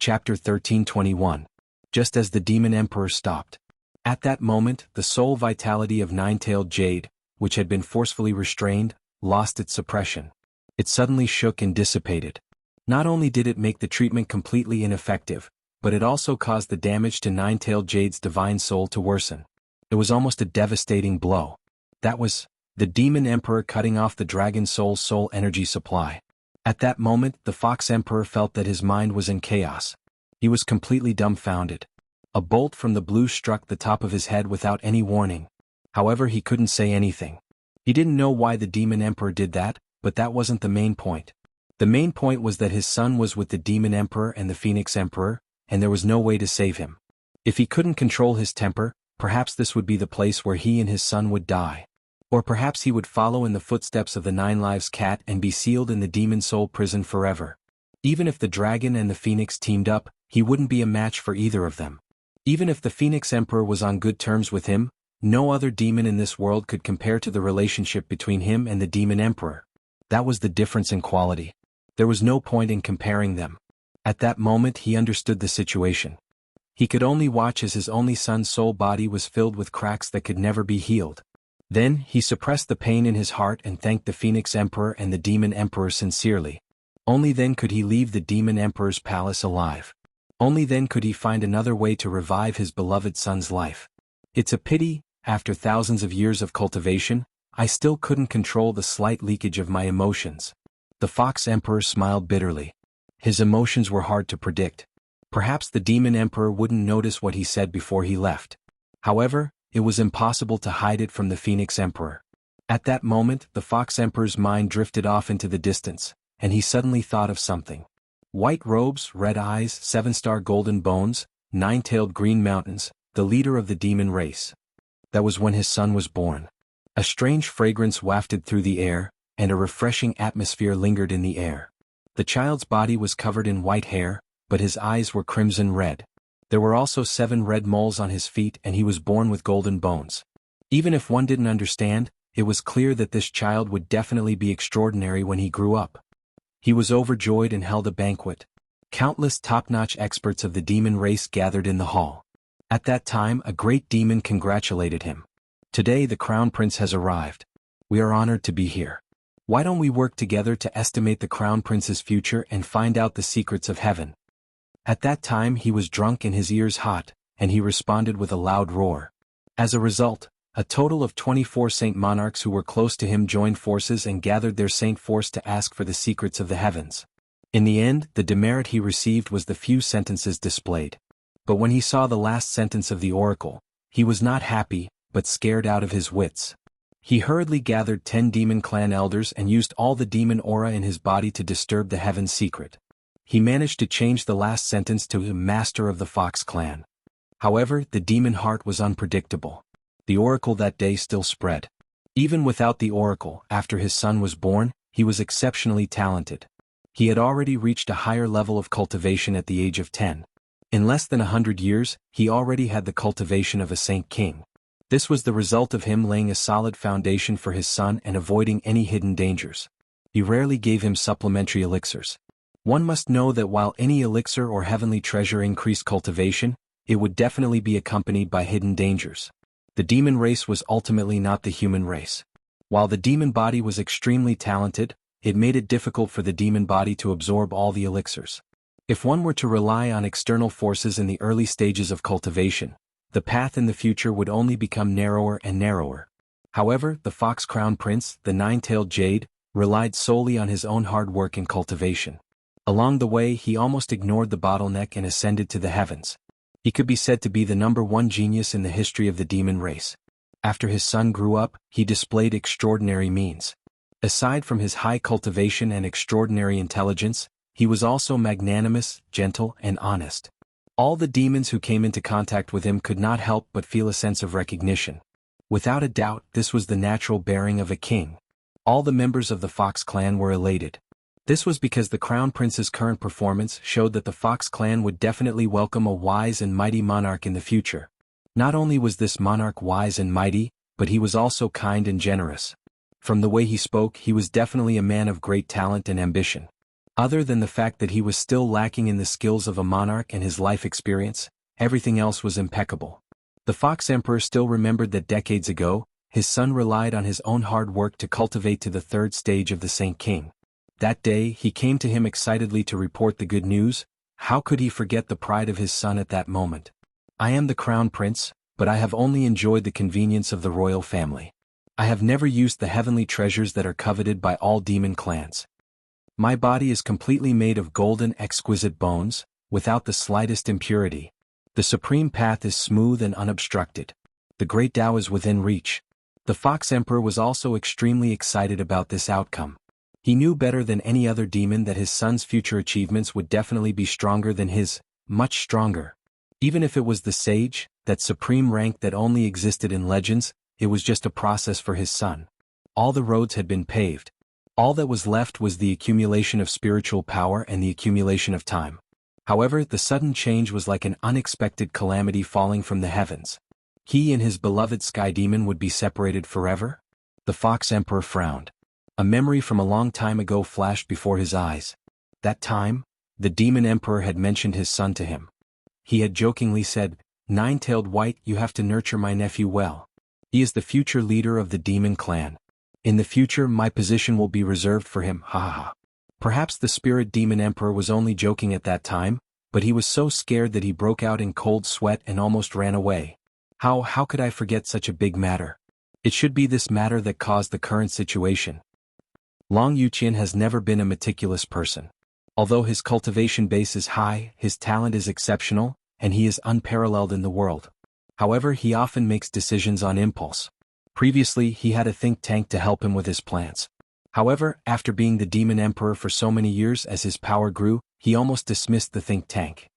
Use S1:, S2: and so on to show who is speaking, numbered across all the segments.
S1: Chapter 13:21. Just as the Demon Emperor stopped. At that moment, the soul vitality of nine-tailed jade, which had been forcefully restrained, lost its suppression. It suddenly shook and dissipated. Not only did it make the treatment completely ineffective, but it also caused the damage to nine-tailed jade's divine soul to worsen. It was almost a devastating blow. That was the Demon Emperor cutting off the Dragon Soul's soul energy supply. At that moment, the Fox Emperor felt that his mind was in chaos. He was completely dumbfounded. A bolt from the blue struck the top of his head without any warning. However, he couldn't say anything. He didn't know why the Demon Emperor did that, but that wasn't the main point. The main point was that his son was with the Demon Emperor and the Phoenix Emperor, and there was no way to save him. If he couldn't control his temper, perhaps this would be the place where he and his son would die. Or perhaps he would follow in the footsteps of the Nine Lives Cat and be sealed in the Demon Soul prison forever. Even if the dragon and the phoenix teamed up, he wouldn't be a match for either of them. Even if the Phoenix Emperor was on good terms with him, no other demon in this world could compare to the relationship between him and the Demon Emperor. That was the difference in quality. There was no point in comparing them. At that moment he understood the situation. He could only watch as his only son's soul body was filled with cracks that could never be healed. Then, he suppressed the pain in his heart and thanked the Phoenix Emperor and the Demon Emperor sincerely. Only then could he leave the Demon Emperor's palace alive. Only then could he find another way to revive his beloved son's life. It's a pity, after thousands of years of cultivation, I still couldn't control the slight leakage of my emotions. The Fox Emperor smiled bitterly. His emotions were hard to predict. Perhaps the Demon Emperor wouldn't notice what he said before he left. However, it was impossible to hide it from the Phoenix Emperor. At that moment, the Fox Emperor's mind drifted off into the distance, and he suddenly thought of something. White robes, red eyes, seven-star golden bones, nine-tailed green mountains, the leader of the demon race. That was when his son was born. A strange fragrance wafted through the air, and a refreshing atmosphere lingered in the air. The child's body was covered in white hair, but his eyes were crimson red. There were also 7 red moles on his feet and he was born with golden bones. Even if one didn't understand, it was clear that this child would definitely be extraordinary when he grew up. He was overjoyed and held a banquet. Countless top-notch experts of the demon race gathered in the hall. At that time, a great demon congratulated him. Today the Crown Prince has arrived. We are honored to be here. Why don't we work together to estimate the Crown Prince's future and find out the secrets of heaven? At that time he was drunk and his ears hot, and he responded with a loud roar. As a result, a total of 24 saint monarchs who were close to him joined forces and gathered their saint force to ask for the secrets of the heavens. In the end, the demerit he received was the few sentences displayed. But when he saw the last sentence of the oracle, he was not happy, but scared out of his wits. He hurriedly gathered 10 demon clan elders and used all the demon aura in his body to disturb the heaven's secret. He managed to change the last sentence to Master of the Fox Clan. However, the demon heart was unpredictable. The oracle that day still spread. Even without the oracle, after his son was born, he was exceptionally talented. He had already reached a higher level of cultivation at the age of 10. In less than 100 years, he already had the cultivation of a saint king. This was the result of him laying a solid foundation for his son and avoiding any hidden dangers. He rarely gave him supplementary elixirs. One must know that while any elixir or heavenly treasure increased cultivation, it would definitely be accompanied by hidden dangers. The demon race was ultimately not the human race. While the demon body was extremely talented, it made it difficult for the demon body to absorb all the elixirs. If one were to rely on external forces in the early stages of cultivation, the path in the future would only become narrower and narrower. However, the Fox Crown Prince, the nine-tailed jade, relied solely on his own hard work and cultivation. Along the way he almost ignored the bottleneck and ascended to the heavens. He could be said to be the #1 genius in the history of the demon race. After his son grew up, he displayed extraordinary means. Aside from his high cultivation and extraordinary intelligence, he was also magnanimous, gentle, and honest. All the demons who came into contact with him could not help but feel a sense of recognition. Without a doubt, this was the natural bearing of a king. All the members of the Fox clan were elated. This was because the Crown Prince's current performance showed that the Fox clan would definitely welcome a wise and mighty monarch in the future. Not only was this monarch wise and mighty, but he was also kind and generous. From the way he spoke, he was definitely a man of great talent and ambition. Other than the fact that he was still lacking in the skills of a monarch and his life experience, everything else was impeccable. The Fox Emperor still remembered that decades ago, his son relied on his own hard work to cultivate to the third stage of the Saint King. That day he came to him excitedly to report the good news. How could he forget the pride of his son at that moment? I am the crown prince, but I have only enjoyed the convenience of the royal family. I have never used the heavenly treasures that are coveted by all demon clans. My body is completely made of golden exquisite bones, without the slightest impurity. The supreme path is smooth and unobstructed. The great Tao is within reach. The Fox Emperor was also extremely excited about this outcome. He knew better than any other demon that his son's future achievements would definitely be stronger than his, much stronger. Even if it was the sage, that supreme rank that only existed in legends, it was just a process for his son. All the roads had been paved. All that was left was the accumulation of spiritual power and the accumulation of time. However, the sudden change was like an unexpected calamity falling from the heavens. He and his beloved sky demon would be separated forever? The Fox Emperor frowned. A memory from a long time ago flashed before his eyes. That time, the demon emperor had mentioned his son to him. He had jokingly said, "Nine-tailed white, you have to nurture my nephew well. He is the future leader of the demon clan. In the future my position will be reserved for him, ha ha ha." Perhaps the spirit demon emperor was only joking at that time, but he was so scared that he broke out in cold sweat and almost ran away. How could I forget such a big matter? It should be this matter that caused the current situation. Long Yuqian has never been a meticulous person. Although his cultivation base is high, his talent is exceptional, and he is unparalleled in the world. However, he often makes decisions on impulse. Previously, he had a think tank to help him with his plans. However, after being the demon emperor for so many years, as his power grew, he almost dismissed the think tank.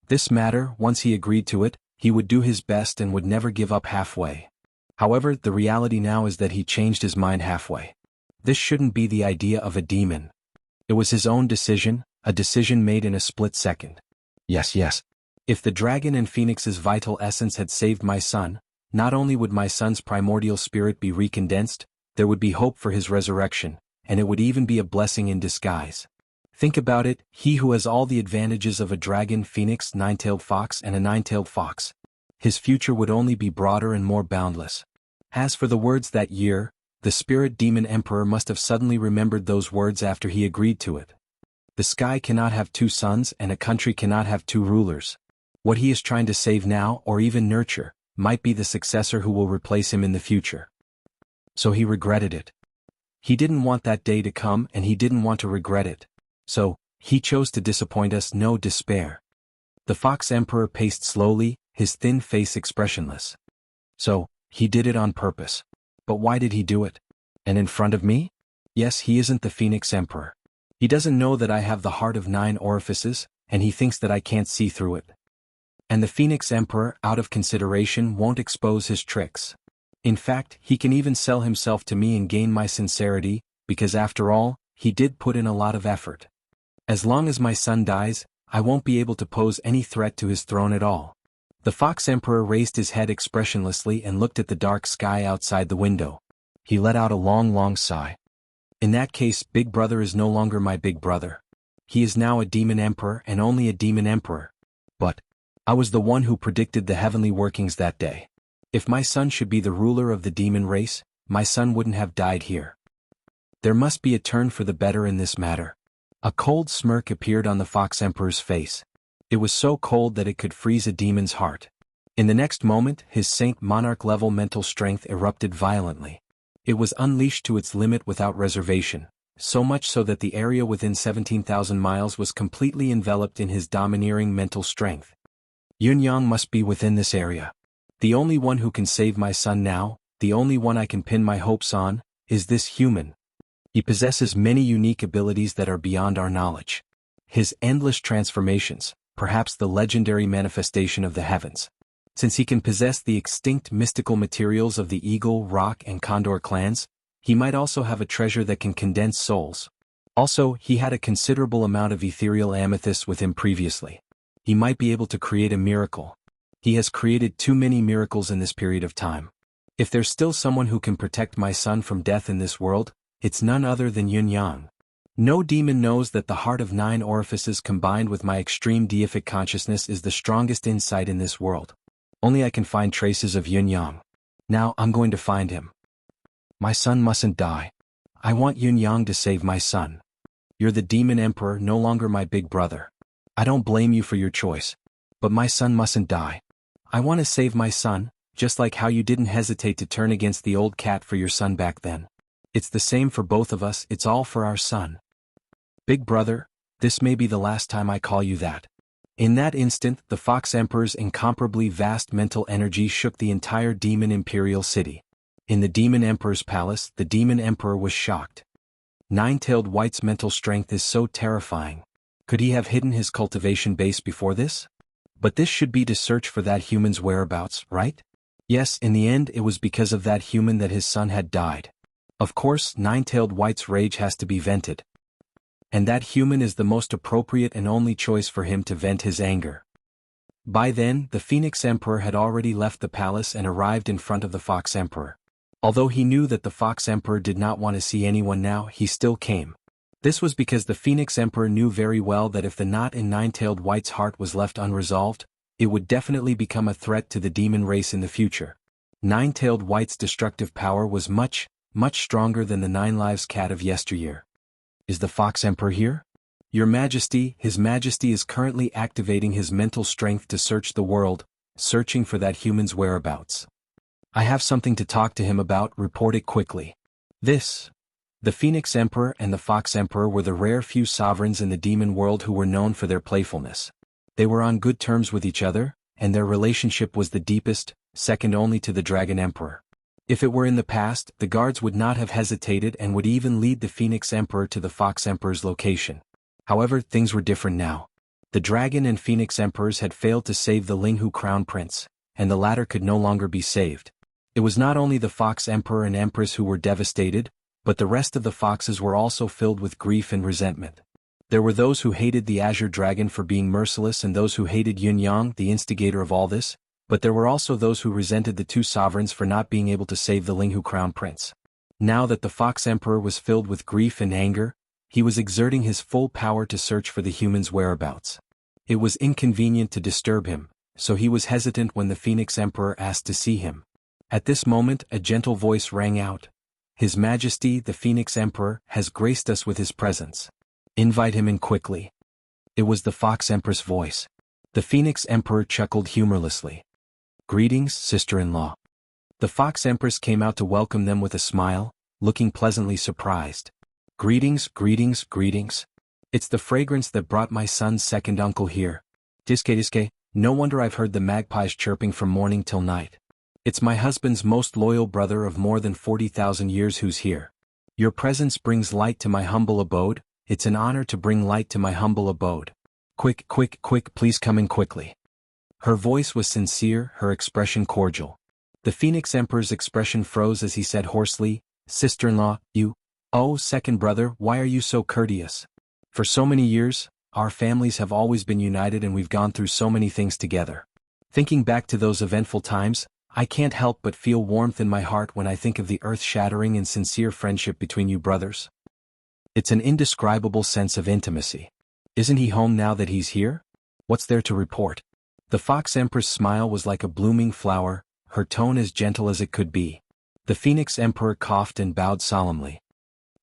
S1: This matter, once he agreed to it, he would do his best and would never give up halfway. However, the reality now is that he changed his mind halfway. This shouldn't be the idea of a demon. It was his own decision, a decision made in a split second. Yes. If the dragon and phoenix's vital essence had saved my son, not only would my son's primordial spirit be recondensed, there would be hope for his resurrection, and it would even be a blessing in disguise. Think about it, he who has all the advantages of a dragon, phoenix, nine-tailed fox and a nine-tailed fox. His future would only be broader and more boundless. As for the words that year, the spirit demon emperor must have suddenly remembered those words after he agreed to it. The sky cannot have two sons and a country cannot have two rulers. What he is trying to save now, or even nurture, might be the successor who will replace him in the future. So he regretted it. He didn't want that day to come and he didn't want to regret it. So, he chose to disappoint us, no despair. The Fox Emperor paced slowly, his thin face expressionless. So, he did it on purpose. But why did he do it? And in front of me? Yes, he isn't the Phoenix Emperor. He doesn't know that I have the heart of 9 orifices, and he thinks that I can't see through it. And the Phoenix Emperor, out of consideration, won't expose his tricks. In fact, he can even sell himself to me and gain my sincerity, because after all, he did put in a lot of effort. As long as my son dies, I won't be able to pose any threat to his throne at all. The Fox Emperor raised his head expressionlessly and looked at the dark sky outside the window. He let out a long sigh. In that case, Big Brother is no longer my big brother. He is now a demon emperor and only a demon emperor. But I was the one who predicted the heavenly workings that day. If my son should be the ruler of the demon race, my son wouldn't have died here. There must be a turn for the better in this matter. A cold smirk appeared on the Fox Emperor's face. It was so cold that it could freeze a demon's heart. In the next moment, his Saint Monarch-level mental strength erupted violently. It was unleashed to its limit without reservation, so much so that the area within 17,000 miles was completely enveloped in his domineering mental strength. Yunyang must be within this area. The only one who can save my son now, the only one I can pin my hopes on, is this human. He possesses many unique abilities that are beyond our knowledge. His endless transformations, perhaps the legendary manifestation of the heavens. Since he can possess the extinct mystical materials of the Eagle, Rock, and Condor clans, he might also have a treasure that can condense souls. Also, he had a considerable amount of ethereal amethyst with him previously. He might be able to create a miracle. He has created too many miracles in this period of time. If there's still someone who can protect my son from death in this world, it's none other than Yunyang. No demon knows that the heart of 9 orifices combined with my extreme deific consciousness is the strongest insight in this world. Only I can find traces of yin-yang. Now I'm going to find him. My son mustn't die. I want yin-yang to save my son. You're the demon emperor, no longer my big brother. I don't blame you for your choice. But my son mustn't die. I want to save my son, just like how you didn't hesitate to turn against the old cat for your son back then. It's the same for both of us, it's all for our son. Big brother, this may be the last time I call you that. In that instant, the Fox Emperor's incomparably vast mental energy shook the entire demon imperial city. In the demon emperor's palace, the demon emperor was shocked. Nine-tailed White's mental strength is so terrifying. Could he have hidden his cultivation base before this? But this should be to search for that human's whereabouts, right? Yes, in the end it was because of that human that his son had died. Of course, Nine-tailed White's rage has to be vented. And that human is the most appropriate and only choice for him to vent his anger. By then, the Phoenix Emperor had already left the palace and arrived in front of the Fox Emperor. Although he knew that the Fox Emperor did not want to see anyone now, he still came. This was because the Phoenix Emperor knew very well that if the knot in Nine-tailed White's heart was left unresolved, it would definitely become a threat to the demon race in the future. Nine-tailed White's destructive power was much stronger than the 9 lives cat of yesteryear. Is the Fox Emperor here? Your Majesty, His Majesty is currently activating his mental strength to search the world, searching for that human's whereabouts. I have something to talk to him about, report it quickly. The Phoenix Emperor and the Fox Emperor were the rare few sovereigns in the demon world who were known for their playfulness. They were on good terms with each other, and their relationship was the deepest, second only to the Dragon Emperor. If it were in the past, the guards would not have hesitated and would even lead the Phoenix Emperor to the Fox Emperor's location. However, things were different now. The Dragon and Phoenix Emperors had failed to save the Linghu Crown Prince, and the latter could no longer be saved. It was not only the Fox Emperor and Empress who were devastated, but the rest of the foxes were also filled with grief and resentment. There were those who hated the Azure Dragon for being merciless and those who hated Yin-Yang, the instigator of all this, but there were also those who resented the 2 sovereigns for not being able to save the Linghu Crown Prince. Now that the Fox Emperor was filled with grief and anger, he was exerting his full power to search for the human's whereabouts. It was inconvenient to disturb him, so he was hesitant when the Phoenix Emperor asked to see him. At this moment, a gentle voice rang out. His Majesty, the Phoenix Emperor, has graced us with his presence. Invite him in quickly. It was the Fox Empress' voice. The Phoenix Emperor chuckled humorlessly. Greetings, sister-in-law. The Fox Empress came out to welcome them with a smile, looking pleasantly surprised. Greetings, greetings, greetings. It's the fragrance that brought my son's second uncle here. Diske, no wonder I've heard the magpies chirping from morning till night. It's my husband's most loyal brother of more than 40,000 years who's here. Your presence brings light to my humble abode. It's an honor to bring light to my humble abode. Quick, please come in quickly. Her voice was sincere, her expression cordial. The Phoenix Emperor's expression froze as he said hoarsely, Sister-in-law, second brother, why are you so courteous? For so many years, our families have always been united and we've gone through so many things together. Thinking back to those eventful times, I can't help but feel warmth in my heart when I think of the earth-shattering and sincere friendship between you brothers. It's an indescribable sense of intimacy. Isn't he home now that he's here? What's there to report? The Fox Empress' smile was like a blooming flower, her tone as gentle as it could be. The Phoenix Emperor coughed and bowed solemnly.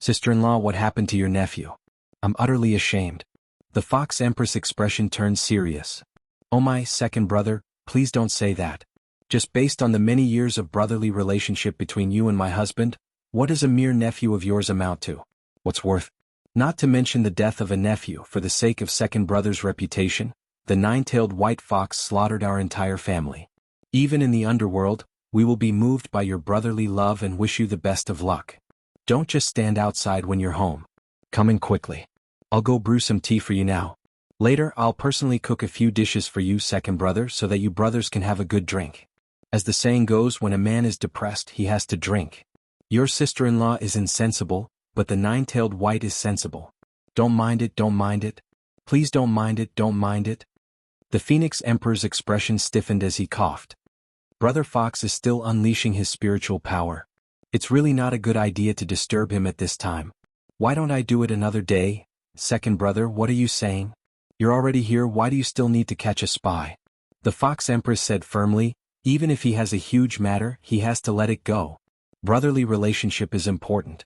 S1: Sister-in-law, what happened to your nephew? I'm utterly ashamed. The Fox Empress' expression turned serious. Oh my second brother, please don't say that. Just based on the many years of brotherly relationship between you and my husband, what does a mere nephew of yours amount to? What's worth? Not to mention the death of a nephew for the sake of second brother's reputation, the 9-tailed white fox slaughtered our entire family. Even in the underworld, we will be moved by your brotherly love and wish you the best of luck. Don't just stand outside when you're home. Come in quickly. I'll go brew some tea for you now. Later I'll personally cook a few dishes for you second brother so that you brothers can have a good drink. As the saying goes, when a man is depressed he has to drink. Your sister-in-law is insensible, but the 9-tailed white is sensible. Don't mind it. Please don't mind it. The Phoenix Emperor's expression stiffened as he coughed. Brother Fox is still unleashing his spiritual power. It's really not a good idea to disturb him at this time. Why don't I do it another day? Second brother, what are you saying? You're already here, why do you still need to catch a spy? The Fox Empress said firmly, even if he has a huge matter, he has to let it go. Brotherly relationship is important.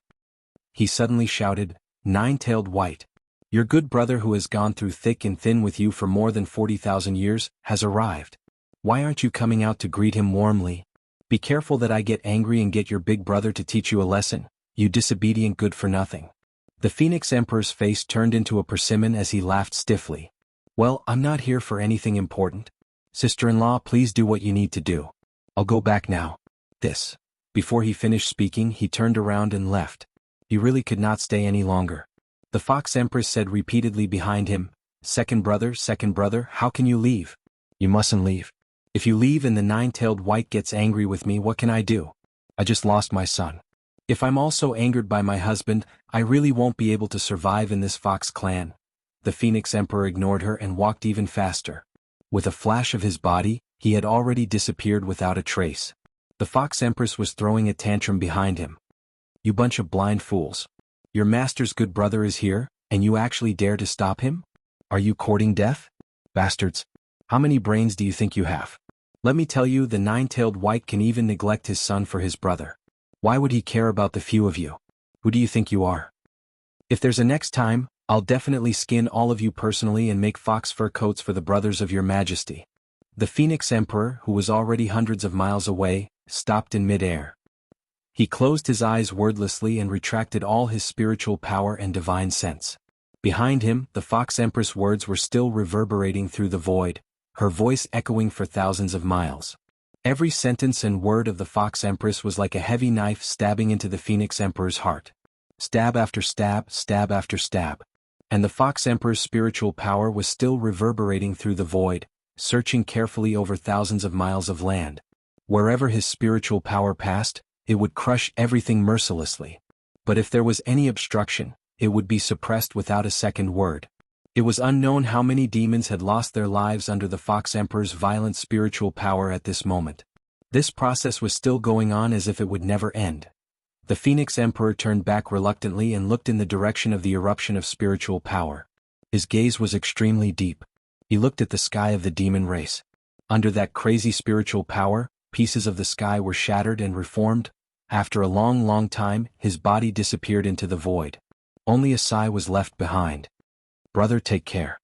S1: He suddenly shouted, Nine-tailed White. Your good brother who has gone through thick and thin with you for more than 40,000 years, has arrived. Why aren't you coming out to greet him warmly? Be careful that I get angry and get your big brother to teach you a lesson, you disobedient good-for-nothing. The Phoenix Emperor's face turned into a persimmon as he laughed stiffly. Well, I'm not here for anything important. Sister-in-law, please do what you need to do. I'll go back now. Before he finished speaking, he turned around and left. He really could not stay any longer. The Fox Empress said repeatedly behind him, Second brother, how can you leave? You mustn't leave. If you leave and the Nine-tailed White gets angry with me, what can I do? I just lost my son. If I'm also angered by my husband, I really won't be able to survive in this fox clan. The Phoenix Emperor ignored her and walked even faster. With a flash of his body, he had already disappeared without a trace. The Fox Empress was throwing a tantrum behind him. You bunch of blind fools. Your master's good brother is here, and you actually dare to stop him? Are you courting death? Bastards. How many brains do you think you have? Let me tell you, the Nine-tailed White can even neglect his son for his brother. Why would he care about the few of you? Who do you think you are? If there's a next time, I'll definitely skin all of you personally and make fox fur coats for the brothers of your majesty. The Phoenix Emperor, who was already hundreds of miles away, stopped in mid-air. He closed his eyes wordlessly and retracted all his spiritual power and divine sense. Behind him, the Fox Empress' words were still reverberating through the void, her voice echoing for thousands of miles. Every sentence and word of the Fox Empress was like a heavy knife stabbing into the Phoenix Emperor's heart. Stab after stab, stab after stab. And the Fox Emperor's spiritual power was still reverberating through the void, searching carefully over thousands of miles of land. Wherever his spiritual power passed, it would crush everything mercilessly. But if there was any obstruction, it would be suppressed without a second word. It was unknown how many demons had lost their lives under the Fox Emperor's violent spiritual power at this moment. This process was still going on as if it would never end. The Phoenix Emperor turned back reluctantly and looked in the direction of the eruption of spiritual power. His gaze was extremely deep. He looked at the sky of the demon race. Under that crazy spiritual power, pieces of the sky were shattered and reformed. After a long time, his body disappeared into the void. Only a sigh was left behind. Brother, take care.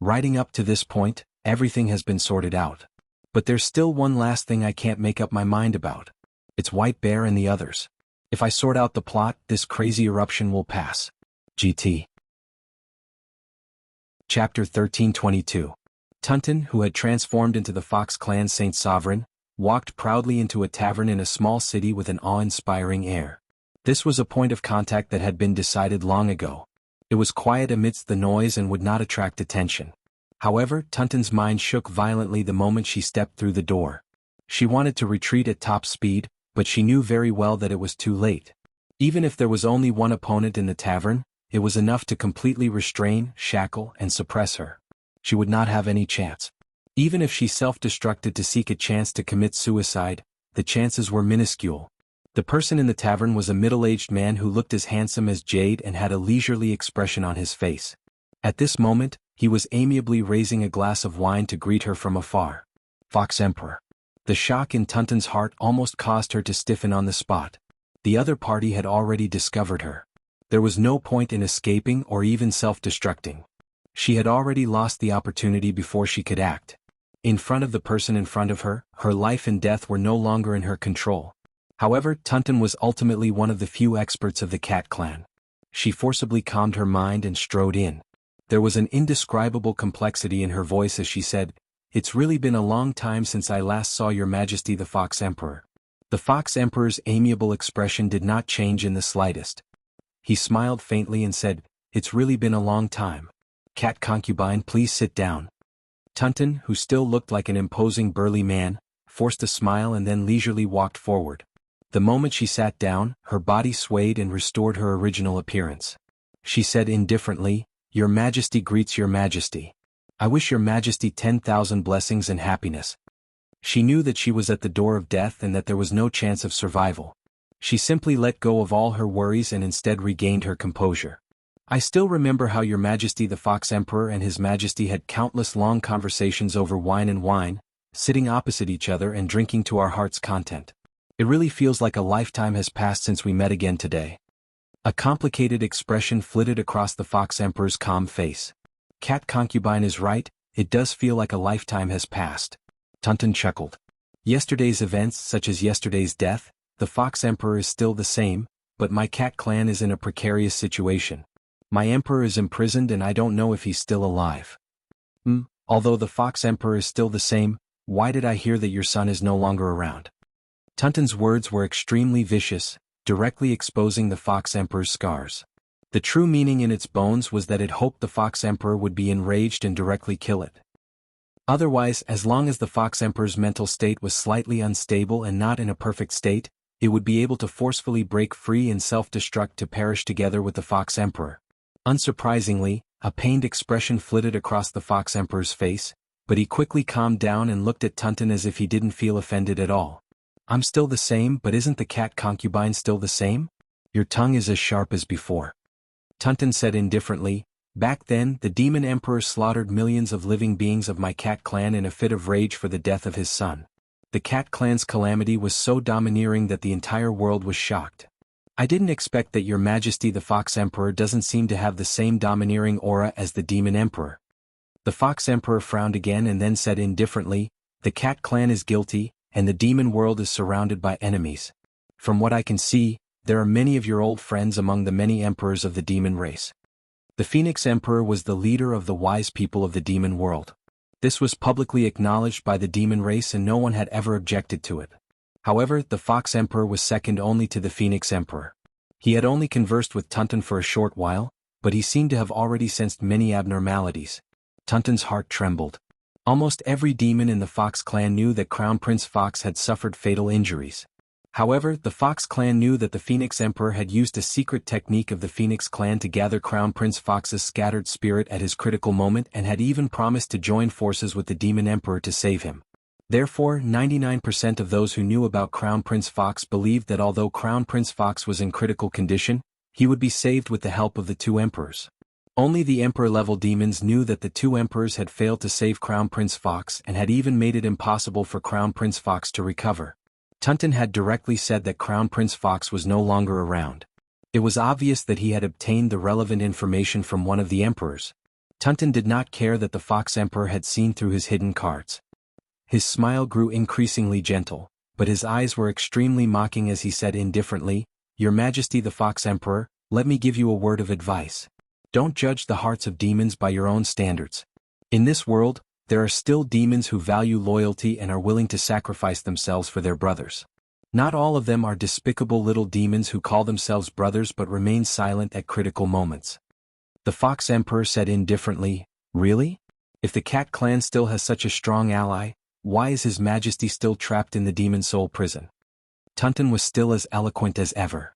S1: Riding up to this point, everything has been sorted out. But there's still one last thing I can't make up my mind about. It's White Bear and the others. If I sort out the plot, this crazy eruption will pass. GT. Chapter 1322. Tunton, who had transformed into the Fox Clan Saint Sovereign, walked proudly into a tavern in a small city with an awe-inspiring air. This was a point of contact that had been decided long ago. It was quiet amidst the noise and would not attract attention. However, Tunton's mind shook violently the moment she stepped through the door. She wanted to retreat at top speed, but she knew very well that it was too late. Even if there was only one opponent in the tavern, it was enough to completely restrain, shackle, and suppress her. She would not have any chance. Even if she self-destructed to seek a chance to commit suicide, the chances were minuscule. The person in the tavern was a middle-aged man who looked as handsome as jade and had a leisurely expression on his face. At this moment, he was amiably raising a glass of wine to greet her from afar. Fox Emperor. The shock in Tunton's heart almost caused her to stiffen on the spot. The other party had already discovered her. There was no point in escaping or even self-destructing. She had already lost the opportunity before she could act. In front of the person in front of her, her life and death were no longer in her control. However, Tunton was ultimately one of the few experts of the Cat Clan. She forcibly calmed her mind and strode in. There was an indescribable complexity in her voice as she said, "It's really been a long time since I last saw Your Majesty the Fox Emperor." The Fox Emperor's amiable expression did not change in the slightest. He smiled faintly and said, "It's really been a long time. Cat concubine, please sit down." Tunton, who still looked like an imposing burly man, forced a smile and then leisurely walked forward. The moment she sat down, her body swayed and restored her original appearance. She said indifferently, "Your Majesty greets Your Majesty. I wish Your Majesty 10,000 blessings and happiness." She knew that she was at the door of death and that there was no chance of survival. She simply let go of all her worries and instead regained her composure. I still remember how Your Majesty the Fox Emperor and His Majesty had countless long conversations over wine and wine, sitting opposite each other and drinking to our heart's content. It really feels like a lifetime has passed since we met again today. A complicated expression flitted across the Fox Emperor's calm face. Cat concubine is right, it does feel like a lifetime has passed. Tunton chuckled. Yesterday's events, such as yesterday's death, the Fox Emperor is still the same, but my cat clan is in a precarious situation. My emperor is imprisoned and I don't know if he's still alive. Although the Fox Emperor is still the same, why did I hear that your son is no longer around? Tunton's words were extremely vicious, directly exposing the Fox Emperor's scars. The true meaning in its bones was that it hoped the Fox Emperor would be enraged and directly kill it. Otherwise, as long as the Fox Emperor's mental state was slightly unstable and not in a perfect state, it would be able to forcefully break free and self-destruct to perish together with the Fox Emperor. Unsurprisingly, a pained expression flitted across the Fox Emperor's face, but he quickly calmed down and looked at Tunton as if he didn't feel offended at all. I'm still the same, but isn't the cat concubine still the same? Your tongue is as sharp as before. Tunton said indifferently, back then, the demon emperor slaughtered millions of living beings of my cat clan in a fit of rage for the death of his son. The cat clan's calamity was so domineering that the entire world was shocked. I didn't expect that Your Majesty the Fox Emperor doesn't seem to have the same domineering aura as the demon emperor. The Fox Emperor frowned again and then said indifferently, the cat clan is guilty, and the demon world is surrounded by enemies. From what I can see, there are many of your old friends among the many emperors of the demon race. The Phoenix Emperor was the leader of the wise people of the demon world. This was publicly acknowledged by the demon race and no one had ever objected to it. However, the Fox Emperor was second only to the Phoenix Emperor. He had only conversed with Tunton for a short while, but he seemed to have already sensed many abnormalities. Tunton's heart trembled. Almost every demon in the Fox clan knew that Crown Prince Fox had suffered fatal injuries. However, the Fox clan knew that the Phoenix Emperor had used a secret technique of the Phoenix clan to gather Crown Prince Fox's scattered spirit at his critical moment and had even promised to join forces with the Demon Emperor to save him. Therefore, 99% of those who knew about Crown Prince Fox believed that although Crown Prince Fox was in critical condition, he would be saved with the help of the two emperors. Only the Emperor-level demons knew that the two emperors had failed to save Crown Prince Fox and had even made it impossible for Crown Prince Fox to recover. Tunton had directly said that Crown Prince Fox was no longer around. It was obvious that he had obtained the relevant information from one of the emperors. Tunton did not care that the Fox Emperor had seen through his hidden cards. His smile grew increasingly gentle, but his eyes were extremely mocking as he said indifferently, Your Majesty the Fox Emperor, let me give you a word of advice. Don't judge the hearts of demons by your own standards. In this world, there are still demons who value loyalty and are willing to sacrifice themselves for their brothers. Not all of them are despicable little demons who call themselves brothers but remain silent at critical moments. The Fox Emperor said indifferently, Really? If the Cat Clan still has such a strong ally, why is His Majesty still trapped in the Demon Soul prison? Tunton was still as eloquent as ever.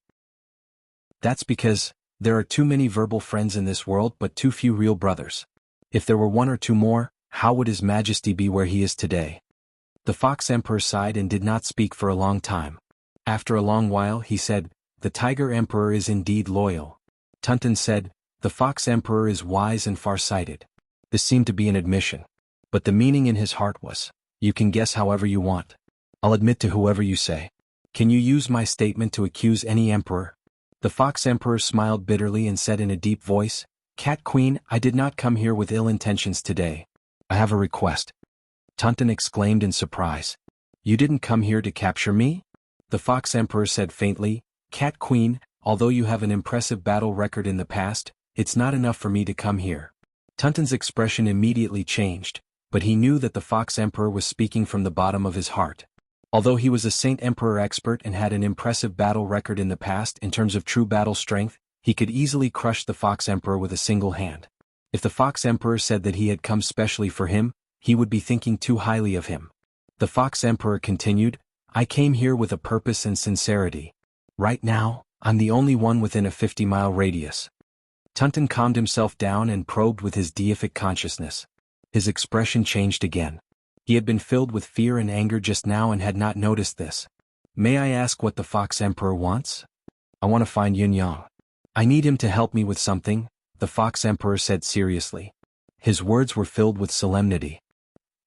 S1: That's because there are too many verbal friends in this world but too few real brothers. If there were one or two more, how would His Majesty be where he is today? The Fox Emperor sighed and did not speak for a long time. After a long while he said, The Tiger Emperor is indeed loyal. Tunton said, The Fox Emperor is wise and far-sighted. This seemed to be an admission. But the meaning in his heart was, You can guess however you want. I'll admit to whoever you say. Can you use my statement to accuse any emperor? The Fox Emperor smiled bitterly and said in a deep voice, Cat Queen, I did not come here with ill intentions today. I have a request. Tunton exclaimed in surprise. You didn't come here to capture me? The Fox Emperor said faintly, Cat Queen, although you have an impressive battle record in the past, it's not enough for me to come here. Tunton's expression immediately changed, but he knew that the Fox Emperor was speaking from the bottom of his heart. Although he was a Saint Emperor expert and had an impressive battle record in the past in terms of true battle strength, he could easily crush the Fox Emperor with a single hand. If the Fox Emperor said that he had come specially for him, he would be thinking too highly of him. The Fox Emperor continued, I came here with a purpose and sincerity. Right now, I'm the only one within a 50-mile radius. Tunton calmed himself down and probed with his deific consciousness. His expression changed again. He had been filled with fear and anger just now and had not noticed this. May I ask what the Fox Emperor wants? I want to find Yin Yang. I need him to help me with something, the Fox Emperor said seriously. His words were filled with solemnity.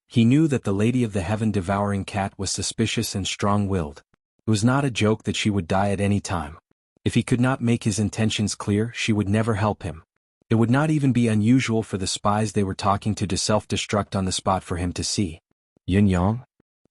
S1: He knew that the Lady of the Heaven-devouring cat was suspicious and strong-willed. It was not a joke that she would die at any time. If he could not make his intentions clear, she would never help him. It would not even be unusual for the spies they were talking to self-destruct on the spot for him to see. Yin Yang?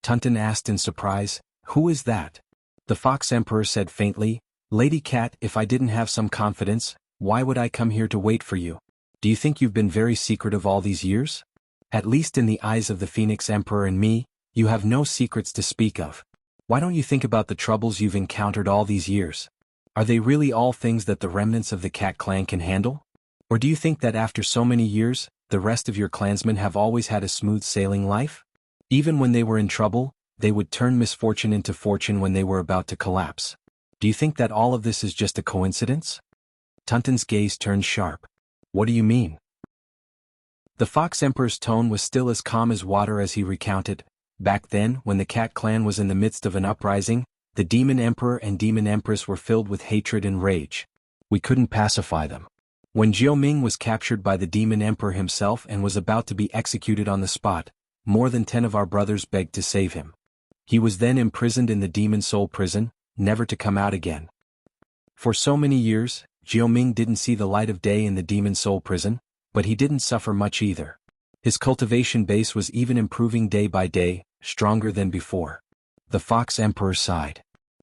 S1: Tunton asked in surprise. Who is that? The Fox Emperor said faintly, Lady Cat, if I didn't have some confidence, why would I come here to wait for you? Do you think you've been very secretive all these years? At least in the eyes of the Phoenix Emperor and me, you have no secrets to speak of. Why don't you think about the troubles you've encountered all these years? Are they really all things that the remnants of the Cat clan can handle? Or do you think that after so many years, the rest of your clansmen have always had a smooth sailing life? Even when they were in trouble, they would turn misfortune into fortune when they were about to collapse. Do you think that all of this is just a coincidence? Tunton's gaze turned sharp. What do you mean? The Fox Emperor's tone was still as calm as water as he recounted. Back then, when the Cat clan was in the midst of an uprising, the Demon Emperor and Demon Empress were filled with hatred and rage. We couldn't pacify them. When Jiao Ming was captured by the Demon Emperor himself and was about to be executed on the spot, more than 10 of our brothers begged to save him. He was then imprisoned in the Demon Soul prison, never to come out again. For so many years, Jiao Ming didn't see the light of day in the Demon Soul prison, but he didn't suffer much either. His cultivation base was even improving day by day, stronger than before. The Fox Emperor sighed.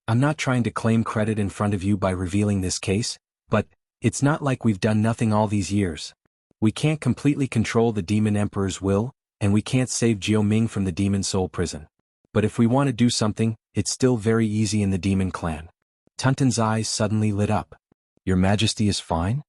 S1: I'm not trying to claim credit in front of you by revealing this case, but it's not like we've done nothing all these years. We can't completely control the Demon Emperor's will, and we can't save Jiao Ming from the Demon Soul prison. But if we want to do something, it's still very easy in the Demon clan. Tunton's eyes suddenly lit up. Your Majesty is fine?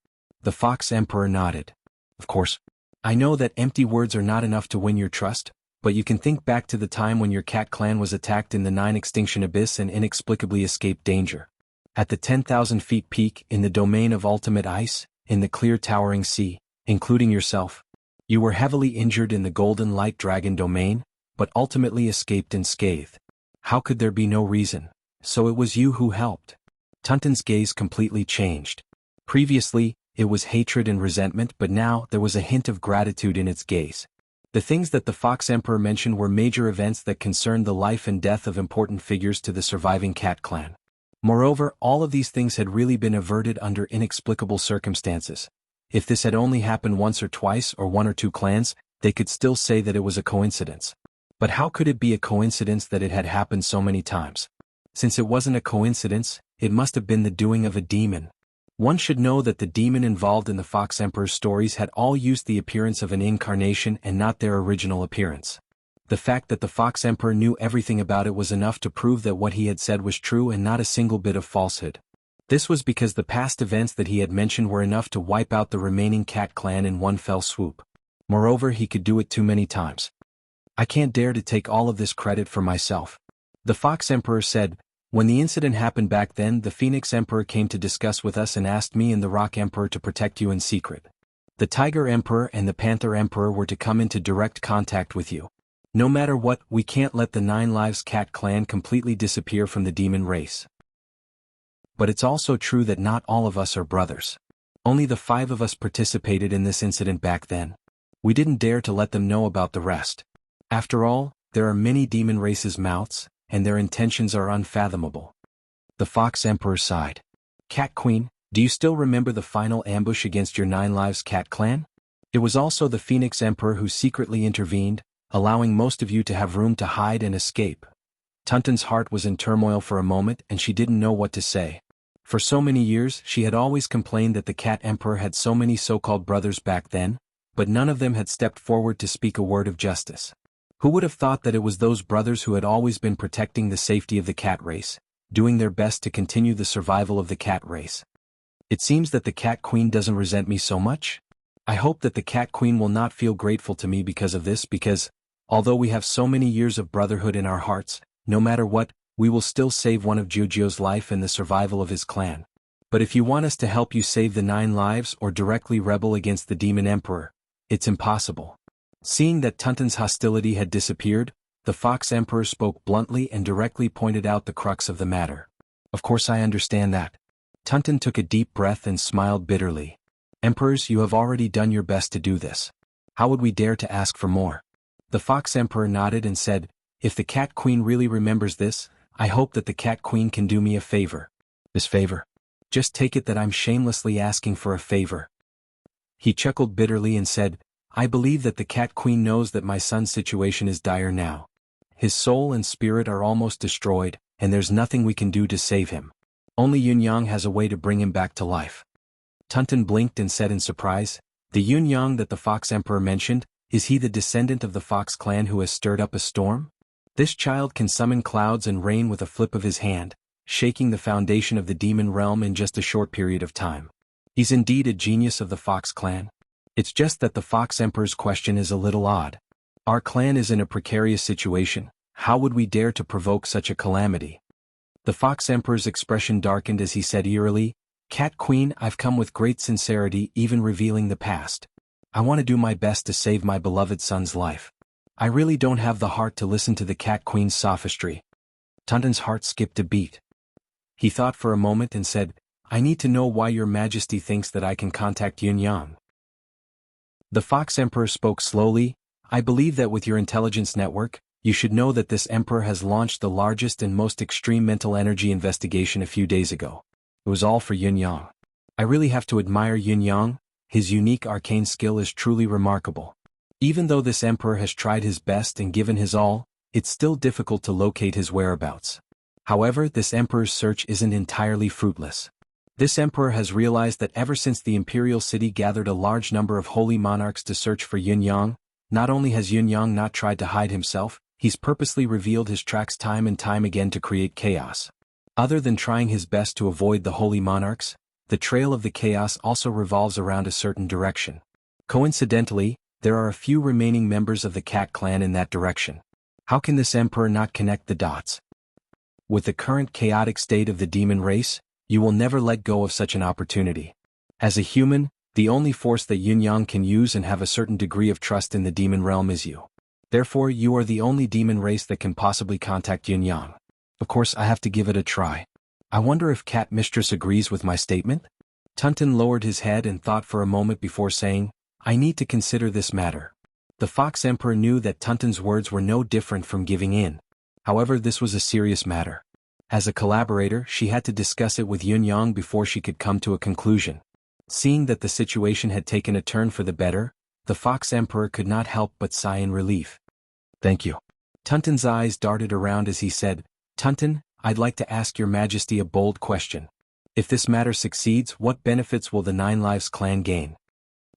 S1: The Fox Emperor nodded. Of course. I know that empty words are not enough to win your trust, but you can think back to the time when your Cat clan was attacked in the 9 Extinction Abyss and inexplicably escaped danger. At the 10,000 feet peak in the domain of ultimate ice, in the clear towering sea, including yourself. You were heavily injured in the Golden Light Dragon domain, but ultimately escaped unscathed. How could there be no reason? So it was you who helped. Tunton's gaze completely changed. Previously, it was hatred and resentment, but now there was a hint of gratitude in its gaze. The things that the Fox Emperor mentioned were major events that concerned the life and death of important figures to the surviving Cat clan. Moreover, all of these things had really been averted under inexplicable circumstances. If this had only happened once or twice or 1 or 2 clans, they could still say that it was a coincidence. But how could it be a coincidence that it had happened so many times? Since it wasn't a coincidence, it must have been the doing of a demon. One should know that the demon involved in the Fox Emperor's stories had all used the appearance of an incarnation and not their original appearance. The fact that the Fox Emperor knew everything about it was enough to prove that what he had said was true and not a single bit of falsehood. This was because the past events that he had mentioned were enough to wipe out the remaining Cat clan in one fell swoop. Moreover, he could do it too many times. I can't dare to take all of this credit for myself. The Fox Emperor said, when the incident happened back then, the Phoenix Emperor came to discuss with us and asked me and the Rock Emperor to protect you in secret. The Tiger Emperor and the Panther Emperor were to come into direct contact with you. No matter what, we can't let the 9 Lives Cat clan completely disappear from the demon race. But it's also true that not all of us are brothers. Only the 5 of us participated in this incident back then. We didn't dare to let them know about the rest. After all, there are many demon races' mouths, and their intentions are unfathomable. The Fox Emperor sighed. Cat Queen, do you still remember the final ambush against your 9 Lives Cat clan? It was also the Phoenix Emperor who secretly intervened, allowing most of you to have room to hide and escape. Tunton's heart was in turmoil for a moment and she didn't know what to say. For so many years she had always complained that the Cat Emperor had so many so-called brothers back then, but none of them had stepped forward to speak a word of justice. Who would have thought that it was those brothers who had always been protecting the safety of the cat race, doing their best to continue the survival of the cat race? It seems that the Cat Queen doesn't resent me so much. I hope that the Cat Queen will not feel grateful to me because of this, because, although we have so many years of brotherhood in our hearts, no matter what, we will still save one of Jujio's life and the survival of his clan. But if you want us to help you save the 9 lives or directly rebel against the Demon Emperor, it's impossible. Seeing that Tunton's hostility had disappeared, The Fox Emperor spoke bluntly and directly pointed out the crux of the matter. Of course I understand that. Tunton took a deep breath and smiled bitterly. Emperors, you have already done your best to do this. How would we dare to ask for more? The Fox Emperor nodded and said, if the Cat Queen really remembers this, I hope that the Cat Queen can do me a favor. This favor? Just take it that I'm shamelessly asking for a favor. He chuckled bitterly and said, I believe that the Cat Queen knows that my son's situation is dire now. His soul and spirit are almost destroyed, and there's nothing we can do to save him. Only Yunyang has a way to bring him back to life. Tunton blinked and said in surprise, the Yunyang that the Fox Emperor mentioned, is he the descendant of the Fox clan who has stirred up a storm? This child can summon clouds and rain with a flip of his hand, shaking the foundation of the demon realm in just a short period of time. He's indeed a genius of the Fox clan. It's just that the Fox Emperor's question is a little odd. Our clan is in a precarious situation, how would we dare to provoke such a calamity? The Fox Emperor's expression darkened as he said eerily, Cat Queen, I've come with great sincerity, even revealing the past. I want to do my best to save my beloved son's life. I really don't have the heart to listen to the Cat Queen's sophistry. Tunton's heart skipped a beat. He thought for a moment and said, I need to know why your majesty thinks that I can contact Yunyang. The Fox Emperor spoke slowly, I believe that with your intelligence network, you should know that this emperor has launched the largest and most extreme mental energy investigation a few days ago. It was all for Yunyang. I really have to admire Yunyang, his unique arcane skill is truly remarkable. Even though this emperor has tried his best and given his all, it's still difficult to locate his whereabouts. However, this emperor's search isn't entirely fruitless. This emperor has realized that ever since the imperial city gathered a large number of holy monarchs to search for Yunyang, not only has Yunyang not tried to hide himself, he's purposely revealed his tracks time and time again to create chaos. Other than trying his best to avoid the holy monarchs, the trail of the chaos also revolves around a certain direction. Coincidentally, there are a few remaining members of the Cat clan in that direction. How can this emperor not connect the dots? With the current chaotic state of the demon race, you will never let go of such an opportunity. As a human, the only force that Yunyang can use and have a certain degree of trust in the demon realm is you. Therefore, you are the only demon race that can possibly contact Yunyang. Of course, I have to give it a try. I wonder if Cat Mistress agrees with my statement? Tunton lowered his head and thought for a moment before saying, I need to consider this matter. The Fox Emperor knew that Tunton's words were no different from giving in. However, this was a serious matter. As a collaborator, she had to discuss it with Yunyang before she could come to a conclusion. Seeing that the situation had taken a turn for the better, the Fox Emperor could not help but sigh in relief. Thank you. Tunton's eyes darted around as he said, Tunton, I'd like to ask your majesty a bold question. If this matter succeeds, what benefits will the Nine Lives clan gain?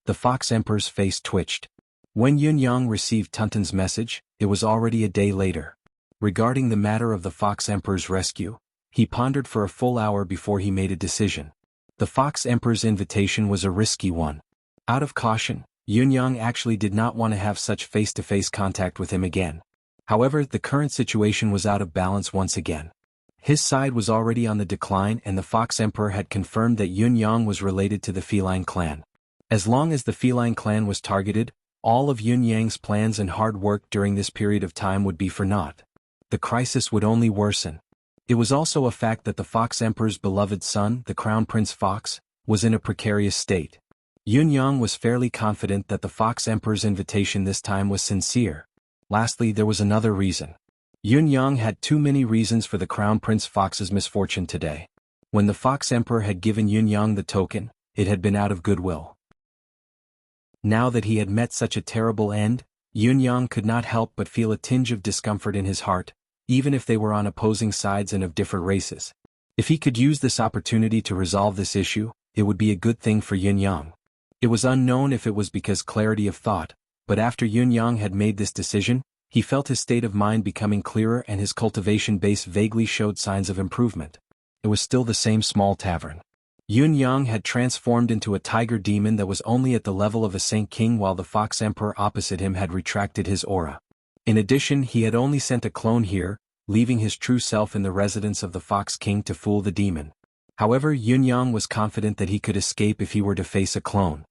S1: The Fox Emperor's face twitched. When Yunyang received Tunton's message, it was already a day later. Regarding the matter of the Fox Emperor's rescue, he pondered for a full hour before he made a decision. The Fox Emperor's invitation was a risky one. Out of caution, Yunyang actually did not want to have such face-to-face contact with him again. However, the current situation was out of balance once again. His side was already on the decline and the Fox Emperor had confirmed that Yunyang was related to the Feline clan. As long as the Feline clan was targeted, all of Yunyang's plans and hard work during this period of time would be for naught. The crisis would only worsen. It was also a fact that the Fox Emperor's beloved son, the Crown Prince Fox, was in a precarious state. Yunyang was fairly confident that the Fox Emperor's invitation this time was sincere. Lastly, there was another reason. Yunyang had too many reasons for the Crown Prince Fox's misfortune today. When the Fox Emperor had given Yunyang the token, it had been out of goodwill. Now that he had met such a terrible end, Yunyang could not help but feel a tinge of discomfort in his heart, even if they were on opposing sides and of different races. If he could use this opportunity to resolve this issue, it would be a good thing for Yunyang. It was unknown if it was because clarity of thought, but after Yunyang had made this decision, he felt his state of mind becoming clearer and his cultivation base vaguely showed signs of improvement. It was still the same small tavern. Yunyang had transformed into a tiger demon that was only at the level of a Saint King while the Fox Emperor opposite him had retracted his aura. In addition, he had only sent a clone here, leaving his true self in the residence of the Fox King to fool the demon. However, Yunyang was confident that he could escape if he were to face a clone.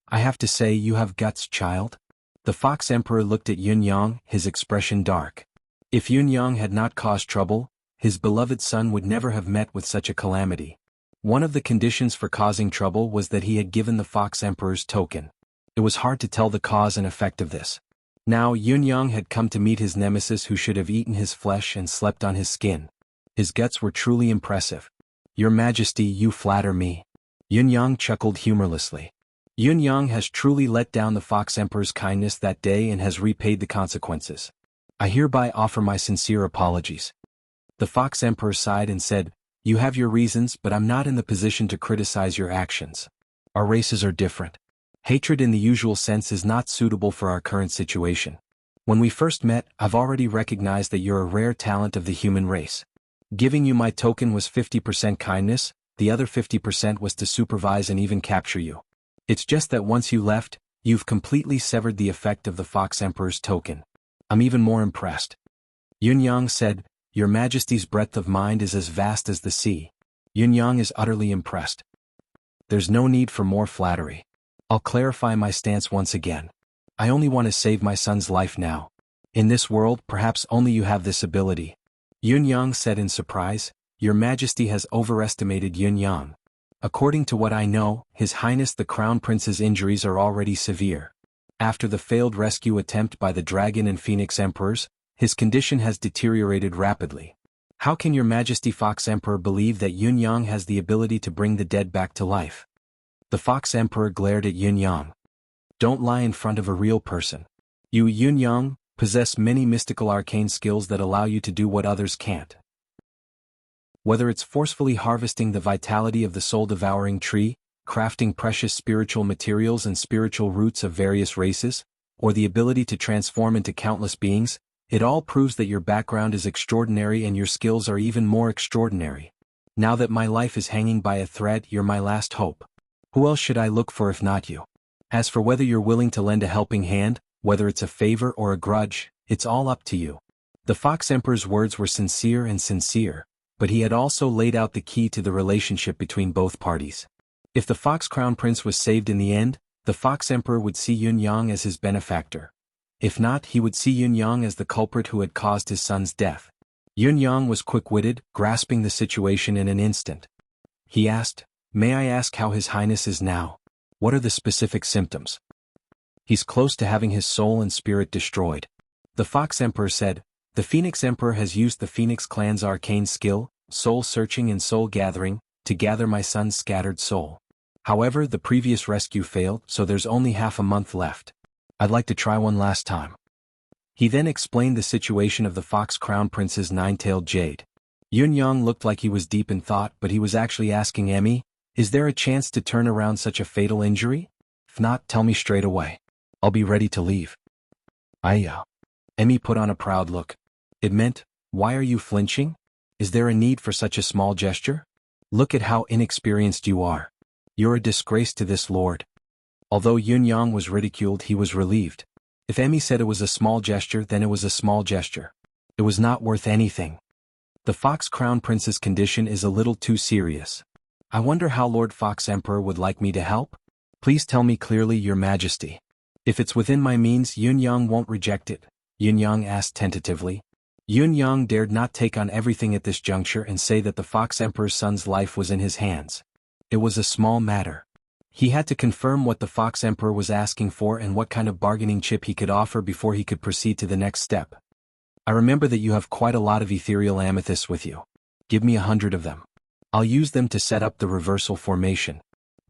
S1: I have to say, you have guts, child. The Fox Emperor looked at Yunyang, his expression dark. If Yunyang had not caused trouble, his beloved son would never have met with such a calamity. One of the conditions for causing trouble was that he had given the Fox Emperor's token. It was hard to tell the cause and effect of this. Now Yunyang had come to meet his nemesis who should have eaten his flesh and slept on his skin. His guts were truly impressive. "Your Majesty, you flatter me." Yunyang chuckled humorlessly. Yunyang has truly let down the Fox Emperor's kindness that day and has repaid the consequences. I hereby offer my sincere apologies. The Fox Emperor sighed and said, "You have your reasons, but I'm not in the position to criticize your actions. Our races are different. Hatred in the usual sense is not suitable for our current situation. When we first met, I've already recognized that you're a rare talent of the human race. Giving you my token was 50% kindness, the other 50% was to supervise and even capture you. It's just that once you left, you've completely severed the effect of the Fox Emperor's token. I'm even more impressed." Yunyang said, "Your Majesty's breadth of mind is as vast as the sea." Yunyang is utterly impressed. There's no need for more flattery. I'll clarify my stance once again. I only want to save my son's life now. In this world, perhaps only you have this ability. Yunyang said in surprise, "Your Majesty has overestimated Yunyang. According to what I know, His Highness the Crown Prince's injuries are already severe. After the failed rescue attempt by the Dragon and Phoenix Emperors, his condition has deteriorated rapidly. How can Your Majesty Fox Emperor believe that Yunyang has the ability to bring the dead back to life?" The Fox Emperor glared at Yunyang. "Don't lie in front of a real person. You, Yunyang, possess many mystical arcane skills that allow you to do what others can't. Whether it's forcefully harvesting the vitality of the soul-devouring tree, crafting precious spiritual materials and spiritual roots of various races, or the ability to transform into countless beings, it all proves that your background is extraordinary and your skills are even more extraordinary. Now that my life is hanging by a thread, you're my last hope. Who else should I look for if not you? As for whether you're willing to lend a helping hand, whether it's a favor or a grudge, it's all up to you." The Fox Emperor's words were sincere, but he had also laid out the key to the relationship between both parties. If the Fox Crown Prince was saved in the end, the Fox Emperor would see Yunyang as his benefactor. If not, he would see Yunyang as the culprit who had caused his son's death. Yunyang was quick-witted, grasping the situation in an instant. He asked, "May I ask how His Highness is now? What are the specific symptoms?" "He's close to having his soul and spirit destroyed." The Fox Emperor said, "The Phoenix Emperor has used the Phoenix clan's arcane skill, soul-searching and soul-gathering, to gather my son's scattered soul. However, the previous rescue failed, so there's only half a month left. I'd like to try one last time." He then explained the situation of the Fox Crown Prince's nine-tailed jade. Yunyang looked like he was deep in thought, but he was actually asking Emmy, "Is there a chance to turn around such a fatal injury? If not, tell me straight away. I'll be ready to leave." Emmy put on a proud look. It meant, "Why are you flinching? Is there a need for such a small gesture? Look at how inexperienced you are. You're a disgrace to this lord." Although Yunyang was ridiculed, he was relieved. If Emmy said it was a small gesture, then it was a small gesture. It was not worth anything. The Fox Crown Prince's condition is a little too serious. I wonder how Lord Fox Emperor would like me to help? Please tell me clearly, Your Majesty. If it's within my means, Yunyang won't reject it, Yunyang asked tentatively. Yunyang dared not take on everything at this juncture and say that the Fox Emperor's son's life was in his hands. It was a small matter. He had to confirm what the Fox Emperor was asking for and what kind of bargaining chip he could offer before he could proceed to the next step. "I remember that you have quite a lot of ethereal amethysts with you. Give me 100 of them. I'll use them to set up the reversal formation."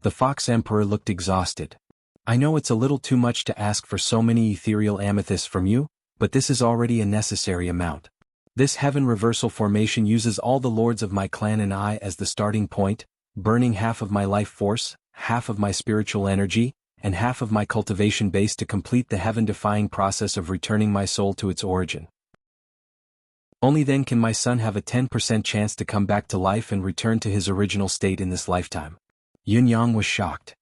S1: The Fox Emperor looked exhausted. "I know it's a little too much to ask for so many ethereal amethysts from you, but this is already a necessary amount. This heaven reversal formation uses all the lords of my clan and I as the starting point, burning half of my life force, half of my spiritual energy, and half of my cultivation base to complete the heaven-defying process of returning my soul to its origin. Only then can my son have a 10% chance to come back to life and return to his original state in this lifetime." Yunyang was shocked.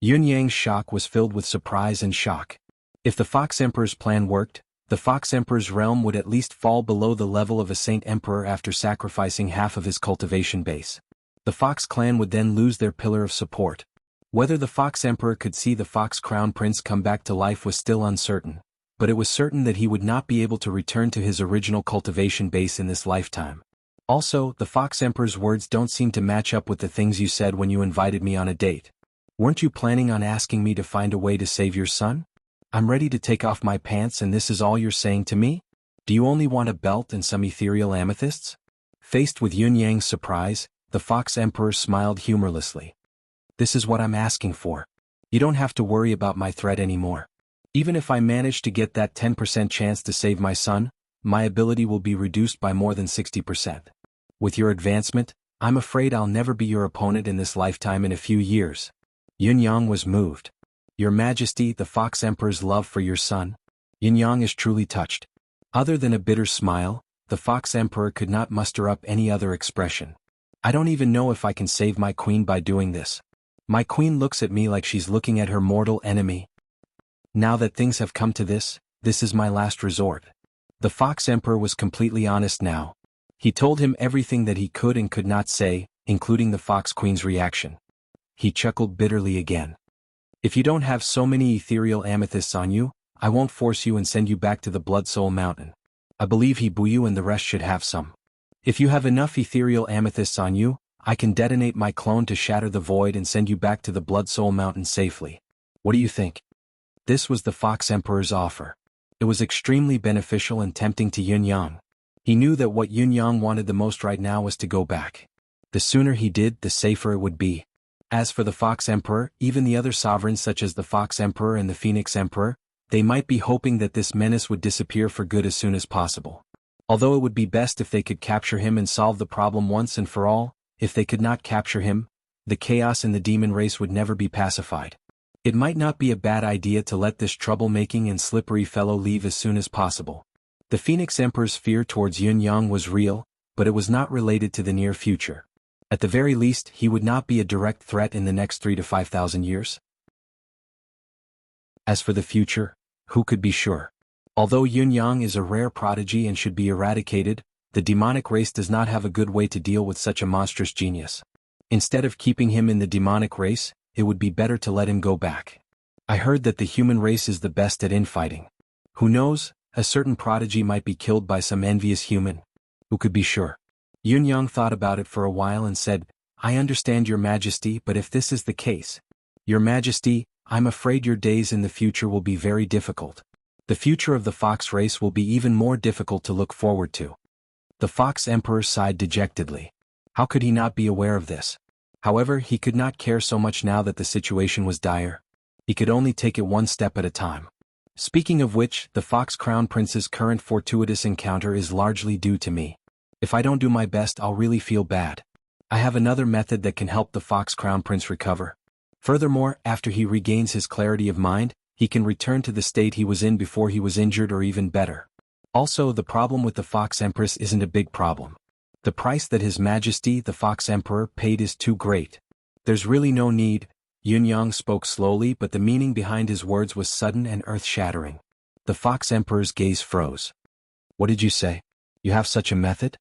S1: Yunyang's shock was filled with surprise and shock. If the Fox Emperor's plan worked, the Fox Emperor's realm would at least fall below the level of a Saint Emperor after sacrificing half of his cultivation base. The Fox clan would then lose their pillar of support. Whether the Fox Emperor could see the Fox Crown Prince come back to life was still uncertain. but it was certain that he would not be able to return to his original cultivation base in this lifetime. Also, the Fox Emperor's words don't seem to match up with the things you said when you invited me on a date. Weren't you planning on asking me to find a way to save your son? I'm ready to take off my pants and this is all you're saying to me? Do you only want a belt and some ethereal amethysts? Faced with Yun Yang's surprise, the Fox Emperor smiled humorlessly. This is what I'm asking for. You don't have to worry about my threat anymore. Even if I manage to get that 10% chance to save my son, my ability will be reduced by more than 60%. With your advancement, I'm afraid I'll never be your opponent in this lifetime in a few years. Yun Yang was moved. Your Majesty, the Fox Emperor's love for your son. Yun Yang is truly touched. Other than a bitter smile, the Fox Emperor could not muster up any other expression. I don't even know if I can save my queen by doing this. My queen looks at me like she's looking at her mortal enemy. Now that things have come to this is my last resort. The Fox Emperor was completely honest now. He told him everything that he could and could not say, including the Fox Queen's reaction. He chuckled bitterly again. If you don't have so many ethereal amethysts on you, I won't force you and send you back to the Blood Soul Mountain. I believe Buyu and the rest should have some. If you have enough ethereal amethysts on you, I can detonate my clone to shatter the void and send you back to the Blood Soul Mountain safely. What do you think? This was the Fox Emperor's offer. It was extremely beneficial and tempting to Yun Yang. He knew that what Yun Yang wanted the most right now was to go back. The sooner he did, the safer it would be. As for the Fox Emperor, even the other sovereigns such as the Fox Emperor and the Phoenix Emperor, they might be hoping that this menace would disappear for good as soon as possible. Although it would be best if they could capture him and solve the problem once and for all, if they could not capture him, the chaos in the demon race would never be pacified. It might not be a bad idea to let this troublemaking and slippery fellow leave as soon as possible. The Phoenix Emperor's fear towards Yun Yang was real, but it was not related to the near future. At the very least, he would not be a direct threat in the next 3,000 to 5,000 years. As for the future, who could be sure? Although Yun Yang is a rare prodigy and should be eradicated, the demonic race does not have a good way to deal with such a monstrous genius. Instead of keeping him in the demonic race, it would be better to let him go back. I heard that the human race is the best at infighting. Who knows, a certain prodigy might be killed by some envious human. Who could be sure? Yun Yang thought about it for a while and said, I understand your Majesty, but if this is the case, Your Majesty, I'm afraid your days in the future will be very difficult. The future of the fox race will be even more difficult to look forward to. The Fox Emperor sighed dejectedly. How could he not be aware of this? However, he could not care so much now that the situation was dire. He could only take it one step at a time. Speaking of which, the Fox Crown Prince's current fortuitous encounter is largely due to me. If I don't do my best, I'll really feel bad. I have another method that can help the Fox Crown Prince recover. Furthermore, after he regains his clarity of mind, he can return to the state he was in before he was injured or even better. Also, the problem with the Fox Empress isn't a big problem. The price that His Majesty the Fox Emperor paid is too great. There's really no need. Yun Yang spoke slowly, but the meaning behind his words was sudden and earth-shattering. The Fox Emperor's gaze froze. What did you say? You have such a method?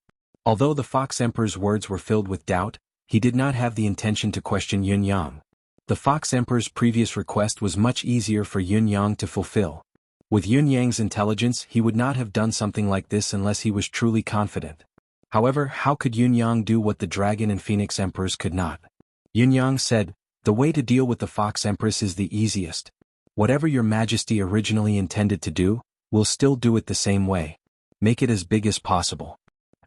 S1: Although the Fox Emperor's words were filled with doubt, he did not have the intention to question Yun Yang. The Fox Emperor's previous request was much easier for Yun Yang to fulfill. With Yun Yang's intelligence, he would not have done something like this unless he was truly confident. However, how could Yun Yang do what the Dragon and Phoenix Emperors could not? Yun Yang said, the way to deal with the Fox Empress is the easiest. Whatever your Majesty originally intended to do, we'll still do it the same way. Make it as big as possible.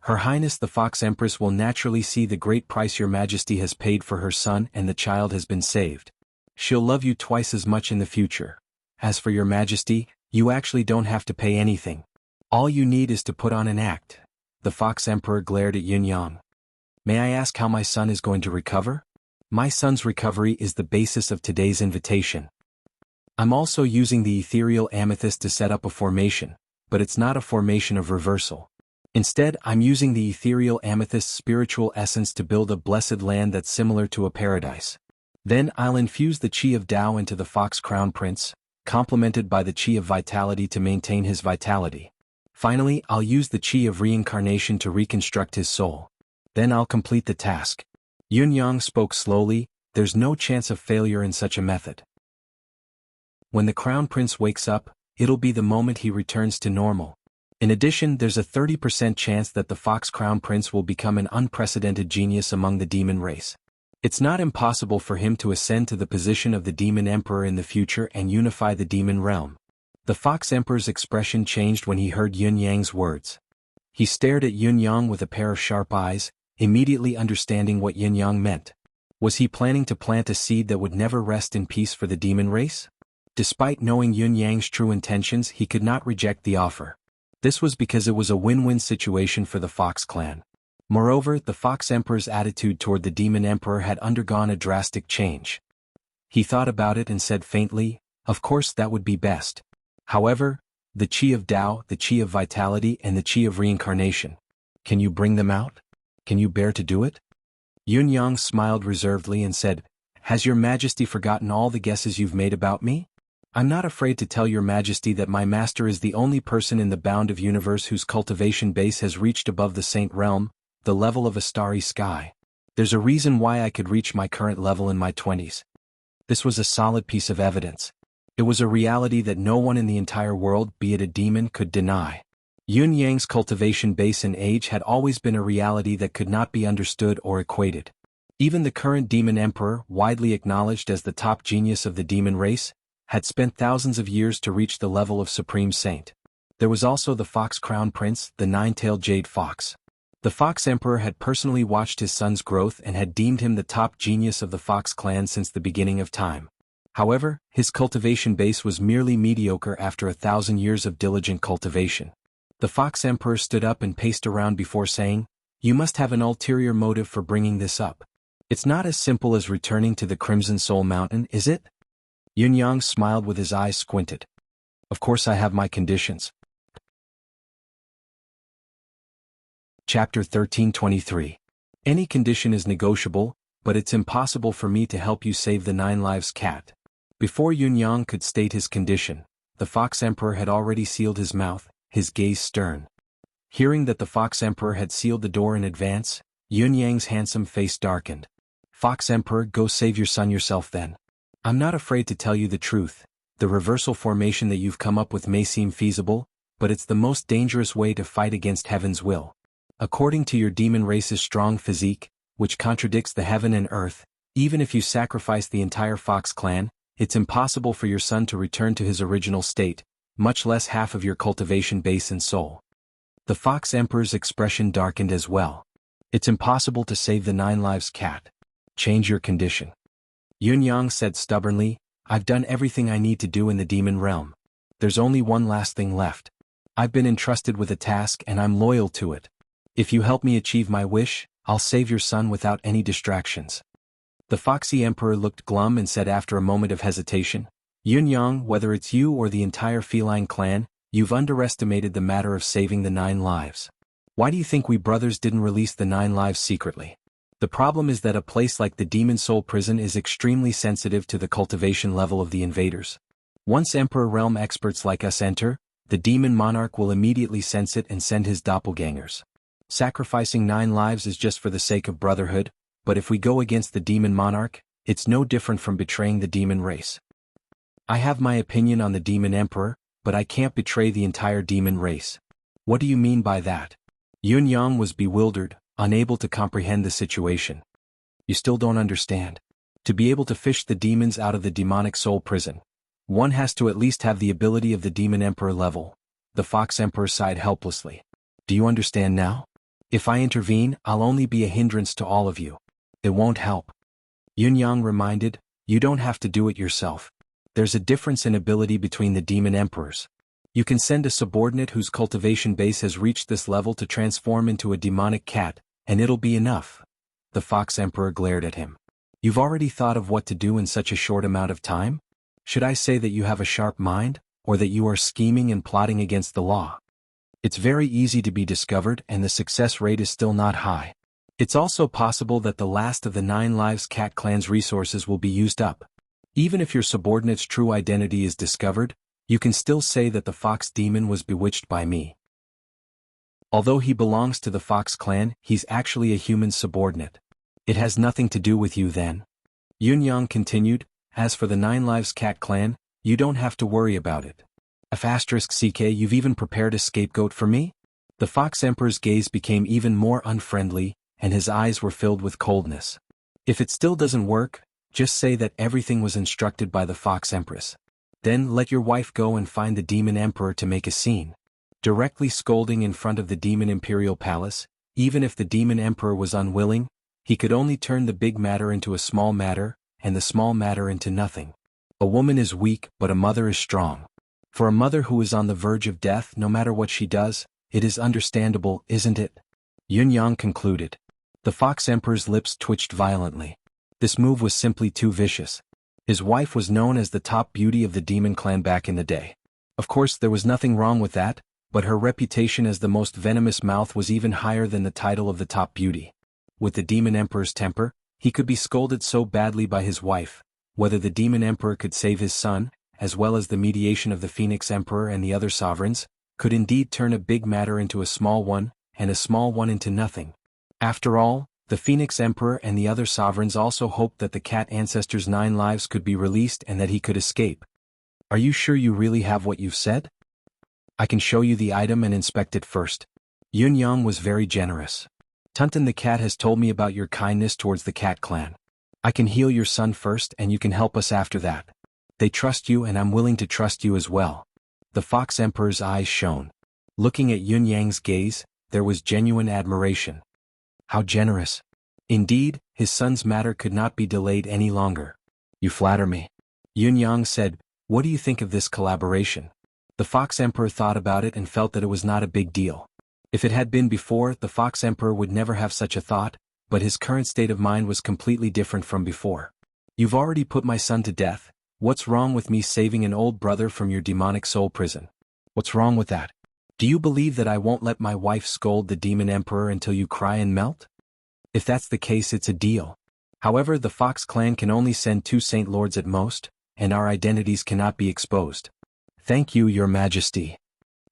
S1: Her Highness the Fox Empress will naturally see the great price your Majesty has paid for her son and the child has been saved. She'll love you twice as much in the future. As for your Majesty, you actually don't have to pay anything. All you need is to put on an act. The Fox Emperor glared at Yun Yang. May I ask how my son is going to recover? My son's recovery is the basis of today's invitation. I'm also using the ethereal amethyst to set up a formation, but it's not a formation of reversal. Instead, I'm using the ethereal amethyst's spiritual essence to build a blessed land that's similar to a paradise. Then I'll infuse the Qi of Tao into the Fox Crown Prince, complemented by the Qi of Vitality to maintain his vitality. Finally, I'll use the Qi of Reincarnation to reconstruct his soul. Then I'll complete the task. Yun Yang spoke slowly, there's no chance of failure in such a method. When the Crown Prince wakes up, it'll be the moment he returns to normal. In addition, there's a 30% chance that the Fox Crown Prince will become an unprecedented genius among the demon race. It's not impossible for him to ascend to the position of the Demon Emperor in the future and unify the demon realm. The Fox Emperor's expression changed when he heard Yun Yang's words. He stared at Yun Yang with a pair of sharp eyes, immediately understanding what Yun Yang meant. Was he planning to plant a seed that would never rest in peace for the demon race? Despite knowing Yun Yang's true intentions, he could not reject the offer. This was because it was a win-win situation for the Fox clan. Moreover, the Fox Emperor's attitude toward the Demon Emperor had undergone a drastic change. He thought about it and said faintly, "Of course that would be best. However, the Qi of Tao, the Qi of Vitality and the Qi of Reincarnation. Can you bring them out? Can you bear to do it?" Yun Yang smiled reservedly and said, "Has your Majesty forgotten all the guesses you've made about me? I'm not afraid to tell your Majesty that my master is the only person in the bound of universe whose cultivation base has reached above the Saint Realm, the level of a starry sky. There's a reason why I could reach my current level in my 20s. This was a solid piece of evidence. It was a reality that no one in the entire world, be it a demon, could deny. Yun Yang's cultivation base and age had always been a reality that could not be understood or equated. Even the current Demon Emperor, widely acknowledged as the top genius of the demon race, had spent thousands of years to reach the level of Supreme Saint. There was also the Fox Crown Prince, the nine-tailed jade fox. The Fox Emperor had personally watched his son's growth and had deemed him the top genius of the Fox clan since the beginning of time. However, his cultivation base was merely mediocre after 1,000 years of diligent cultivation. The Fox Emperor stood up and paced around before saying, "You must have an ulterior motive for bringing this up. It's not as simple as returning to the Crimson Soul Mountain, is it?" Yun Yang smiled with his eyes squinted. "Of course I have my conditions." Chapter 1323. Any condition is negotiable, but it's impossible for me to help you save the 9 lives cat. Before Yun Yang could state his condition, the Fox Emperor had already sealed his mouth, his gaze stern. Hearing that the Fox Emperor had sealed the door in advance, Yun Yang's handsome face darkened. "Fox Emperor, go save your son yourself then. I'm not afraid to tell you the truth. The reversal formation that you've come up with may seem feasible, but it's the most dangerous way to fight against heaven's will. According to your demon race's strong physique, which contradicts the heaven and earth, even if you sacrifice the entire Fox clan, it's impossible for your son to return to his original state, much less half of your cultivation base and soul." The Fox Emperor's expression darkened as well. "It's impossible to save the 9 lives cat. Change your condition." Yun Yang said stubbornly, "I've done everything I need to do in the demon realm. There's only one last thing left. I've been entrusted with a task and I'm loyal to it. If you help me achieve my wish, I'll save your son without any distractions." The Foxy Emperor looked glum and said after a moment of hesitation, "Yun Yang, whether it's you or the entire feline clan, you've underestimated the matter of saving the 9 lives. Why do you think we brothers didn't release the 9 lives secretly? The problem is that a place like the Demon Soul Prison is extremely sensitive to the cultivation level of the invaders. Once Emperor Realm experts like us enter, the Demon Monarch will immediately sense it and send his doppelgangers. Sacrificing 9 lives is just for the sake of brotherhood, but if we go against the Demon Monarch, it's no different from betraying the demon race. I have my opinion on the Demon Emperor, but I can't betray the entire demon race." "What do you mean by that?" Yun Yang was bewildered, unable to comprehend the situation. "You still don't understand. To be able to fish the demons out of the demonic soul prison, one has to at least have the ability of the Demon Emperor level." The Fox Emperor sighed helplessly. "Do you understand now? If I intervene, I'll only be a hindrance to all of you. It won't help." Yun Yang reminded, "You don't have to do it yourself. There's a difference in ability between the demon emperors. You can send a subordinate whose cultivation base has reached this level to transform into a demonic cat, and it'll be enough." The Fox Emperor glared at him. "You've already thought of what to do in such a short amount of time? Should I say that you have a sharp mind, or that you are scheming and plotting against the law? It's very easy to be discovered and the success rate is still not high. It's also possible that the last of the 9 lives cat clan's resources will be used up. Even if your subordinate's true identity is discovered, you can still say that the fox demon was bewitched by me. Although he belongs to the Fox clan, he's actually a human subordinate. It has nothing to do with you then." Yun Yang continued, "As for the 9 lives cat clan, you don't have to worry about it. *CK, you've even prepared a scapegoat for me? The Fox Emperor's gaze became even more unfriendly, and his eyes were filled with coldness. If it still doesn't work, just say that everything was instructed by the Fox Empress. Then let your wife go and find the Demon Emperor to make a scene. Directly scolding in front of the Demon Imperial Palace, even if the Demon Emperor was unwilling, he could only turn the big matter into a small matter, and the small matter into nothing. A woman is weak, but a mother is strong. For a mother who is on the verge of death, no matter what she does, it is understandable, isn't it? Yun Yang concluded. The Fox Emperor's lips twitched violently. This move was simply too vicious. His wife was known as the top beauty of the demon clan back in the day. Of course, there was nothing wrong with that, but her reputation as the most venomous mouth was even higher than the title of the top beauty. With the Demon Emperor's temper, he could be scolded so badly by his wife, whether the Demon Emperor could save his son, as well as the mediation of the Phoenix Emperor and the other sovereigns, could indeed turn a big matter into a small one, and a small one into nothing. After all, the Phoenix Emperor and the other sovereigns also hoped that the cat ancestor's 9 lives could be released and that he could escape. Are you sure you really have what you've said? I can show you the item and inspect it first. Yun Yang was very generous. Tunton the cat has told me about your kindness towards the cat clan. I can heal your son first and you can help us after that. They trust you and I'm willing to trust you as well. The Fox Emperor's eyes shone. Looking at Yun Yang's gaze, there was genuine admiration. How generous. Indeed, his son's matter could not be delayed any longer. You flatter me. Yun Yang said, what do you think of this collaboration? The Fox Emperor thought about it and felt that it was not a big deal. If it had been before, the Fox Emperor would never have such a thought, but his current state of mind was completely different from before. You've already put my son to death. What's wrong with me saving an old brother from your demonic soul prison? What's wrong with that? Do you believe that I won't let my wife scold the Demon Emperor until you cry and melt? If that's the case, it's a deal. However, the Fox clan can only send 2 Saint Lords at most, and our identities cannot be exposed. Thank you, Your Majesty.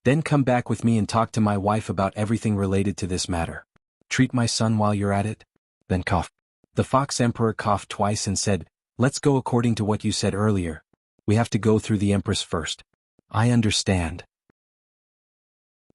S1: Then come back with me and talk to my wife about everything related to this matter. Treat my son while you're at it. Then cough. The Fox Emperor coughed twice and said, let's go according to what you said earlier. We have to go through the Empress first. I understand.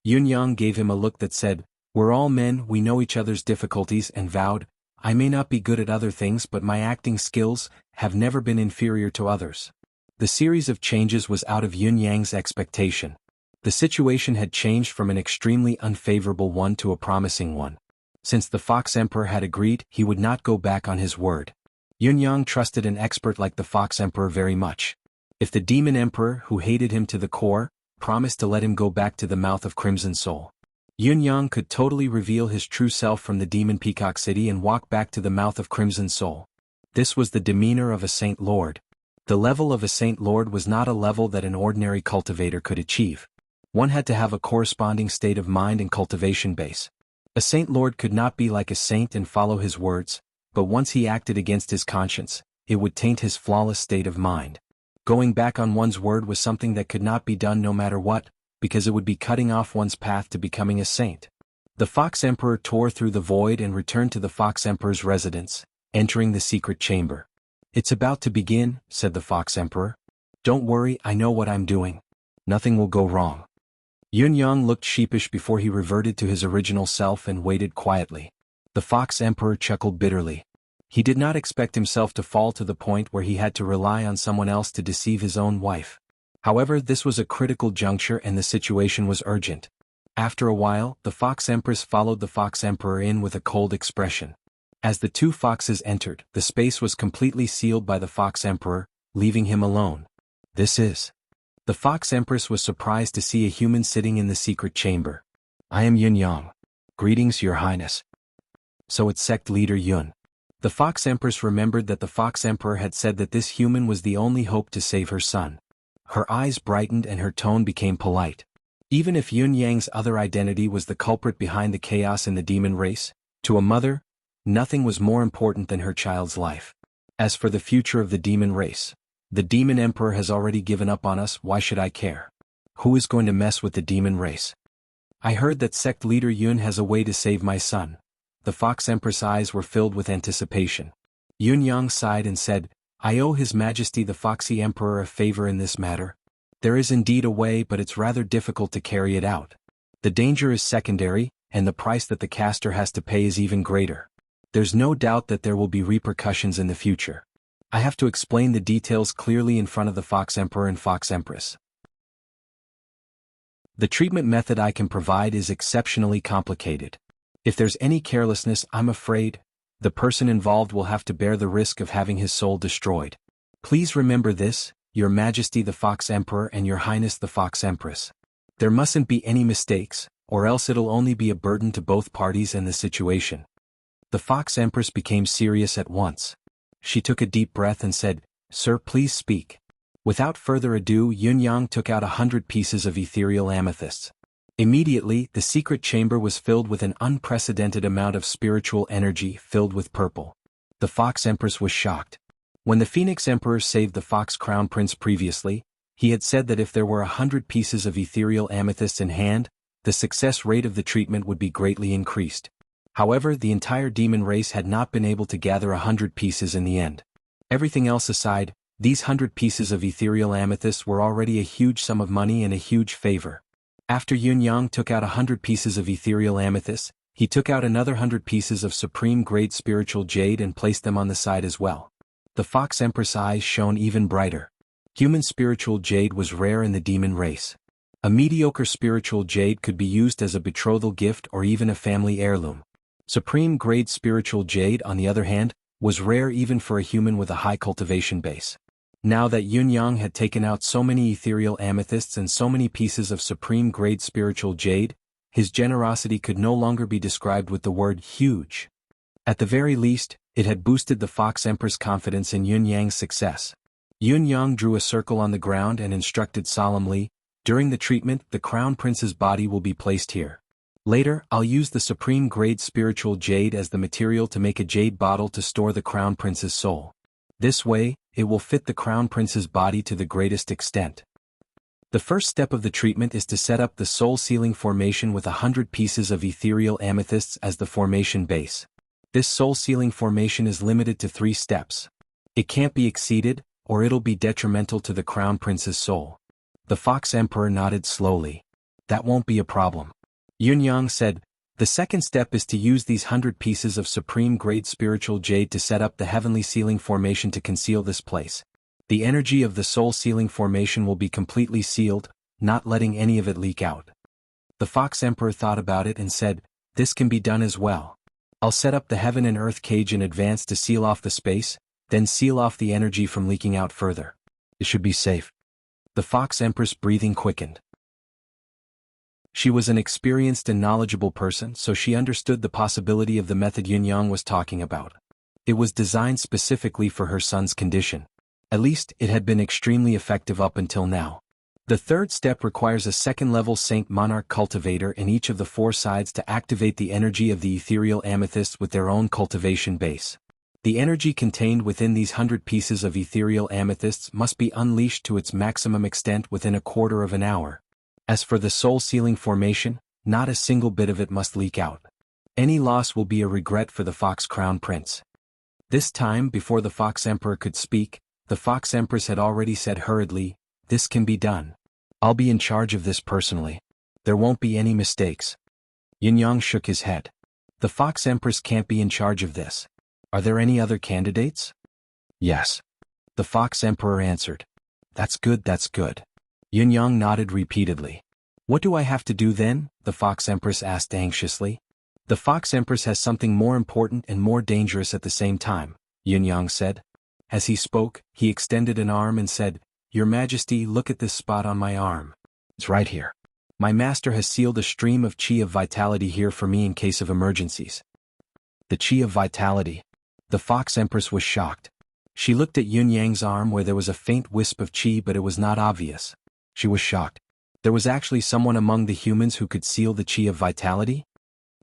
S1: Yun Yang gave him a look that said, we're all men, we know each other's difficulties, and vowed, I may not be good at other things but my acting skills have never been inferior to others. The series of changes was out of Yun Yang's expectation. The situation had changed from an extremely unfavorable one to a promising one. Since the Fox Emperor had agreed, he would not go back on his word. Yun Yang trusted an expert like the Fox Emperor very much. If the Demon Emperor, who hated him to the core, promised to let him go back to the mouth of Crimson Soul, Yun Yang could totally reveal his true self from the Demon Peacock City and walk back to the mouth of Crimson Soul. This was the demeanor of a Saint Lord. The level of a Saint Lord was not a level that an ordinary cultivator could achieve. One had to have a corresponding state of mind and cultivation base. A Saint Lord could not be like a saint and follow his words, but once he acted against his conscience, it would taint his flawless state of mind. Going back on one's word was something that could not be done no matter what, because it would be cutting off one's path to becoming a saint. The Fox Emperor tore through the void and returned to the Fox Emperor's residence, entering the secret chamber. It's about to begin, said the Fox Emperor. Don't worry, I know what I'm doing. Nothing will go wrong. Yun Yang looked sheepish before he reverted to his original self and waited quietly. The Fox Emperor chuckled bitterly. He did not expect himself to fall to the point where he had to rely on someone else to deceive his own wife. However, this was a critical juncture and the situation was urgent. After a while, the Fox Empress followed the Fox Emperor in with a cold expression. As the 2 foxes entered, the space was completely sealed by the Fox Emperor, leaving him alone. This is. The Fox Empress was surprised to see a human sitting in the secret chamber. I am Yun Yang. Greetings, Your Highness. So it's sect leader Yun. The Fox Empress remembered that the Fox Emperor had said that this human was the only hope to save her son. Her eyes brightened and her tone became polite. Even if Yun Yang's other identity was the culprit behind the chaos in the demon race, to a mother, nothing was more important than her child's life. As for the future of the demon race, the Demon Emperor has already given up on us, why should I care? Who is going to mess with the demon race? I heard that sect leader Yun has a way to save my son. The Fox Empress' eyes were filled with anticipation. Yun Yang sighed and said, I owe His Majesty the Foxy Emperor a favor in this matter. There is indeed a way, but it's rather difficult to carry it out. The danger is secondary, and the price that the caster has to pay is even greater. There's no doubt that there will be repercussions in the future. I have to explain the details clearly in front of the Fox Emperor and Fox Empress. The treatment method I can provide is exceptionally complicated. If there's any carelessness, I'm afraid the person involved will have to bear the risk of having his soul destroyed. Please remember this, Your Majesty the Fox Emperor and Your Highness the Fox Empress. There mustn't be any mistakes, or else it'll only be a burden to both parties and the situation. The Fox Empress became serious at once. She took a deep breath and said, "Sir, please speak." Without further ado, Yun-Yang took out 100 pieces of ethereal amethysts. Immediately, the secret chamber was filled with an unprecedented amount of spiritual energy filled with purple. The Fox Empress was shocked. When the Phoenix Emperor saved the Fox Crown Prince previously, he had said that if there were 100 pieces of ethereal amethysts in hand, the success rate of the treatment would be greatly increased. However, the entire demon race had not been able to gather 100 pieces in the end. Everything else aside, these 100 pieces of ethereal amethysts were already a huge sum of money and a huge favor. After Yun-Yang took out 100 pieces of ethereal amethysts, he took out another 100 pieces of supreme-grade spiritual jade and placed them on the side as well. The Fox Empress' eyes shone even brighter. Human spiritual jade was rare in the demon race. A mediocre spiritual jade could be used as a betrothal gift or even a family heirloom. Supreme-grade spiritual jade, on the other hand, was rare even for a human with a high cultivation base. Now that Yun-Yang had taken out so many ethereal amethysts and so many pieces of supreme-grade spiritual jade, his generosity could no longer be described with the word huge. At the very least, it had boosted the Fox Empress' confidence in Yun-Yang's success. Yun-Yang drew a circle on the ground and instructed solemnly, "During the treatment, the Crown Prince's body will be placed here. Later, I'll use the supreme-grade spiritual jade as the material to make a jade bottle to store the Crown Prince's soul. This way, it will fit the Crown Prince's body to the greatest extent." The first step of the treatment is to set up the soul sealing formation with 100 pieces of ethereal amethysts as the formation base. This soul sealing formation is limited to 3 steps. It can't be exceeded, or it'll be detrimental to the Crown Prince's soul. The Fox Emperor nodded slowly. "That won't be a problem." Yun-Yang said, "The second step is to use these 100 pieces of supreme-grade spiritual jade to set up the heavenly sealing formation to conceal this place. The energy of the soul sealing formation will be completely sealed, not letting any of it leak out." The Fox Emperor thought about it and said, "This can be done as well. I'll set up the heaven and earth cage in advance to seal off the space, then seal off the energy from leaking out further. It should be safe." The Fox Empress' breathing quickened. She was an experienced and knowledgeable person, so she understood the possibility of the method Yun-Yang was talking about. It was designed specifically for her son's condition. At least, it had been extremely effective up until now. The third step requires a second-level Saint Monarch cultivator in each of the 4 sides to activate the energy of the ethereal amethysts with their own cultivation base. The energy contained within these 100 pieces of ethereal amethysts must be unleashed to its maximum extent within a quarter of an hour. As for the soul sealing formation, not a single bit of it must leak out. Any loss will be a regret for the Fox Crown Prince. This time, before the Fox Emperor could speak, the Fox Empress had already said hurriedly, "This can be done. I'll be in charge of this personally. There won't be any mistakes." Yun-Yang shook his head. "The Fox Empress can't be in charge of this. Are there any other candidates?" "Yes." The Fox Emperor answered. That's good. Yun-Yang nodded repeatedly. "What do I have to do then?" the Fox Empress asked anxiously. "The Fox Empress has something more important and more dangerous at the same time," Yun-Yang said. As he spoke, he extended an arm and said, "Your Majesty, look at this spot on my arm. It's right here. My master has sealed a stream of chi of vitality here for me in case of emergencies." The chi of vitality. The Fox Empress was shocked. She looked at Yun-Yang's arm where there was a faint wisp of chi, but it was not obvious. She was shocked. There was actually someone among the humans who could seal the chi of vitality?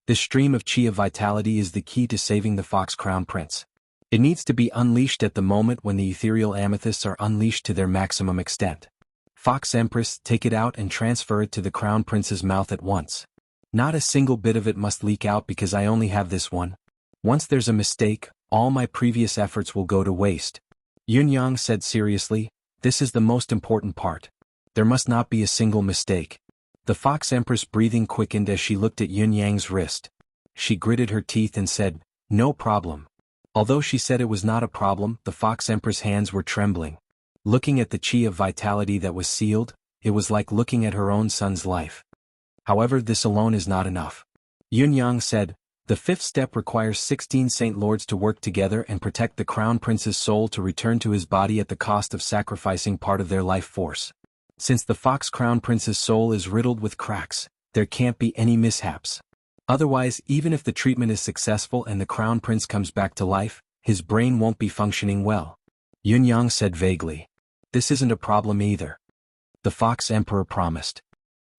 S1: This stream of chi of vitality is the key to saving the Fox Crown Prince. It needs to be unleashed at the moment when the ethereal amethysts are unleashed to their maximum extent. Fox Empress, take it out and transfer it to the Crown Prince's mouth at once. Not a single bit of it must leak out because I only have this one. Once there's a mistake, all my previous efforts will go to waste. Yun-Yang said seriously, "This is the most important part. There must not be a single mistake. The Fox Empress breathing quickened as she looked at Yun Yang's wrist. She gritted her teeth and said, "No problem." Although she said it was not a problem, the Fox Empress' hands were trembling. Looking at the chi of vitality that was sealed, it was like looking at her own son's life. However, this alone is not enough. Yun Yang said, "The fifth step requires 16 Saint Lords to work together and protect the Crown Prince's soul to return to his body at the cost of sacrificing part of their life force. Since the Fox Crown Prince's soul is riddled with cracks, there can't be any mishaps. Otherwise, even if the treatment is successful and the Crown Prince comes back to life, his brain won't be functioning well." Yun Yang said vaguely, "This isn't a problem either." The Fox Emperor promised.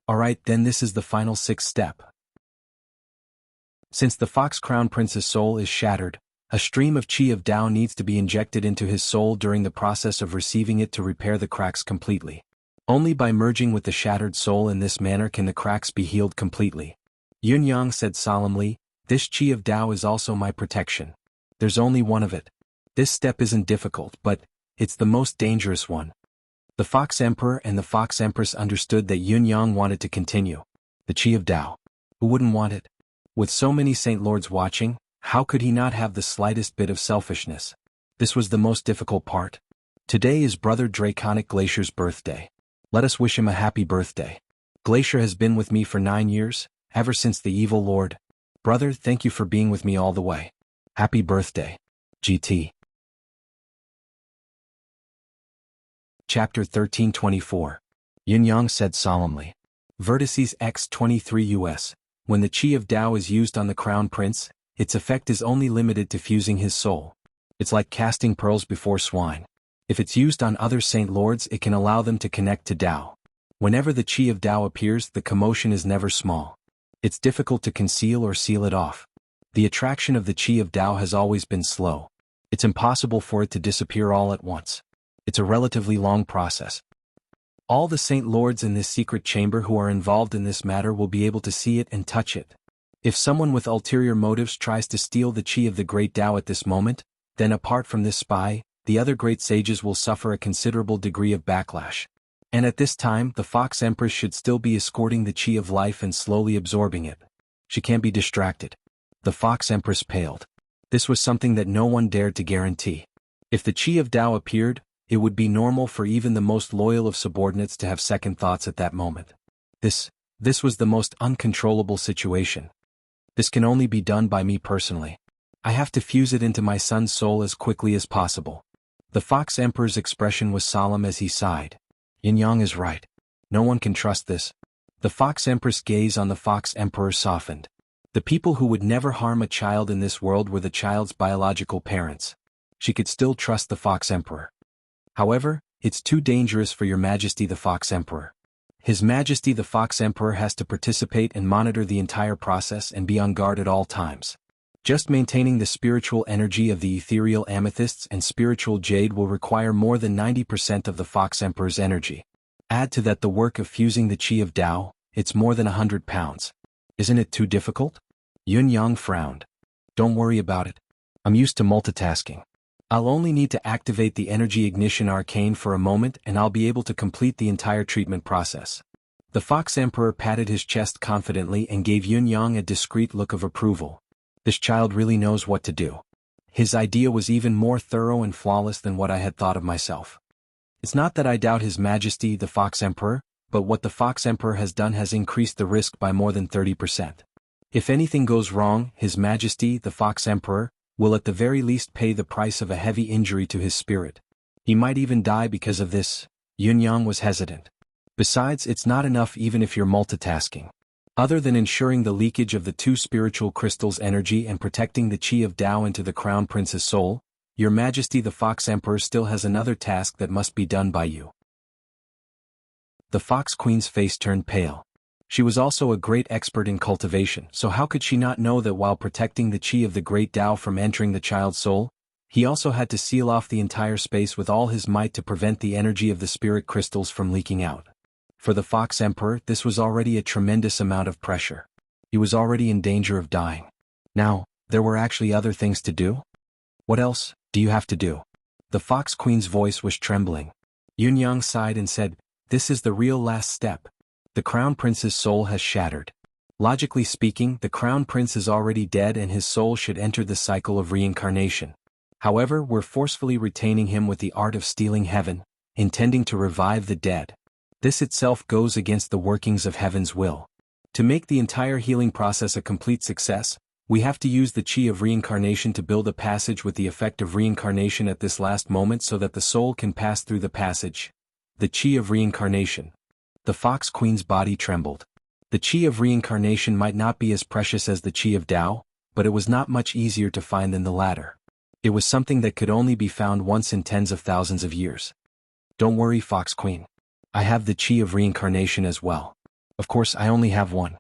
S1: "Alright, then this is the final sixth step. Since the Fox Crown Prince's soul is shattered, a stream of Qi of Tao needs to be injected into his soul during the process of receiving it to repair the cracks completely. Only by merging with the shattered soul in this manner can the cracks be healed completely." Yun Yang said solemnly, "This Qi of Tao is also my protection. There's only one of it. This step isn't difficult, but it's the most dangerous one." The Fox Emperor and the Fox Empress understood that Yun Yang wanted to continue. The Qi of Tao. Who wouldn't want it? With so many Saint Lords watching, how could he not have the slightest bit of selfishness? This was the most difficult part. Today is Brother Draconic Glacier's birthday. Let us wish him a happy birthday. Glacier has been with me for 9 years, ever since the evil lord. Brother, thank you for being with me all the way. Happy birthday. GT. Chapter 1324. Yun Yang said solemnly. Vertices X23 US. When the Qi of Tao is used on the Crown Prince, its effect is only limited to fusing his soul. It's like casting pearls before swine. If it's used on other Saint Lords, it can allow them to connect to Tao. Whenever the Qi of Tao appears, the commotion is never small. It's difficult to conceal or seal it off. The attraction of the Qi of Tao has always been slow. It's impossible for it to disappear all at once. It's a relatively long process. All the Saint Lords in this secret chamber who are involved in this matter will be able to see it and touch it. If someone with ulterior motives tries to steal the Qi of the Great Tao at this moment, then apart from this spy, the other great sages will suffer a considerable degree of backlash. And at this time, the Fox Empress should still be escorting the Qi of life and slowly absorbing it. She can't be distracted. The Fox Empress paled. This was something that no one dared to guarantee. If the Qi of Tao appeared, it would be normal for even the most loyal of subordinates to have second thoughts at that moment. This was the most uncontrollable situation. This can only be done by me personally. I have to fuse it into my son's soul as quickly as possible. The Fox Emperor's expression was solemn as he sighed. Yin Yang is right. No one can trust this. The Fox Empress' gaze on the Fox Emperor softened. The people who would never harm a child in this world were the child's biological parents. She could still trust the Fox Emperor. However, it's too dangerous for Your Majesty the Fox Emperor. His Majesty the Fox Emperor has to participate and monitor the entire process and be on guard at all times. Just maintaining the spiritual energy of the ethereal amethysts and spiritual jade will require more than 90% of the Fox Emperor's energy. Add to that the work of fusing the Qi of Tao, it's more than 100 pounds. Isn't it too difficult? Yun Yang frowned. Don't worry about it. I'm used to multitasking. I'll only need to activate the energy ignition arcane for a moment and I'll be able to complete the entire treatment process. The Fox Emperor patted his chest confidently and gave Yun Yang a discreet look of approval. This child really knows what to do. His idea was even more thorough and flawless than what I had thought of myself. It's not that I doubt His Majesty the Fox Emperor, but what the Fox Emperor has done has increased the risk by more than 30%. If anything goes wrong, His Majesty the Fox Emperor will at the very least pay the price of a heavy injury to his spirit. He might even die because of this. Yun Yang was hesitant. Besides, it's not enough even if you're multitasking. Other than ensuring the leakage of the two spiritual crystals' energy and protecting the Qi of Tao into the Crown Prince's soul, Your Majesty the Fox Emperor still has another task that must be done by you. The Fox Queen's face turned pale. She was also a great expert in cultivation, so how could she not know that while protecting the Qi of the Great Tao from entering the child's soul, he also had to seal off the entire space with all his might to prevent the energy of the spirit crystals from leaking out. For the Fox Emperor, this was already a tremendous amount of pressure. He was already in danger of dying. Now, there were actually other things to do? What else do you have to do? The Fox Queen's voice was trembling. Yun Yang sighed and said, This is the real last step. The Crown Prince's soul has shattered. Logically speaking, the Crown Prince is already dead and his soul should enter the cycle of reincarnation. However, we're forcefully retaining him with the art of stealing heaven, intending to revive the dead. This itself goes against the workings of heaven's will. To make the entire healing process a complete success, we have to use the chi of reincarnation to build a passage with the effect of reincarnation at this last moment so that the soul can pass through the passage. The chi of reincarnation. The Fox Queen's body trembled. The chi of reincarnation might not be as precious as the chi of Tao, but it was not much easier to find than the latter. It was something that could only be found once in tens of thousands of years. Don't worry, Fox Queen. I have the chi of reincarnation as well. Of course, I only have one.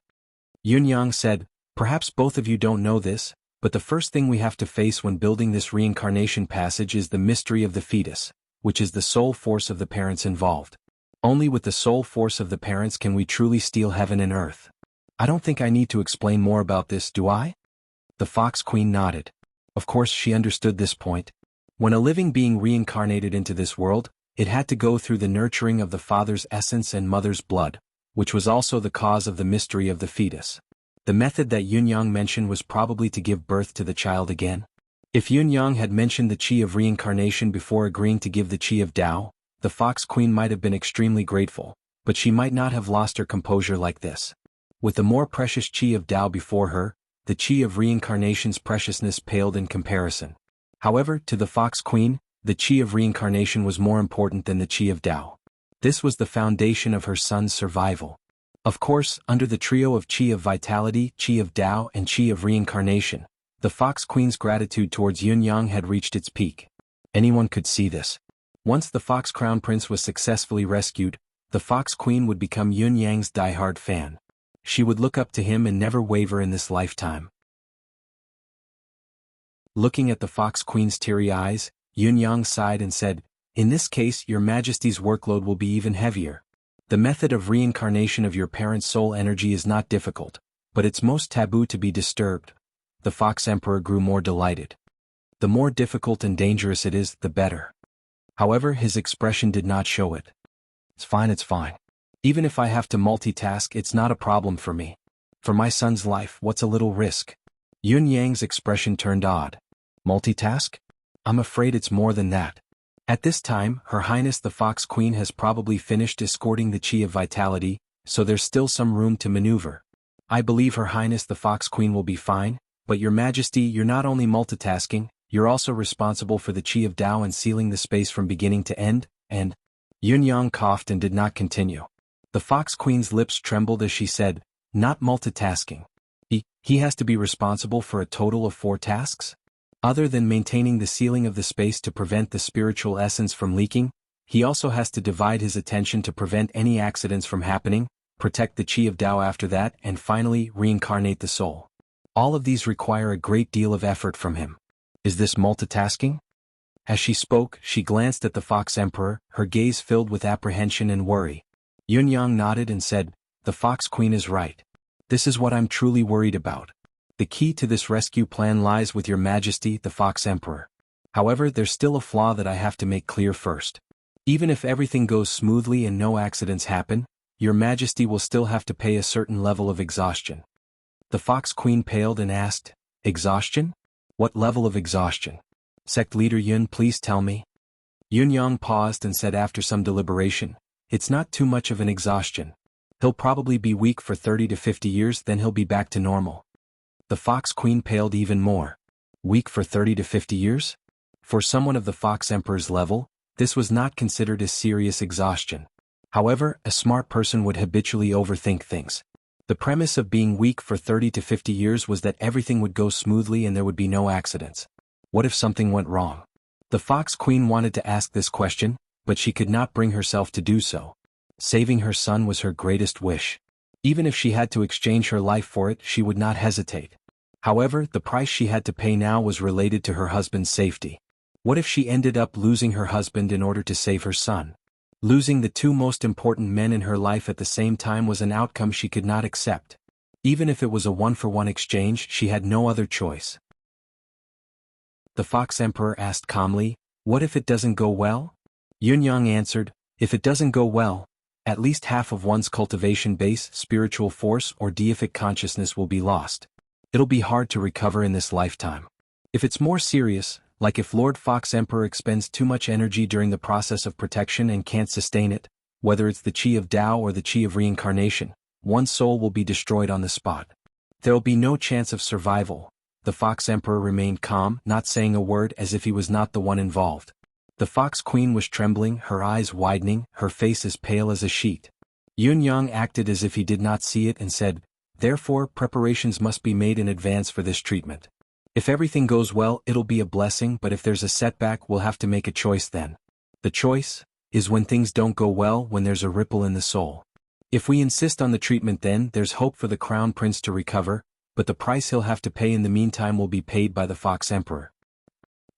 S1: Yun Yang said, perhaps both of you don't know this, but the first thing we have to face when building this reincarnation passage is the mystery of the fetus, which is the soul force of the parents involved. Only with the soul force of the parents can we truly steal heaven and earth. I don't think I need to explain more about this, do I? The Fox Queen nodded. Of course she understood this point. When a living being reincarnated into this world, it had to go through the nurturing of the father's essence and mother's blood, which was also the cause of the mystery of the fetus. The method that Yun Yang mentioned was probably to give birth to the child again. If Yun Yang had mentioned the chi of reincarnation before agreeing to give the chi of Tao, the Fox Queen might have been extremely grateful, but she might not have lost her composure like this. With the more precious chi of Tao before her, the chi of reincarnation's preciousness paled in comparison. However, to the Fox Queen, the chi of reincarnation was more important than the chi of Tao. This was the foundation of her son's survival. Of course, under the trio of chi of vitality, chi of Tao, and chi of reincarnation, the Fox Queen's gratitude towards Yun Yang had reached its peak. Anyone could see this. Once the Fox Crown Prince was successfully rescued, the Fox Queen would become Yun Yang's diehard fan. She would look up to him and never waver in this lifetime. Looking at the Fox Queen's teary eyes, Yun Yang sighed and said, "In this case, Your Majesty's workload will be even heavier. The method of reincarnation of your parents' soul energy is not difficult, but it's most taboo to be disturbed." The Fox Emperor grew more delighted. The more difficult and dangerous it is, the better. However, his expression did not show it. It's fine. Even if I have to multitask, it's not a problem for me. For my son's life, what's a little risk? Yun Yang's expression turned odd. Multitask? I'm afraid it's more than that. At this time, Her Highness the Fox Queen has probably finished escorting the chi of vitality, so there's still some room to maneuver. I believe Her Highness the Fox Queen will be fine, but Your Majesty, you're not only multitasking, you're also responsible for the chi of Tao and sealing the space from beginning to end, and... Yun Yang coughed and did not continue. The Fox Queen's lips trembled as she said, "Not multitasking. He has to be responsible for a total of 4 tasks? Other than maintaining the sealing of the space to prevent the spiritual essence from leaking, he also has to divide his attention to prevent any accidents from happening, protect the chi of Tao after that, and finally reincarnate the soul. All of these require a great deal of effort from him. Is this multitasking?" As she spoke, she glanced at the Fox Emperor, her gaze filled with apprehension and worry. Yun Yang nodded and said, "The Fox Queen is right. This is what I'm truly worried about. The key to this rescue plan lies with Your Majesty, the Fox Emperor. However, there's still a flaw that I have to make clear first. Even if everything goes smoothly and no accidents happen, Your Majesty will still have to pay a certain level of exhaustion." The Fox Queen paled and asked, "Exhaustion? What level of exhaustion? Sect Leader Yun, please tell me." Yun Yang paused and said after some deliberation, "It's not too much of an exhaustion. He'll probably be weak for 30 to 50 years, then he'll be back to normal." The Fox Queen paled even more. Weak for 30 to 50 years? For someone of the Fox Emperor's level, this was not considered a serious exhaustion. However, a smart person would habitually overthink things. The premise of being weak for 30 to 50 years was that everything would go smoothly and there would be no accidents. What if something went wrong? The Fox Queen wanted to ask this question, but she could not bring herself to do so. Saving her son was her greatest wish. Even if she had to exchange her life for it, she would not hesitate. However, the price she had to pay now was related to her husband's safety. What if she ended up losing her husband in order to save her son? Losing the 2 most important men in her life at the same time was an outcome she could not accept. Even if it was a 1-for-1 exchange, she had no other choice. The Fox Emperor asked calmly, "What if it doesn't go well?" Yun Yang answered, "If it doesn't go well, at least half of one's cultivation base, spiritual force, or deific consciousness will be lost. It'll be hard to recover in this lifetime. If it's more serious, like if Lord Fox Emperor expends too much energy during the process of protection and can't sustain it, whether it's the chi of Tao or the chi of reincarnation, one's soul will be destroyed on the spot. There'll be no chance of survival. The Fox Emperor remained calm, not saying a word, as if he was not the one involved. The Fox Queen was trembling, her eyes widening, her face as pale as a sheet. Yun Yang acted as if he did not see it and said, "Therefore, preparations must be made in advance for this treatment. If everything goes well, it'll be a blessing, but if there's a setback, we'll have to make a choice then. The choice is when things don't go well, when there's a ripple in the soul. If we insist on the treatment, then there's hope for the Crown Prince to recover, but the price he'll have to pay in the meantime will be paid by the Fox Emperor.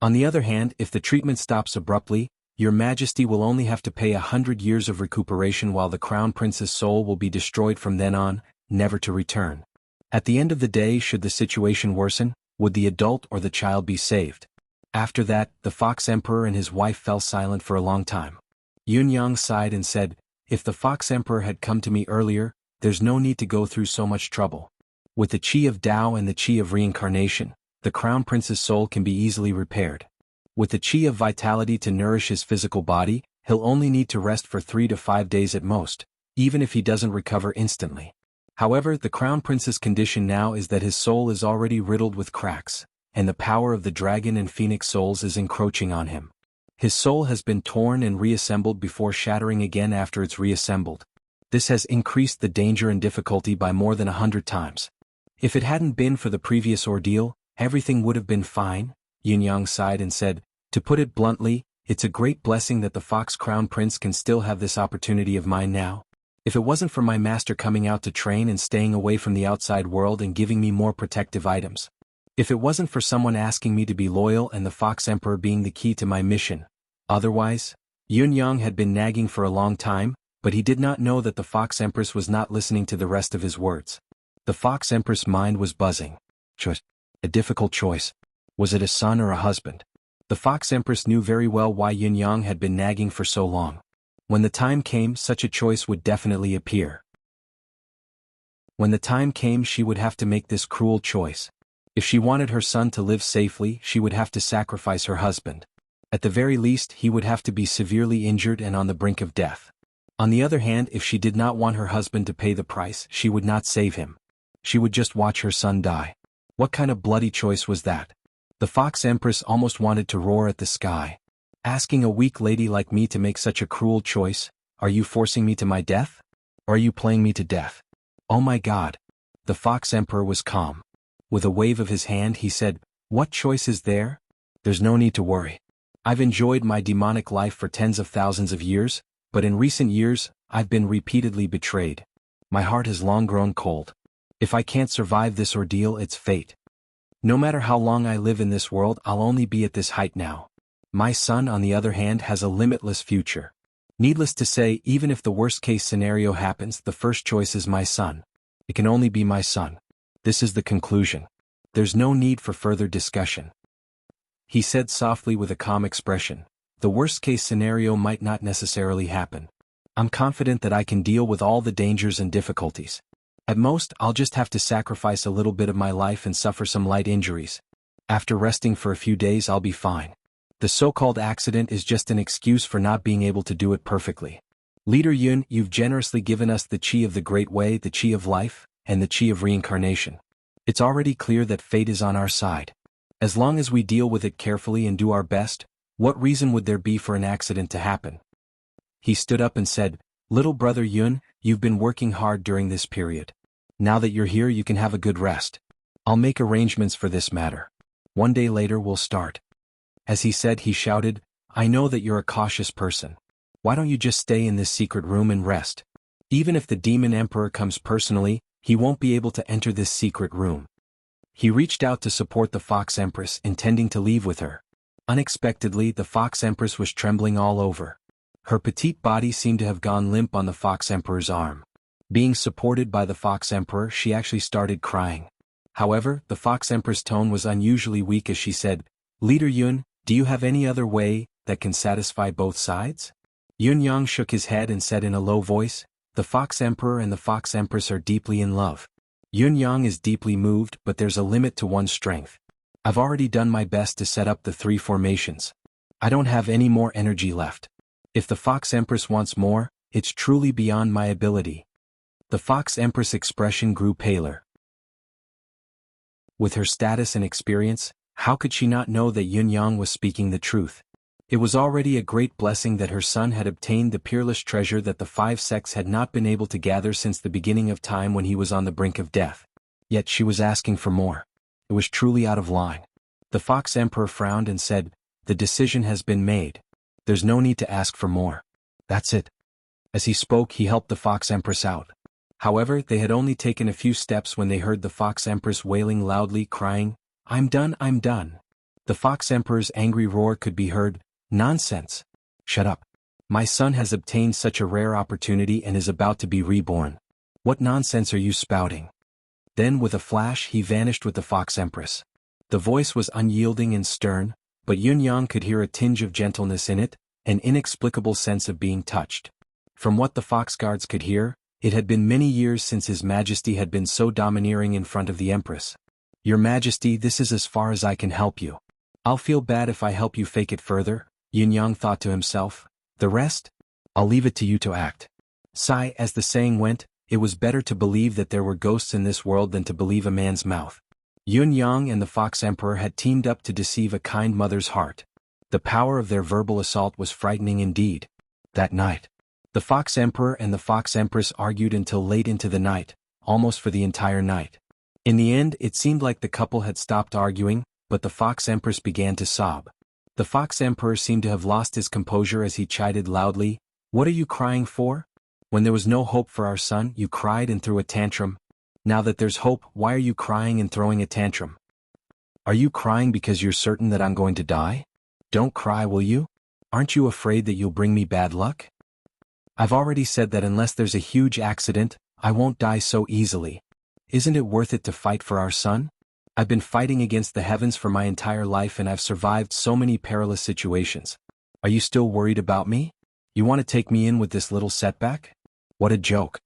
S1: On the other hand, if the treatment stops abruptly, Your Majesty will only have to pay 100 years of recuperation, while the Crown Prince's soul will be destroyed from then on, never to return. At the end of the day, should the situation worsen, would the adult or the child be saved?" After that, the Fox Emperor and his wife fell silent for a long time. Yun Yang sighed and said, "If the Fox Emperor had come to me earlier, there's no need to go through so much trouble. With the chi of Tao and the chi of reincarnation, the Crown Prince's soul can be easily repaired. With the chi of vitality to nourish his physical body, he'll only need to rest for 3 to 5 days at most, even if he doesn't recover instantly. However, the Crown Prince's condition now is that his soul is already riddled with cracks, and the power of the dragon and phoenix souls is encroaching on him. His soul has been torn and reassembled before shattering again after it's reassembled. This has increased the danger and difficulty by more than 100 times. If it hadn't been for the previous ordeal, everything would have been fine." Yin Yang sighed and said, "To put it bluntly, it's a great blessing that the Fox Crown Prince can still have this opportunity of mine now. If it wasn't for my master coming out to train and staying away from the outside world and giving me more protective items. If it wasn't for someone asking me to be loyal and the Fox Emperor being the key to my mission. Otherwise." Yun Yang had been nagging for a long time, but he did not know that the Fox Empress was not listening to the rest of his words. The Fox Empress' mind was buzzing. Choice. A difficult choice. Was it a son or a husband? The Fox Empress knew very well why Yun Yang had been nagging for so long. When the time came, such a choice would definitely appear. When the time came, she would have to make this cruel choice. If she wanted her son to live safely, she would have to sacrifice her husband. At the very least, he would have to be severely injured and on the brink of death. On the other hand, if she did not want her husband to pay the price, she would not save him. She would just watch her son die. What kind of bloody choice was that? The Fox Empress almost wanted to roar at the sky. "Asking a weak lady like me to make such a cruel choice? Are you forcing me to my death? Or are you playing me to death? Oh my God." The Fox Emperor was calm. With a wave of his hand he said, "What choice is there? There's no need to worry. I've enjoyed my demonic life for tens of thousands of years, but in recent years, I've been repeatedly betrayed. My heart has long grown cold. If I can't survive this ordeal, it's fate. No matter how long I live in this world, I'll only be at this height now. My son, on the other hand, has a limitless future. Needless to say, even if the worst-case scenario happens, the first choice is my son. It can only be my son. This is the conclusion. There's no need for further discussion." He said softly with a calm expression, "The worst-case scenario might not necessarily happen. I'm confident that I can deal with all the dangers and difficulties. At most, I'll just have to sacrifice a little bit of my life and suffer some light injuries. After resting for a few days, I'll be fine. The so-called accident is just an excuse for not being able to do it perfectly. Leader Yun, you've generously given us the chi of the Great Way, the chi of life, and the chi of reincarnation. It's already clear that fate is on our side. As long as we deal with it carefully and do our best, what reason would there be for an accident to happen?" He stood up and said, "Little brother Yun, you've been working hard during this period. Now that you're here, you can have a good rest. I'll make arrangements for this matter. One day later we'll start." As he said, he shouted, "I know that you're a cautious person. Why don't you just stay in this secret room and rest? Even if the Demon Emperor comes personally, he won't be able to enter this secret room." He reached out to support the Fox Empress, intending to leave with her. Unexpectedly, the Fox Empress was trembling all over. Her petite body seemed to have gone limp on the Fox Emperor's arm. Being supported by the Fox Emperor, she actually started crying. However, the Fox Empress' tone was unusually weak as she said, "Leader Yun, do you have any other way that can satisfy both sides?" Yun Yang shook his head and said in a low voice, "The Fox Emperor and the Fox Empress are deeply in love." Yun Yang is deeply moved, but there's a limit to one's strength. I've already done my best to set up the 3 formations. I don't have any more energy left. If the Fox Empress wants more, it's truly beyond my ability. The Fox Empress' expression grew paler. With her status and experience, how could she not know that Yun Yang was speaking the truth? It was already a great blessing that her son had obtained the peerless treasure that the 5 sects had not been able to gather since the beginning of time when he was on the brink of death. Yet she was asking for more. It was truly out of line. The Fox Emperor frowned and said, "The decision has been made. There's no need to ask for more. That's it." As he spoke, he helped the Fox Empress out. However, they had only taken a few steps when they heard the Fox Empress wailing loudly, crying, "I'm done, I'm done." The Fox Emperor's angry roar could be heard, "Nonsense! Shut up. My son has obtained such a rare opportunity and is about to be reborn. What nonsense are you spouting?" Then with a flash he vanished with the Fox Empress. The voice was unyielding and stern, but Yun Yang could hear a tinge of gentleness in it, an inexplicable sense of being touched. From what the Fox Guards could hear, it had been many years since His Majesty had been so domineering in front of the Empress. "Your Majesty, this is as far as I can help you. I'll feel bad if I help you fake it further," Yun Yang thought to himself. "The rest? I'll leave it to you to act." Sigh, as the saying went, it was better to believe that there were ghosts in this world than to believe a man's mouth. Yun Yang and the Fox Emperor had teamed up to deceive a kind mother's heart. The power of their verbal assault was frightening indeed. That night, the Fox Emperor and the Fox Empress argued until late into the night, almost for the entire night. In the end, it seemed like the couple had stopped arguing, but the Fox Empress began to sob. The Fox Emperor seemed to have lost his composure as he chided loudly, "What are you crying for? When there was no hope for our son, you cried and threw a tantrum. Now that there's hope, why are you crying and throwing a tantrum? Are you crying because you're certain that I'm going to die? Don't cry, will you? Aren't you afraid that you'll bring me bad luck? I've already said that unless there's a huge accident, I won't die so easily. Isn't it worth it to fight for our son? I've been fighting against the heavens for my entire life and I've survived so many perilous situations. Are you still worried about me? You want to take me in with this little setback? What a joke.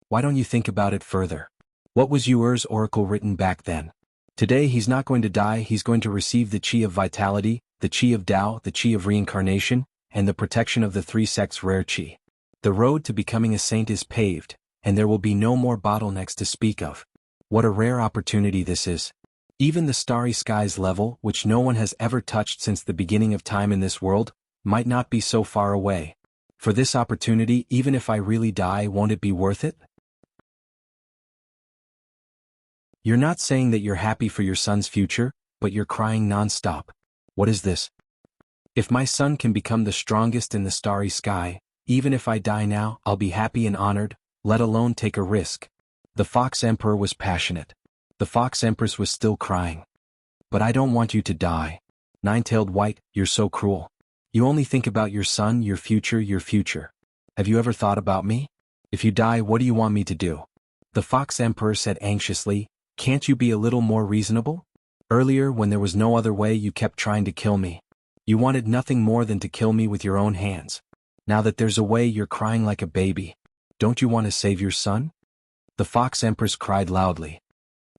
S1: Why don't you think about it further? What was Yuer's oracle written back then? Today he's not going to die, he's going to receive the Qi of Vitality, the Qi of Tao, the Qi of Reincarnation, and the protection of the 3 sects' rare Qi. The road to becoming a saint is paved, and there will be no more bottlenecks to speak of. What a rare opportunity this is. Even the starry skies level, which no one has ever touched since the beginning of time in this world, might not be so far away. For this opportunity, even if I really die, won't it be worth it? You're not saying that you're happy for your son's future, but you're crying non-stop. What is this? If my son can become the strongest in the starry sky, even if I die now, I'll be happy and honored, let alone take a risk. The Fox Emperor was passionate. The Fox Empress was still crying. But I don't want you to die. Nine-tailed White, you're so cruel. You only think about your son, your future, your future. Have you ever thought about me? If you die, what do you want me to do? The Fox Emperor said anxiously, "Can't you be a little more reasonable? Earlier, when there was no other way, you kept trying to kill me. You wanted nothing more than to kill me with your own hands. Now that there's a way, you're crying like a baby. Don't you want to save your son?" The Fox Empress cried loudly.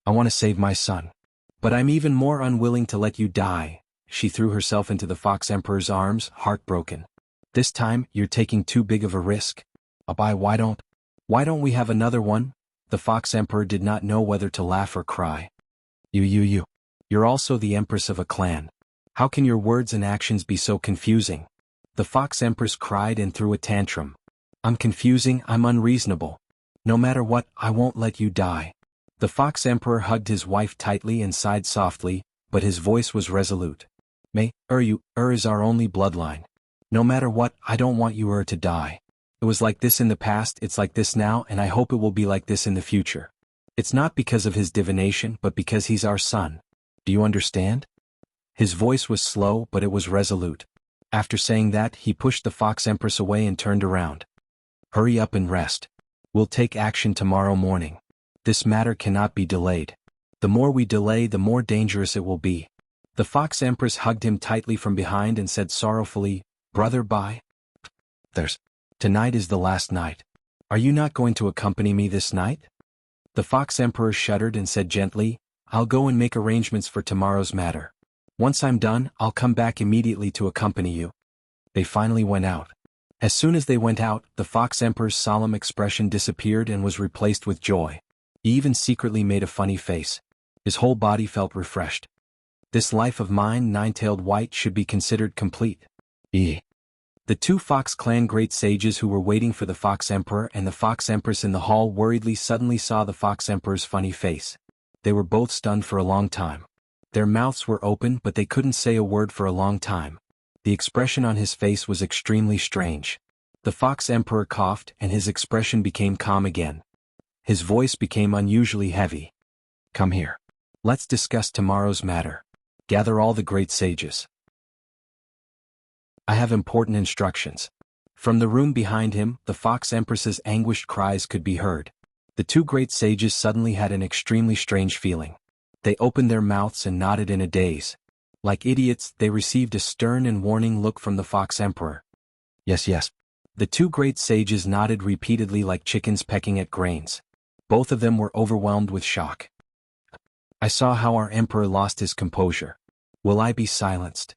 S1: "I want to save my son. But I'm even more unwilling to let you die." She threw herself into the Fox Emperor's arms, heartbroken. "This time, you're taking too big of a risk. Why don't we have another one?" The Fox Emperor did not know whether to laugh or cry. You're also the Empress of a clan. How can your words and actions be so confusing?" The Fox Empress cried and threw a tantrum. "I'm confusing, I'm unreasonable. No matter what, I won't let you die." The Fox Emperor hugged his wife tightly and sighed softly, but his voice was resolute. You is our only bloodline. No matter what, I don't want you to die. It was like this in the past, it's like this now, and I hope it will be like this in the future. It's not because of his divination, but because he's our son. Do you understand? His voice was slow, but it was resolute. After saying that, he pushed the Fox Empress away and turned around. "Hurry up and rest. We'll take action tomorrow morning. This matter cannot be delayed. The more we delay, the more dangerous it will be." The Fox Empress hugged him tightly from behind and said sorrowfully, "Brother, bye." Tonight is the last night. Are you not going to accompany me this night? The Fox Emperor shuddered and said gently, I'll go and make arrangements for tomorrow's matter. Once I'm done, I'll come back immediately to accompany you. They finally went out. As soon as they went out, the Fox Emperor's solemn expression disappeared and was replaced with joy. He even secretly made a funny face. His whole body felt refreshed. This life of mine, Nine-Tailed White, should be considered complete. The two Fox clan great sages who were waiting for the Fox Emperor and the Fox Empress in the hall worriedly suddenly saw the Fox Emperor's funny face. They were both stunned for a long time. Their mouths were open but they couldn't say a word for a long time. The expression on his face was extremely strange. The Fox Emperor coughed and his expression became calm again. His voice became unusually heavy. Come here. Let's discuss tomorrow's matter. Gather all the great sages. I have important instructions. From the room behind him, the Fox Empress's anguished cries could be heard. The two great sages suddenly had an extremely strange feeling. They opened their mouths and nodded in a daze. Like idiots, they received a stern and warning look from the Fox Emperor. Yes. The two great sages nodded repeatedly like chickens pecking at grains. Both of them were overwhelmed with shock. I saw how our emperor lost his composure. Will I be silenced?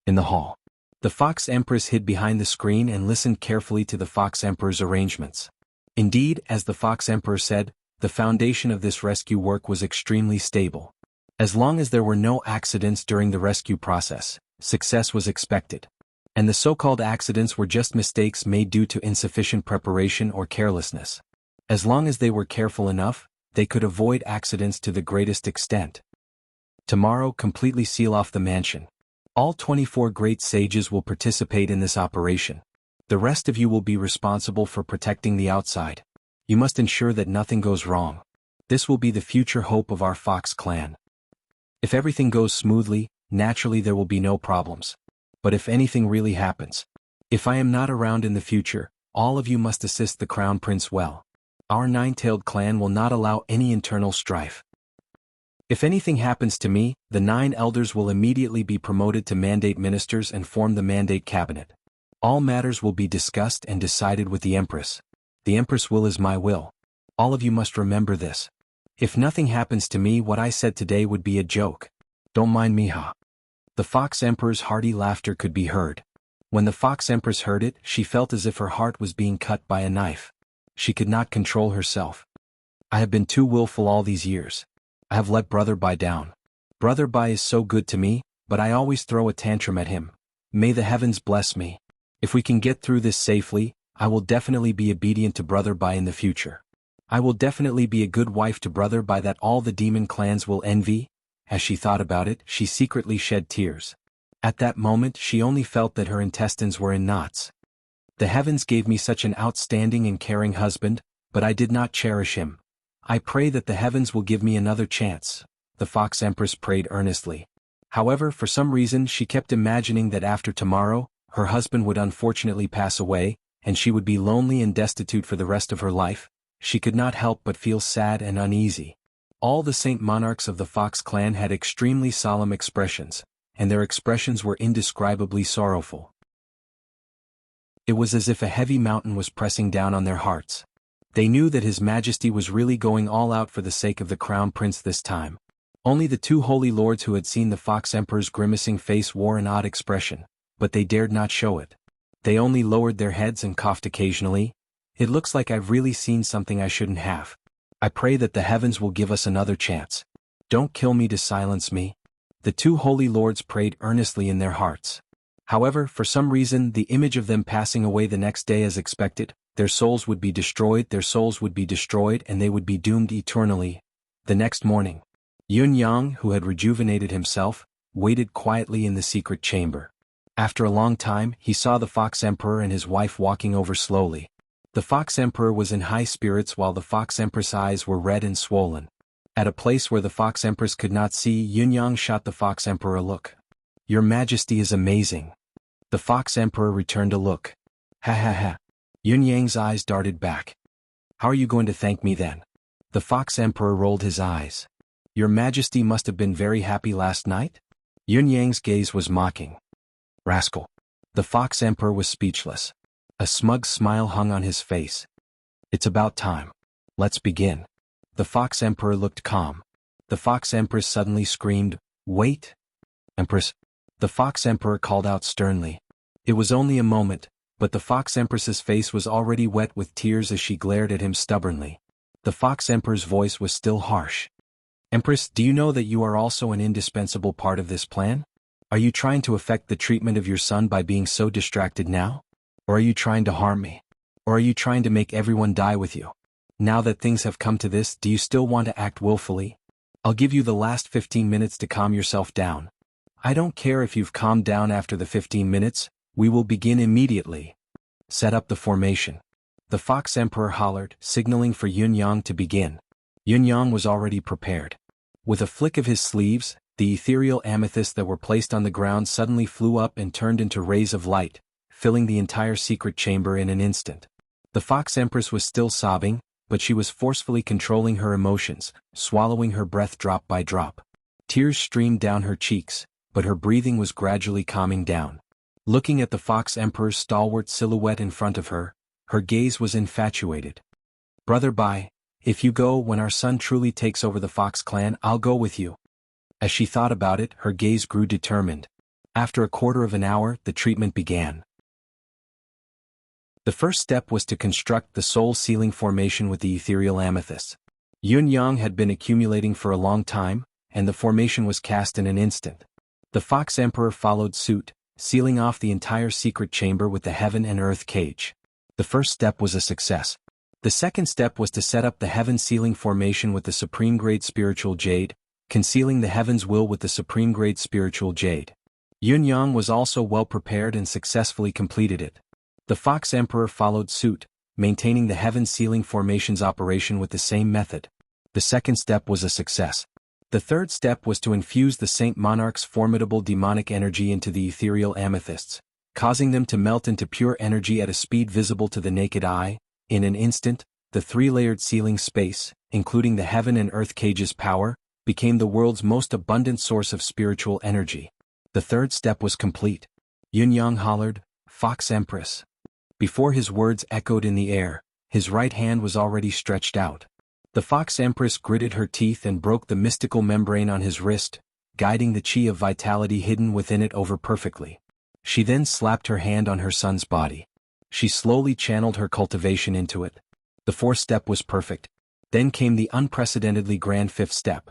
S1: In the hall. The Fox Empress hid behind the screen and listened carefully to the Fox Emperor's arrangements. Indeed, as the Fox Emperor said, the foundation of this rescue work was extremely stable. As long as there were no accidents during the rescue process, success was expected. And the so-called accidents were just mistakes made due to insufficient preparation or carelessness. As long as they were careful enough, they could avoid accidents to the greatest extent. Tomorrow, completely seal off the mansion. All 24 great sages will participate in this operation. The rest of you will be responsible for protecting the outside. You must ensure that nothing goes wrong. This will be the future hope of our Fox clan. If everything goes smoothly, naturally there will be no problems. But if anything really happens, if I am not around in the future, all of you must assist the Crown Prince well. Our Nine-Tailed clan will not allow any internal strife. If anything happens to me, the 9 elders will immediately be promoted to mandate ministers and form the mandate cabinet. All matters will be discussed and decided with the Empress. The Empress' will is my will. All of you must remember this. If nothing happens to me, what I said today would be a joke. Don't mind me, ha. The Fox Emperor's hearty laughter could be heard. When the Fox Empress heard it, she felt as if her heart was being cut by a knife. She could not control herself. I have been too willful all these years. I have let Brother Bai down. Brother Bai is so good to me, but I always throw a tantrum at him. May the heavens bless me. If we can get through this safely, I will definitely be obedient to Brother Bai in the future. I will definitely be a good wife to Brother Bai that all the demon clans will envy. As she thought about it, she secretly shed tears. At that moment, she only felt that her intestines were in knots. The heavens gave me such an outstanding and caring husband, but I did not cherish him. I pray that the heavens will give me another chance, the Fox Empress prayed earnestly. However, for some reason she kept imagining that after tomorrow, her husband would unfortunately pass away, and she would be lonely and destitute for the rest of her life. She could not help but feel sad and uneasy. All the saint monarchs of the Fox clan had extremely solemn expressions, and their expressions were indescribably sorrowful. It was as if a heavy mountain was pressing down on their hearts. They knew that His Majesty was really going all out for the sake of the Crown Prince this time. Only the 2 holy lords who had seen the Fox Emperor's grimacing face wore an odd expression, but they dared not show it. They only lowered their heads and coughed occasionally. It looks like I've really seen something I shouldn't have. I pray that the heavens will give us another chance. Don't kill me to silence me. The 2 holy lords prayed earnestly in their hearts. However, for some reason, the image of them passing away the next day as expected, their souls would be destroyed, and they would be doomed eternally. The next morning, Yun Yang, who had rejuvenated himself, waited quietly in the secret chamber. After a long time, he saw the Fox Emperor and his wife walking over slowly. The Fox Emperor was in high spirits while the Fox Empress' eyes were red and swollen. At a place where the Fox Empress could not see, Yun Yang shot the Fox Emperor a look. Your Majesty is amazing. The Fox Emperor returned a look. Ha ha ha. Yun Yang's eyes darted back. How are you going to thank me then? The Fox Emperor rolled his eyes. Your Majesty must have been very happy last night? Yun Yang's gaze was mocking. Rascal. The Fox Emperor was speechless. A smug smile hung on his face. It's about time. Let's begin. The Fox Emperor looked calm. The Fox Empress suddenly screamed, "Wait! Empress!" The Fox Emperor called out sternly. It was only a moment, but the Fox Empress's face was already wet with tears as she glared at him stubbornly. The Fox Emperor's voice was still harsh. "Empress, do you know that you are also an indispensable part of this plan? Are you trying to affect the treatment of your son by being so distracted now? Or are you trying to harm me? Or are you trying to make everyone die with you? Now that things have come to this, do you still want to act willfully? I'll give you the last 15 minutes to calm yourself down. I don't care if you've calmed down after the 15 minutes, we will begin immediately. Set up the formation." The Fox Emperor hollered, signaling for Yunyang to begin. Yunyang was already prepared. With a flick of his sleeves, the ethereal amethysts that were placed on the ground suddenly flew up and turned into rays of light, filling the entire secret chamber in an instant. The Fox Empress was still sobbing, but she was forcefully controlling her emotions, swallowing her breath drop by drop. Tears streamed down her cheeks, but her breathing was gradually calming down. Looking at the Fox Emperor's stalwart silhouette in front of her, her gaze was infatuated. "Brother Bai, if you go when our son truly takes over the Fox clan, I'll go with you." As she thought about it, her gaze grew determined. After a quarter of an hour, the treatment began. The first step was to construct the soul sealing formation with the ethereal amethysts. Yunyang had been accumulating for a long time, and the formation was cast in an instant. The Fox Emperor followed suit, sealing off the entire secret chamber with the heaven and earth cage. The first step was a success. The second step was to set up the heaven sealing formation with the supreme grade spiritual jade, concealing the heaven's will with the supreme grade spiritual jade. Yunyang was also well prepared and successfully completed it. The Fox Emperor followed suit, maintaining the heaven sealing formation's operation with the same method. The second step was a success. The third step was to infuse the Saint Monarch's formidable demonic energy into the ethereal amethysts, causing them to melt into pure energy at a speed visible to the naked eye. In an instant, the three-layered sealing space, including the heaven and earth cage's power, became the world's most abundant source of spiritual energy. The third step was complete. Yunyang hollered, "Fox Empress." Before his words echoed in the air, his right hand was already stretched out. The Fox Empress gritted her teeth and broke the mystical membrane on his wrist, guiding the chi of vitality hidden within it over perfectly. She then slapped her hand on her son's body. She slowly channeled her cultivation into it. The fourth step was perfect. Then came the unprecedentedly grand fifth step.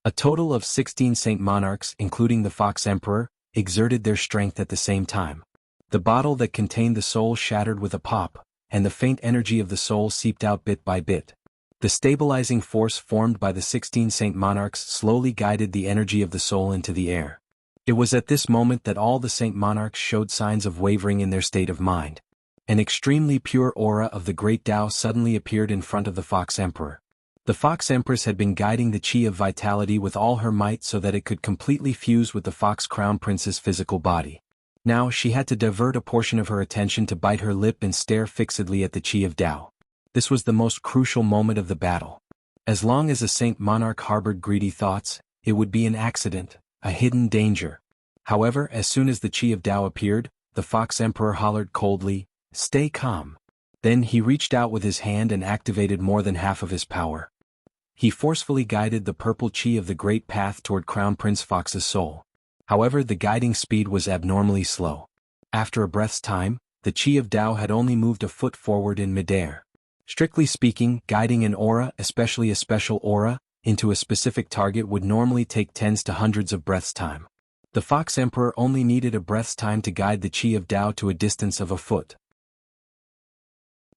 S1: A total of 16 Saint Monarchs, including the Fox Emperor, exerted their strength at the same time. The bottle that contained the soul shattered with a pop, and the faint energy of the soul seeped out bit by bit. The stabilizing force formed by the 16 Saint Monarchs slowly guided the energy of the soul into the air. It was at this moment that all the Saint Monarchs showed signs of wavering in their state of mind. An extremely pure aura of the Great Tao suddenly appeared in front of the Fox Emperor. The Fox Empress had been guiding the chi of vitality with all her might so that it could completely fuse with the Fox Crown Prince's physical body. Now she had to divert a portion of her attention to bite her lip and stare fixedly at the chi of Tao. This was the most crucial moment of the battle. As long as a Saint Monarch harbored greedy thoughts, it would be an accident, a hidden danger. However, as soon as the chi of Tao appeared, the Fox Emperor hollered coldly, "Stay calm." Then he reached out with his hand and activated more than half of his power. He forcefully guided the purple chi of the great path toward Crown Prince Fox's soul. However, the guiding speed was abnormally slow. After a breath's time, the chi of Tao had only moved a foot forward in midair. Strictly speaking, guiding an aura, especially a special aura, into a specific target would normally take tens to hundreds of breaths' time. The Fox Emperor only needed a breath's time to guide the chi of Tao to a distance of a foot.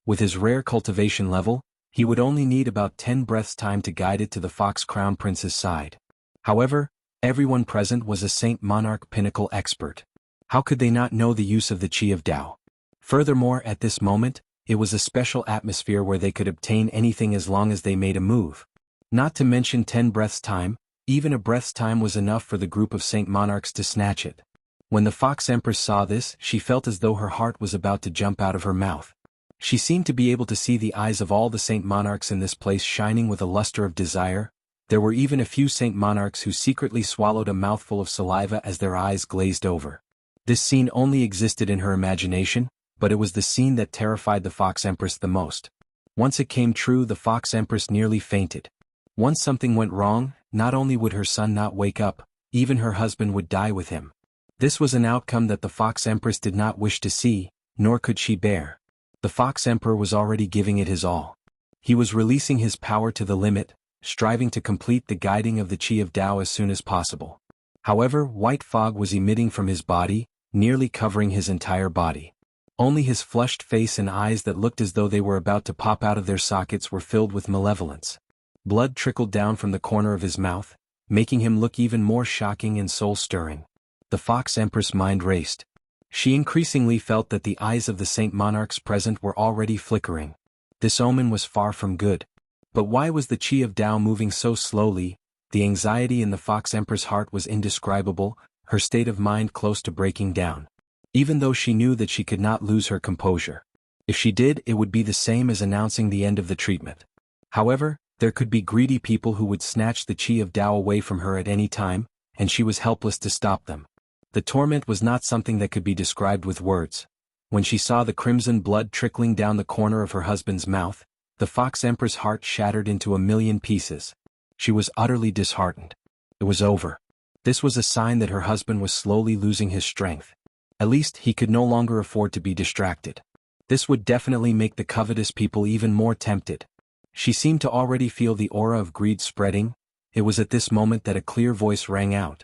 S1: With his rare cultivation level, he would only need about 10 breaths' time to guide it to the Fox Crown Prince's side. However, everyone present was a Saint Monarch pinnacle expert. How could they not know the use of the chi of Tao? Furthermore, at this moment, it was a special atmosphere where they could obtain anything as long as they made a move. Not to mention 10 breaths' time, even a breath's time was enough for the group of Saint Monarchs to snatch it. When the Fox Empress saw this, she felt as though her heart was about to jump out of her mouth. She seemed to be able to see the eyes of all the Saint Monarchs in this place shining with a luster of desire. There were even a few Saint Monarchs who secretly swallowed a mouthful of saliva as their eyes glazed over. This scene only existed in her imagination, But it was the scene that terrified the Fox Empress the most. Once it came true, the Fox Empress nearly fainted. Once something went wrong, not only would her son not wake up, even her husband would die with him. This was an outcome that the Fox Empress did not wish to see, nor could she bear. The Fox Emperor was already giving it his all. He was releasing his power to the limit, striving to complete the guiding of the Qi of Tao as soon as possible. However, white fog was emitting from his body, nearly covering his entire body. Only his flushed face and eyes that looked as though they were about to pop out of their sockets were filled with malevolence. Blood trickled down from the corner of his mouth, making him look even more shocking and soul-stirring. The Fox Empress' mind raced. She increasingly felt that the eyes of the Saint Monarchs present were already flickering. This omen was far from good. But why was the Qi of Tao moving so slowly? The anxiety in the Fox Empress' heart was indescribable, her state of mind close to breaking down. Even though she knew that she could not lose her composure. If she did, it would be the same as announcing the end of the treatment. However, there could be greedy people who would snatch the Qi of Tao away from her at any time, and she was helpless to stop them. The torment was not something that could be described with words. When she saw the crimson blood trickling down the corner of her husband's mouth, the Fox Empress' heart shattered into a million pieces. She was utterly disheartened. It was over. This was a sign that her husband was slowly losing his strength. At least he could no longer afford to be distracted. This would definitely make the covetous people even more tempted. She seemed to already feel the aura of greed spreading. It was at this moment that a clear voice rang out.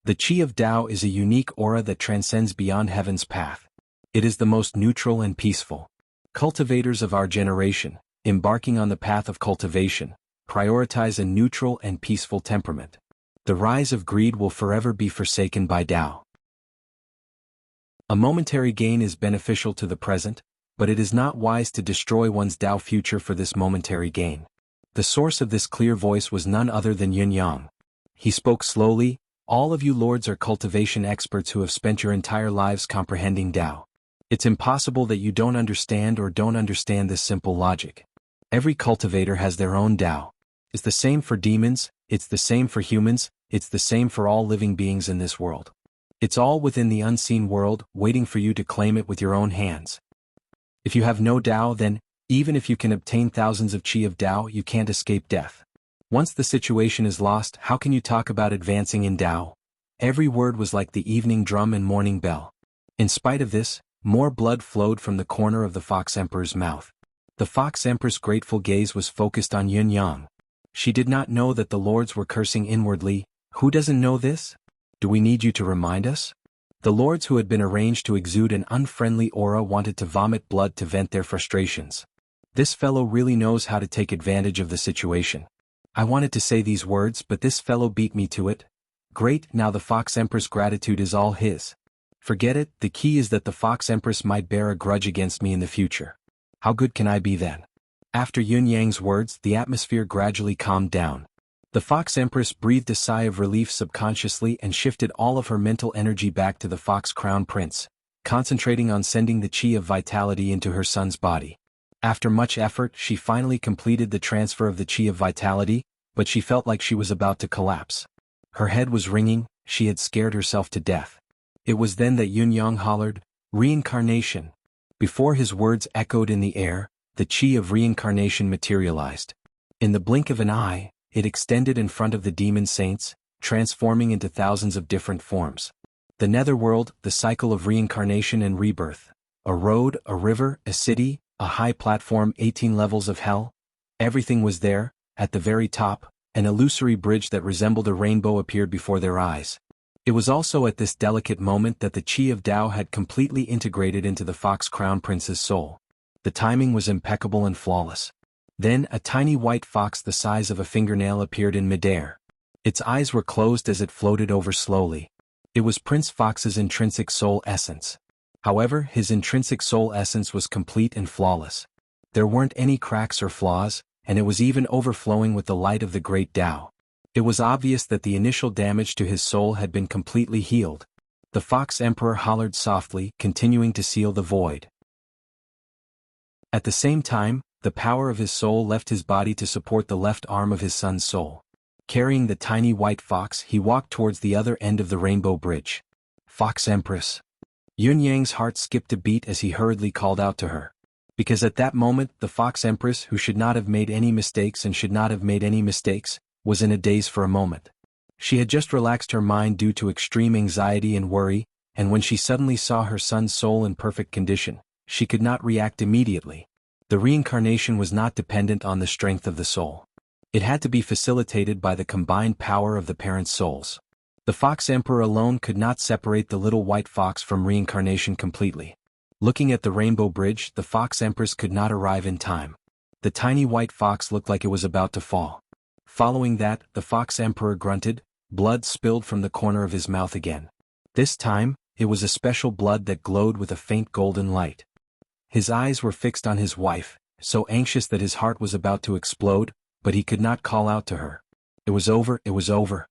S1: The Qi of Tao is a unique aura that transcends beyond heaven's path. It is the most neutral and peaceful. Cultivators of our generation, embarking on the path of cultivation, prioritize a neutral and peaceful temperament. The rise of greed will forever be forsaken by Tao. A momentary gain is beneficial to the present, but it is not wise to destroy one's Tao future for this momentary gain. The source of this clear voice was none other than Yun Yang. He spoke slowly. All of you lords are cultivation experts who have spent your entire lives comprehending Tao. It's impossible that you don't understand this simple logic. Every cultivator has their own Tao. It's the same for demons, it's the same for humans, it's the same for all living beings in this world. It's all within the unseen world, waiting for you to claim it with your own hands. If you have no Tao, then, even if you can obtain thousands of Qi of Tao, you can't escape death. Once the situation is lost, how can you talk about advancing in Tao? Every word was like the evening drum and morning bell. In spite of this, more blood flowed from the corner of the Fox Emperor's mouth. The Fox Empress' grateful gaze was focused on Yun Yang. She did not know that the lords were cursing inwardly. Who doesn't know this? Do we need you to remind us? The lords who had been arranged to exude an unfriendly aura wanted to vomit blood to vent their frustrations. This fellow really knows how to take advantage of the situation. I wanted to say these words, but this fellow beat me to it. Great, now the Fox Empress' gratitude is all his. Forget it, the key is that the Fox Empress might bear a grudge against me in the future. How good can I be then? After Yun Yang's words, the atmosphere gradually calmed down. The Fox Empress breathed a sigh of relief subconsciously and shifted all of her mental energy back to the Fox Crown Prince, concentrating on sending the Qi of vitality into her son's body. After much effort, she finally completed the transfer of the Qi of vitality, but she felt like she was about to collapse. Her head was ringing, she had scared herself to death. It was then that Yun Yang hollered, "Reincarnation." Before his words echoed in the air, the Qi of reincarnation materialized. In the blink of an eye, it extended in front of the demon saints, transforming into thousands of different forms. The netherworld, the cycle of reincarnation and rebirth. A road, a river, a city, a high platform, 18 levels of hell. Everything was there. At the very top, an illusory bridge that resembled a rainbow appeared before their eyes. It was also at this delicate moment that the Qi of Tao had completely integrated into the Fox Crown Prince's soul. The timing was impeccable and flawless. Then a tiny white fox the size of a fingernail appeared in midair. Its eyes were closed as it floated over slowly. It was Prince Fox's intrinsic soul essence. However, his intrinsic soul essence was complete and flawless. There weren't any cracks or flaws, and it was even overflowing with the light of the great Tao. It was obvious that the initial damage to his soul had been completely healed. The Fox Emperor hollered softly, continuing to seal the void. At the same time, the power of his soul left his body to support the left arm of his son's soul. Carrying the tiny white fox, he walked towards the other end of the rainbow bridge. "Fox Empress." Yun Yang's heart skipped a beat as he hurriedly called out to her. Because at that moment the Fox Empress, who should not have made any mistakes and should not have made any mistakes, was in a daze for a moment. She had just relaxed her mind due to extreme anxiety and worry, and when she suddenly saw her son's soul in perfect condition, she could not react immediately. The reincarnation was not dependent on the strength of the soul. It had to be facilitated by the combined power of the parents' souls. The Fox Emperor alone could not separate the little white fox from reincarnation completely. Looking at the Rainbow Bridge, the Fox Empress could not arrive in time. The tiny white fox looked like it was about to fall. Following that, the Fox Emperor grunted, blood spilled from the corner of his mouth again. This time, it was a special blood that glowed with a faint golden light. His eyes were fixed on his wife, so anxious that his heart was about to explode, but he could not call out to her. It was over, it was over.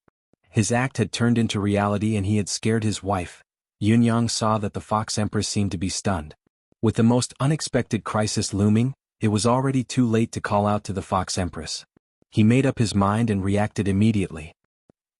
S1: His act had turned into reality and he had scared his wife. Yun Yang saw that the Fox Empress seemed to be stunned. With the most unexpected crisis looming, it was already too late to call out to the Fox Empress. He made up his mind and reacted immediately.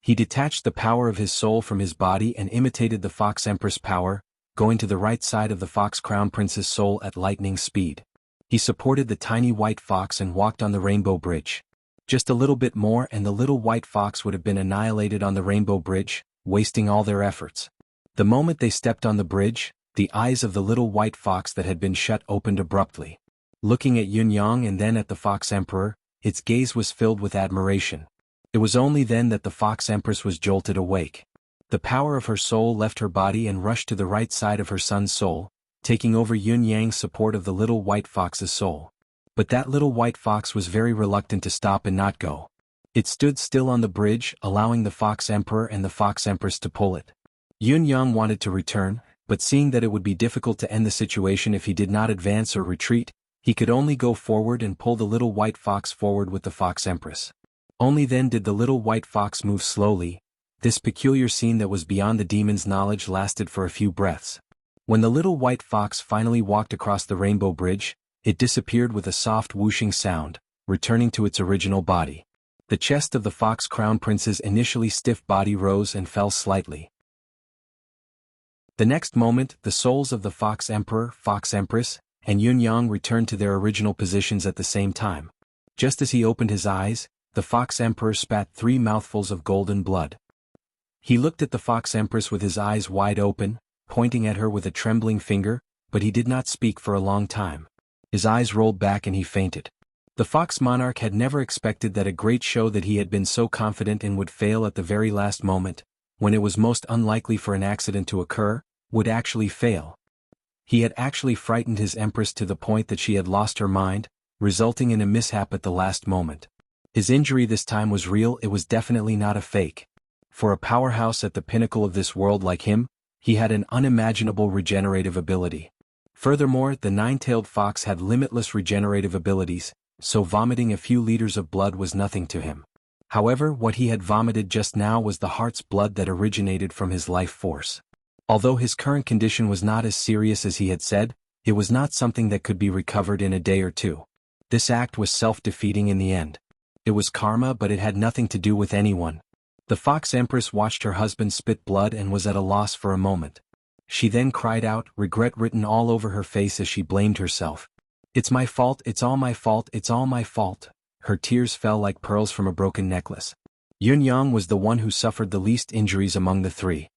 S1: He detached the power of his soul from his body and imitated the Fox Empress power, going to the right side of the Fox Crown Prince's soul at lightning speed. He supported the tiny white fox and walked on the Rainbow Bridge. Just a little bit more and the little white fox would have been annihilated on the Rainbow Bridge, wasting all their efforts. The moment they stepped on the bridge, the eyes of the little white fox that had been shut opened abruptly. Looking at Yun Yang and then at the Fox Emperor, its gaze was filled with admiration. It was only then that the Fox Empress was jolted awake. The power of her soul left her body and rushed to the right side of her son's soul, taking over Yun Yang's support of the little white fox's soul. But that little white fox was very reluctant to stop and not go. It stood still on the bridge, allowing the Fox Emperor and the Fox Empress to pull it. Yun Yang wanted to return, but seeing that it would be difficult to end the situation if he did not advance or retreat, he could only go forward and pull the little white fox forward with the Fox Empress. Only then did the little white fox move slowly. This peculiar scene that was beyond the demon's knowledge lasted for a few breaths. When the little white fox finally walked across the Rainbow Bridge, it disappeared with a soft whooshing sound, returning to its original body. The chest of the Fox Crown Prince's initially stiff body rose and fell slightly. The next moment, the souls of the Fox Emperor, Fox Empress, and Yun Yang returned to their original positions at the same time. Just as he opened his eyes, the Fox Emperor spat 3 mouthfuls of golden blood. He looked at the Fox Empress with his eyes wide open, pointing at her with a trembling finger, but he did not speak for a long time. His eyes rolled back and he fainted. The Fox Monarch had never expected that a great show that he had been so confident in would fail at the very last moment, when it was most unlikely for an accident to occur, would actually fail. He had actually frightened his Empress to the point that she had lost her mind, resulting in a mishap at the last moment. His injury this time was real, it was definitely not a fake. For a powerhouse at the pinnacle of this world like him, he had an unimaginable regenerative ability. Furthermore, the 9-tailed fox had limitless regenerative abilities, so vomiting a few liters of blood was nothing to him. However, what he had vomited just now was the heart's blood that originated from his life force. Although his current condition was not as serious as he had said, it was not something that could be recovered in a day or two. This act was self-defeating in the end. It was karma, but it had nothing to do with anyone. The Fox Empress watched her husband spit blood and was at a loss for a moment. She then cried out, regret written all over her face as she blamed herself. "It's my fault, it's all my fault, it's all my fault." Her tears fell like pearls from a broken necklace. Yun Yang was the one who suffered the least injuries among the three.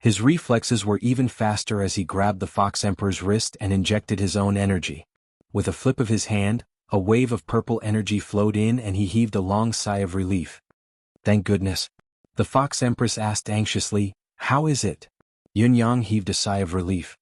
S1: His reflexes were even faster as he grabbed the Fox Emperor's wrist and injected his own energy. With a flip of his hand, a wave of purple energy flowed in and he heaved a long sigh of relief. "Thank goodness." The Fox Empress asked anxiously, "How is it?" Yun Yang heaved a sigh of relief.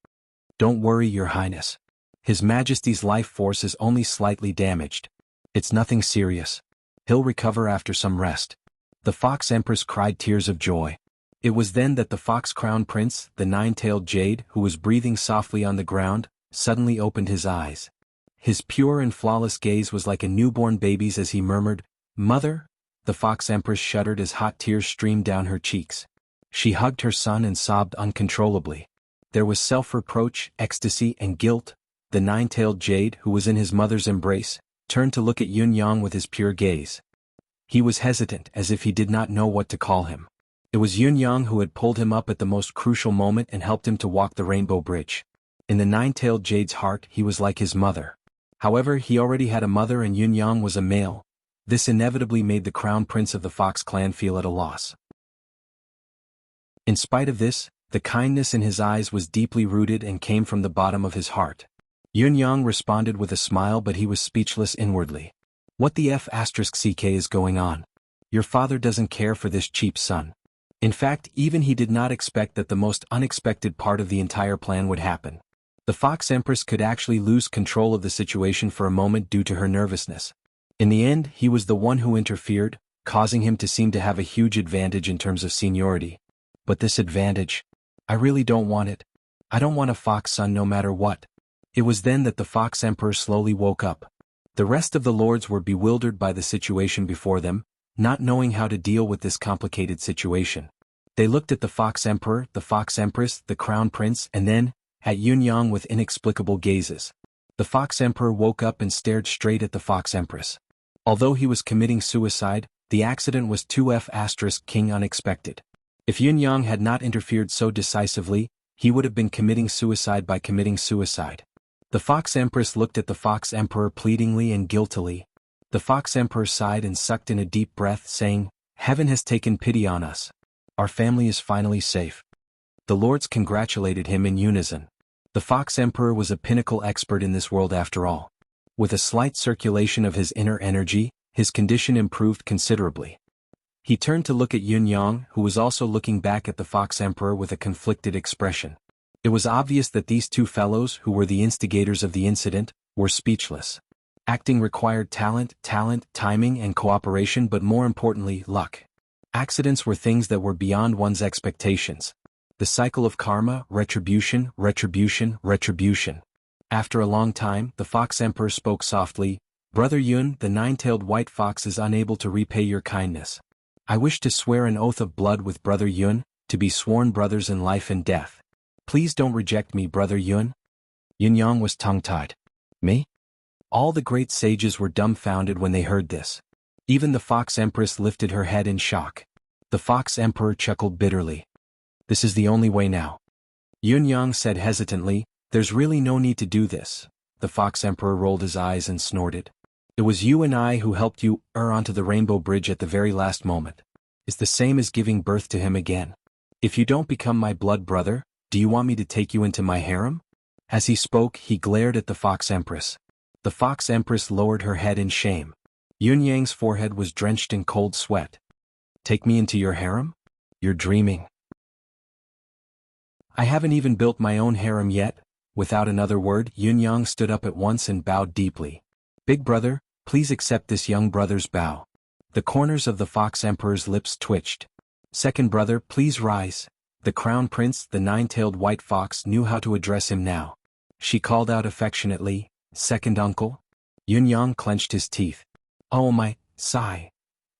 S1: "Don't worry, Your Highness. His Majesty's life force is only slightly damaged. It's nothing serious. He'll recover after some rest." The Fox Empress cried tears of joy. It was then that the Fox Crown Prince, the 9-tailed jade, who was breathing softly on the ground, suddenly opened his eyes. His pure and flawless gaze was like a newborn baby's as he murmured, "Mother?" The Fox Empress shuddered as hot tears streamed down her cheeks. She hugged her son and sobbed uncontrollably. There was self-reproach, ecstasy, and guilt. The 9-tailed jade, who was in his mother's embrace, turned to look at Yun Yang with his pure gaze. He was hesitant, as if he did not know what to call him. It was Yun Yang who had pulled him up at the most crucial moment and helped him to walk the rainbow bridge. In the nine-tailed jade's heart he was like his mother. However, he already had a mother and Yun Yang was a male. This inevitably made the crown prince of the Fox clan feel at a loss. In spite of this, the kindness in his eyes was deeply rooted and came from the bottom of his heart. Yun Yang responded with a smile, but he was speechless inwardly. What the F***ck is going on? Your father doesn't care for this cheap son. In fact, even he did not expect that the most unexpected part of the entire plan would happen. The Fox Empress could actually lose control of the situation for a moment due to her nervousness. In the end, he was the one who interfered, causing him to seem to have a huge advantage in terms of seniority. But this advantage, I really don't want it. I don't want a fox son no matter what. It was then that the Fox Emperor slowly woke up. The rest of the lords were bewildered by the situation before them, not knowing how to deal with this complicated situation. They looked at the Fox Emperor, the Fox Empress, the Crown Prince, and then, at Yun Yang with inexplicable gazes. The Fox Emperor woke up and stared straight at the Fox Empress. Although he was committing suicide, the accident was too F***king unexpected. If Yun Yang had not interfered so decisively, he would have been committing suicide by committing suicide. The Fox Empress looked at the Fox Emperor pleadingly and guiltily. The Fox Emperor sighed and sucked in a deep breath, saying, "Heaven has taken pity on us. Our family is finally safe." The lords congratulated him in unison. The Fox Emperor was a pinnacle expert in this world after all. With a slight circulation of his inner energy, his condition improved considerably. He turned to look at Yun Yang, who was also looking back at the Fox Emperor with a conflicted expression. It was obvious that these two fellows, who were the instigators of the incident, were speechless. Acting required talent, timing and cooperation, but more importantly, luck. Accidents were things that were beyond one's expectations. The cycle of karma, retribution. After a long time, the Fox Emperor spoke softly, "Brother Yun, the nine-tailed white fox is unable to repay your kindness. I wish to swear an oath of blood with Brother Yun, to be sworn brothers in life and death. Please don't reject me, Brother Yun." Yun Yang was tongue-tied. Me? All the great sages were dumbfounded when they heard this. Even the Fox Empress lifted her head in shock. The Fox Emperor chuckled bitterly. "This is the only way now." Yun Yang said hesitantly, "There's really no need to do this." The Fox Emperor rolled his eyes and snorted. "It was you and I who helped you onto the rainbow bridge at the very last moment. It's the same as giving birth to him again. If you don't become my blood brother, do you want me to take you into my harem?" As he spoke, he glared at the Fox Empress. The Fox Empress lowered her head in shame. Yun Yang's forehead was drenched in cold sweat. "Take me into your harem? You're dreaming. I haven't even built my own harem yet." Without another word, Yun Yang stood up at once and bowed deeply. "Big brother, please accept this young brother's bow." The corners of the Fox Emperor's lips twitched. "Second brother, please rise." The Crown Prince, the nine-tailed white fox, knew how to address him now. She called out affectionately, "Second uncle?" Yun Yang clenched his teeth. Oh my, sigh.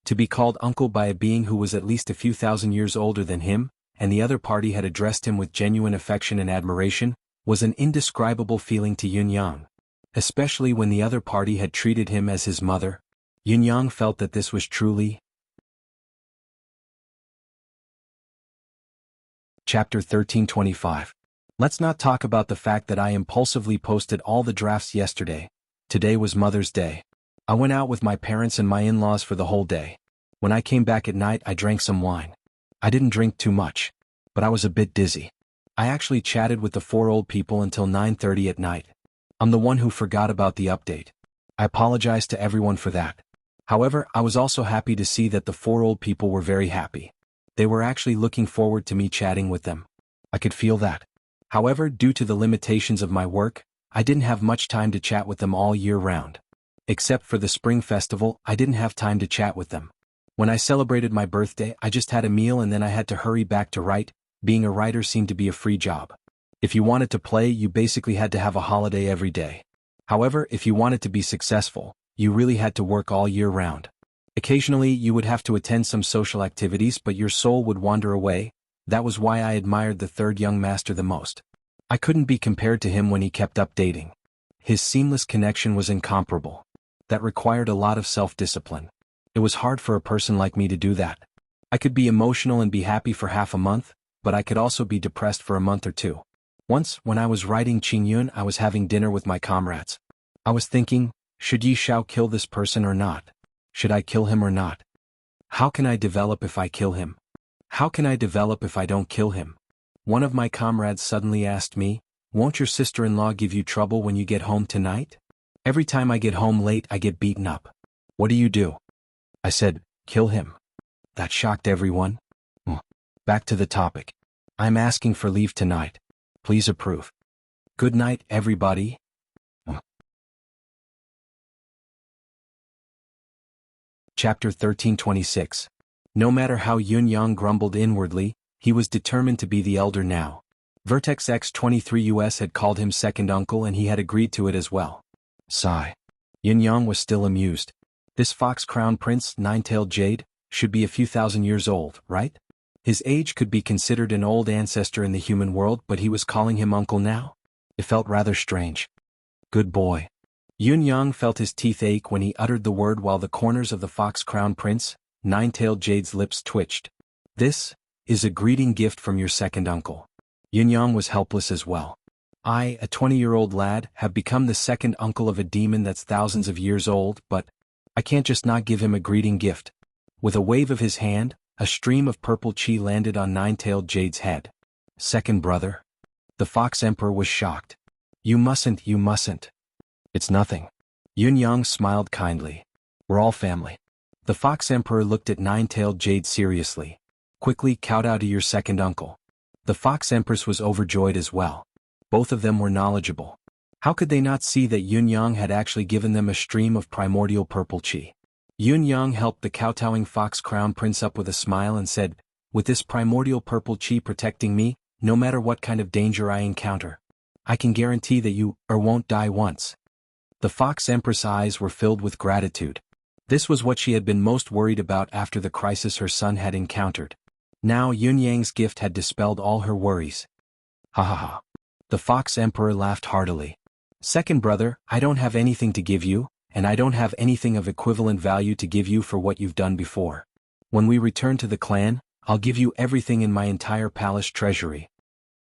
S1: To be called uncle by a being who was at least a few thousand years older than him, and the other party had addressed him with genuine affection and admiration, was an indescribable feeling to Yun Yang. Especially when the other party had treated him as his mother. Yun Yang felt that this was truly. Chapter 1325. Let's not talk about the fact that I impulsively posted all the drafts yesterday. Today was Mother's Day. I went out with my parents and my in-laws for the whole day. When I came back at night, I drank some wine. I didn't drink too much, but I was a bit dizzy. I actually chatted with the four old people until 9:30 at night. I'm the one who forgot about the update. I apologize to everyone for that. However, I was also happy to see that the four old people were very happy. They were actually looking forward to me chatting with them. I could feel that. However, due to the limitations of my work, I didn't have much time to chat with them all year round. Except for the spring festival, I didn't have time to chat with them. When I celebrated my birthday, I just had a meal and then I had to hurry back to write. Being a writer seemed to be a free job. If you wanted to play, you basically had to have a holiday every day. However, if you wanted to be successful, you really had to work all year round. Occasionally, you would have to attend some social activities, but your soul would wander away. That was why I admired the third young master the most. I couldn't be compared to him when he kept updating. His seamless connection was incomparable. That required a lot of self-discipline. It was hard for a person like me to do that. I could be emotional and be happy for half a month, but I could also be depressed for a month or two. Once, when I was writing Qingyun, I was having dinner with my comrades. I was thinking, should Yi Shao kill this person or not? Should I kill him or not? How can I develop if I kill him? How can I develop if I don't kill him? One of my comrades suddenly asked me, won't your sister-in-law give you trouble when you get home tonight? Every time I get home late I get beaten up. What do you do? I said, kill him. That shocked everyone. Back to the topic. I'm asking for leave tonight. Please approve. Good night, everybody. Chapter 1326. No matter how Yun Yang grumbled inwardly, he was determined to be the elder now. Vertex X23 US had called him second uncle and he had agreed to it as well. Sigh. Yun Yang was still amused. This fox crown prince, nine-tailed jade, should be a few thousand years old, right? His age could be considered an old ancestor in the human world, but he was calling him uncle now? It felt rather strange. Good boy. Yun Yang felt his teeth ache when he uttered the word while the corners of the fox crown prince, nine-tailed jade's lips twitched. This is a greeting gift from your second uncle. Yun Yang was helpless as well. I, a 20-year-old lad, have become the second uncle of a demon that's thousands of years old, but I can't just not give him a greeting gift. With a wave of his hand, a stream of purple chi landed on nine-tailed jade's head. Second brother? The fox emperor was shocked. You mustn't. It's nothing. Yun Yang smiled kindly. We're all family. The fox emperor looked at nine-tailed jade seriously. Quickly kowtow to your second uncle. The fox empress was overjoyed as well. Both of them were knowledgeable. How could they not see that Yun Yang had actually given them a stream of primordial purple chi? Yun Yang helped the kowtowing fox crown prince up with a smile and said, with this primordial purple chi protecting me, no matter what kind of danger I encounter, I can guarantee that you won't die once. The fox empress' eyes were filled with gratitude. This was what she had been most worried about after the crisis her son had encountered. Now Yun Yang's gift had dispelled all her worries. Ha ha ha. The fox emperor laughed heartily. Second brother, I don't have anything to give you, and I don't have anything of equivalent value to give you for what you've done before. When we return to the clan, I'll give you everything in my entire palace treasury.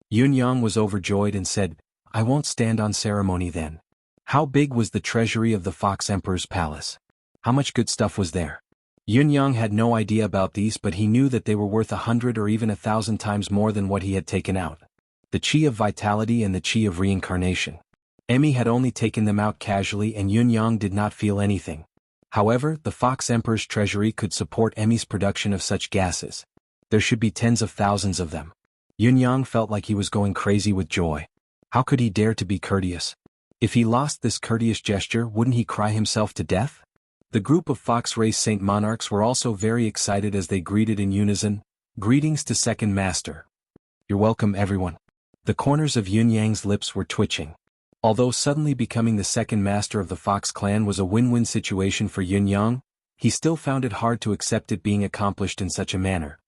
S1: Yun Yang was overjoyed and said, I won't stand on ceremony then. How big was the treasury of the Fox Emperor's palace? How much good stuff was there? Yun Yang had no idea about these, but he knew that they were worth 100 or even 1,000 times more than what he had taken out. The chi of vitality and the chi of reincarnation. Emmy had only taken them out casually and Yun Yang did not feel anything. However, the Fox Emperor's treasury could support Emmy's production of such gases. There should be tens of thousands of them. Yun Yang felt like he was going crazy with joy. How could he dare to be courteous? If he lost this courteous gesture, wouldn't he cry himself to death? The group of Fox Race Saint Monarchs were also very excited as they greeted in unison, Greetings to Second Master. You're welcome, everyone. The corners of Yun Yang's lips were twitching. Although suddenly becoming the second master of the Fox clan was a win-win situation for Yun Yang, he still found it hard to accept it being accomplished in such a manner.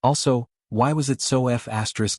S1: Also, why was it so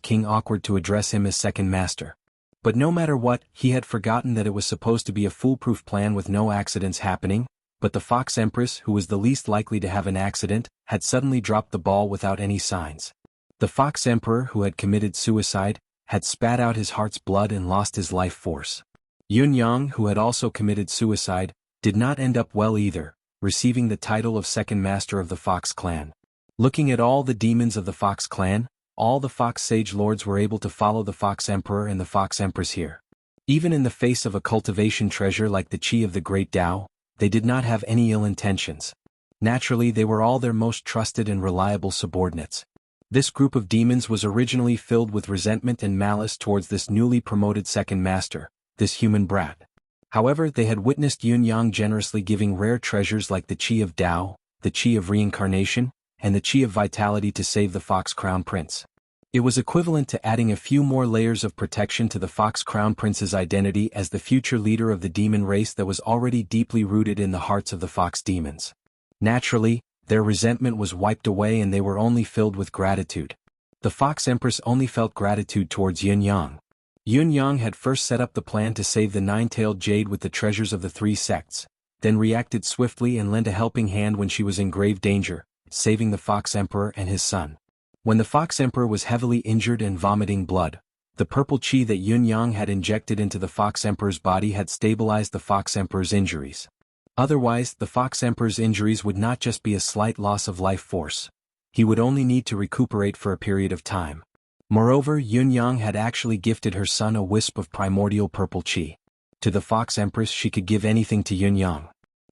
S1: King awkward to address him as second master? But no matter what, he had forgotten that it was supposed to be a foolproof plan with no accidents happening, but the Fox Empress, who was the least likely to have an accident, had suddenly dropped the ball without any signs. The Fox Emperor, who had committed suicide, had spat out his heart's blood and lost his life force. Yun Yang, who had also committed suicide, did not end up well either, receiving the title of second master of the Fox clan. Looking at all the demons of the Fox clan, all the Fox Sage Lords were able to follow the Fox Emperor and the Fox Empress here. Even in the face of a cultivation treasure like the Chi of the Great Tao, they did not have any ill intentions. Naturally, they were all their most trusted and reliable subordinates. This group of demons was originally filled with resentment and malice towards this newly promoted second master, this human brat. However, they had witnessed Yun Yang generously giving rare treasures like the Chi of Tao, the Chi of Reincarnation, and the Chi of Vitality to save the Fox Crown Prince. It was equivalent to adding a few more layers of protection to the Fox Crown Prince's identity as the future leader of the demon race that was already deeply rooted in the hearts of the Fox demons. Naturally, their resentment was wiped away and they were only filled with gratitude. The Fox Empress only felt gratitude towards Yun Yang. Yun Yang had first set up the plan to save the nine-tailed jade with the treasures of the three sects, then reacted swiftly and lent a helping hand when she was in grave danger, saving the Fox Emperor and his son. When the Fox Emperor was heavily injured and vomiting blood, the purple chi that Yun Yang had injected into the Fox Emperor's body had stabilized the Fox Emperor's injuries. Otherwise, the Fox Emperor's injuries would not just be a slight loss of life force. He would only need to recuperate for a period of time. Moreover, Yun Yang had actually gifted her son a wisp of primordial purple chi. To the Fox Empress, she could give anything to Yun Yang.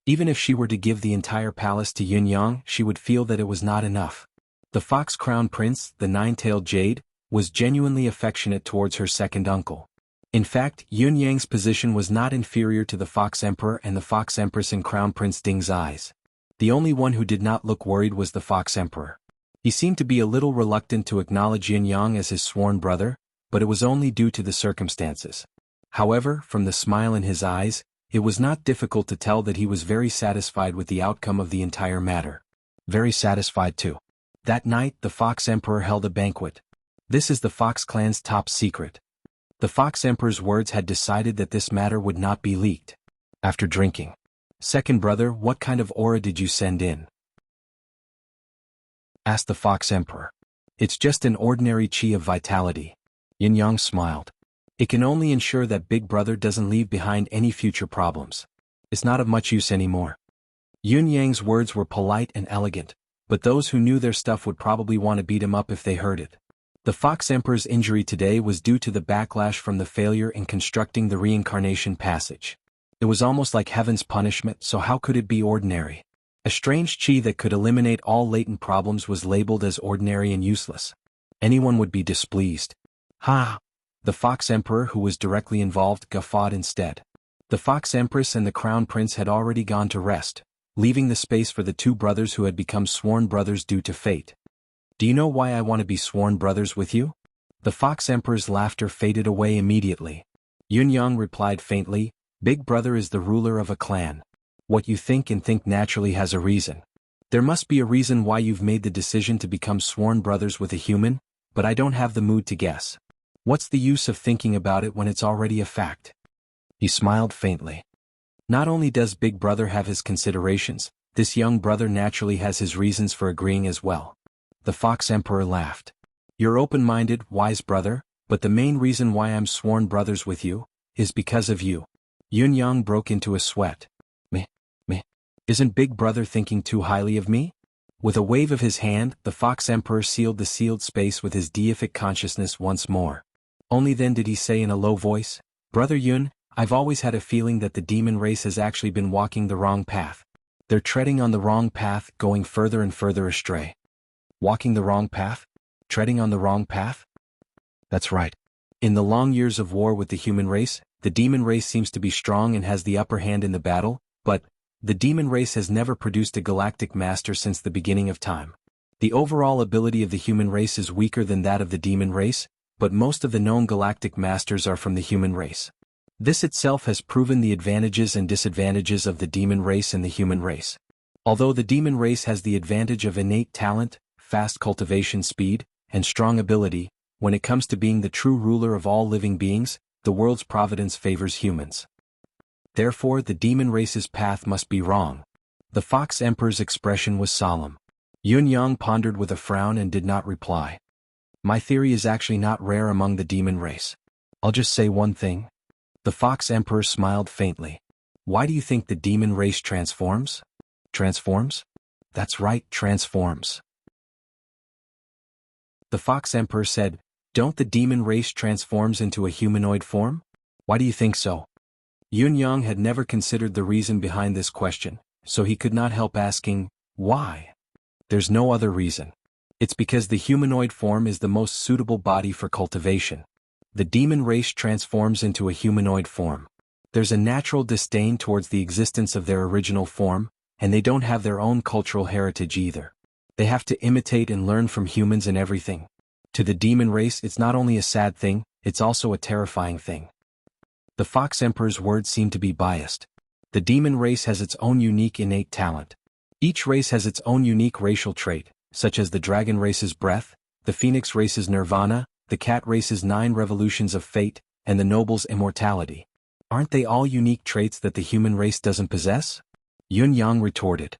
S1: Even if she were to give the entire palace to Yun Yang, she would feel that it was not enough. The Fox Crown Prince, the nine-tailed jade, was genuinely affectionate towards her second uncle. In fact, Yun Yang's position was not inferior to the Fox Emperor and the Fox Empress in Crown Prince Ding's eyes. The only one who did not look worried was the Fox Emperor. He seemed to be a little reluctant to acknowledge Yun Yang as his sworn brother, but it was only due to the circumstances. However, from the smile in his eyes, it was not difficult to tell that he was very satisfied with the outcome of the entire matter. Very satisfied too. That night, the Fox Emperor held a banquet. This is the Fox clan's top secret. The Fox Emperor's words had decided that this matter would not be leaked. After drinking. Second brother, what kind of aura did you send in? Asked the Fox Emperor. It's just an ordinary chi of vitality. Yun Yang smiled. It can only ensure that big brother doesn't leave behind any future problems. It's not of much use anymore. Yun Yang's words were polite and elegant, but those who knew their stuff would probably want to beat him up if they heard it. The Fox Emperor's injury today was due to the backlash from the failure in constructing the reincarnation passage. It was almost like heaven's punishment, so how could it be ordinary? A strange chi that could eliminate all latent problems was labeled as ordinary and useless. Anyone would be displeased. Ha! The Fox Emperor, who was directly involved, guffawed instead. The Fox Empress and the Crown Prince had already gone to rest, leaving the space for the two brothers who had become sworn brothers due to fate. Do you know why I want to be sworn brothers with you? The Fox Emperor's laughter faded away immediately. Yun Yang replied faintly, Big brother is the ruler of a clan. What you think and think naturally has a reason. There must be a reason why you've made the decision to become sworn brothers with a human, but I don't have the mood to guess. What's the use of thinking about it when it's already a fact? He smiled faintly. Not only does Big Brother have his considerations, this young brother naturally has his reasons for agreeing as well. The Fox Emperor laughed. You're open-minded, wise brother, but the main reason why I'm sworn brothers with you is because of you. Yun Yang broke into a sweat. Me. Isn't Big Brother thinking too highly of me? With a wave of his hand, the Fox Emperor sealed the sealed space with his deific consciousness once more. Only then did he say in a low voice, Brother Yun, I've always had a feeling that the demon race has actually been walking the wrong path. They're treading on the wrong path, going further and further astray. Walking the wrong path? Treading on the wrong path? That's right. In the long years of war with the human race, the demon race seems to be strong and has the upper hand in the battle, but the demon race has never produced a galactic master since the beginning of time. The overall ability of the human race is weaker than that of the demon race, but most of the known galactic masters are from the human race. This itself has proven the advantages and disadvantages of the demon race and the human race. Although the demon race has the advantage of innate talent, fast cultivation speed, and strong ability, when it comes to being the true ruler of all living beings, the world's providence favors humans. Therefore, the demon race's path must be wrong. The Fox Emperor's expression was solemn. Yun Yang pondered with a frown and did not reply. My theory is actually not rare among the demon race. I'll just say one thing. The Fox Emperor smiled faintly. Why do you think the demon race transforms? Transforms? That's right, transforms. The Fox Emperor said, Don't the demon race transforms into a humanoid form? Why do you think so? Yun Yang had never considered the reason behind this question, so he could not help asking, why? There's no other reason. It's because the humanoid form is the most suitable body for cultivation. The demon race transforms into a humanoid form. There's a natural disdain towards the existence of their original form, and they don't have their own cultural heritage either. They have to imitate and learn from humans in everything. To the demon race, it's not only a sad thing, it's also a terrifying thing. The Fox Emperor's words seem to be biased. The demon race has its own unique innate talent. Each race has its own unique racial trait, such as the dragon race's breath, the phoenix race's nirvana, the cat race's 9 revolutions of fate, and the noble's immortality. Aren't they all unique traits that the human race doesn't possess? Yun Yang retorted.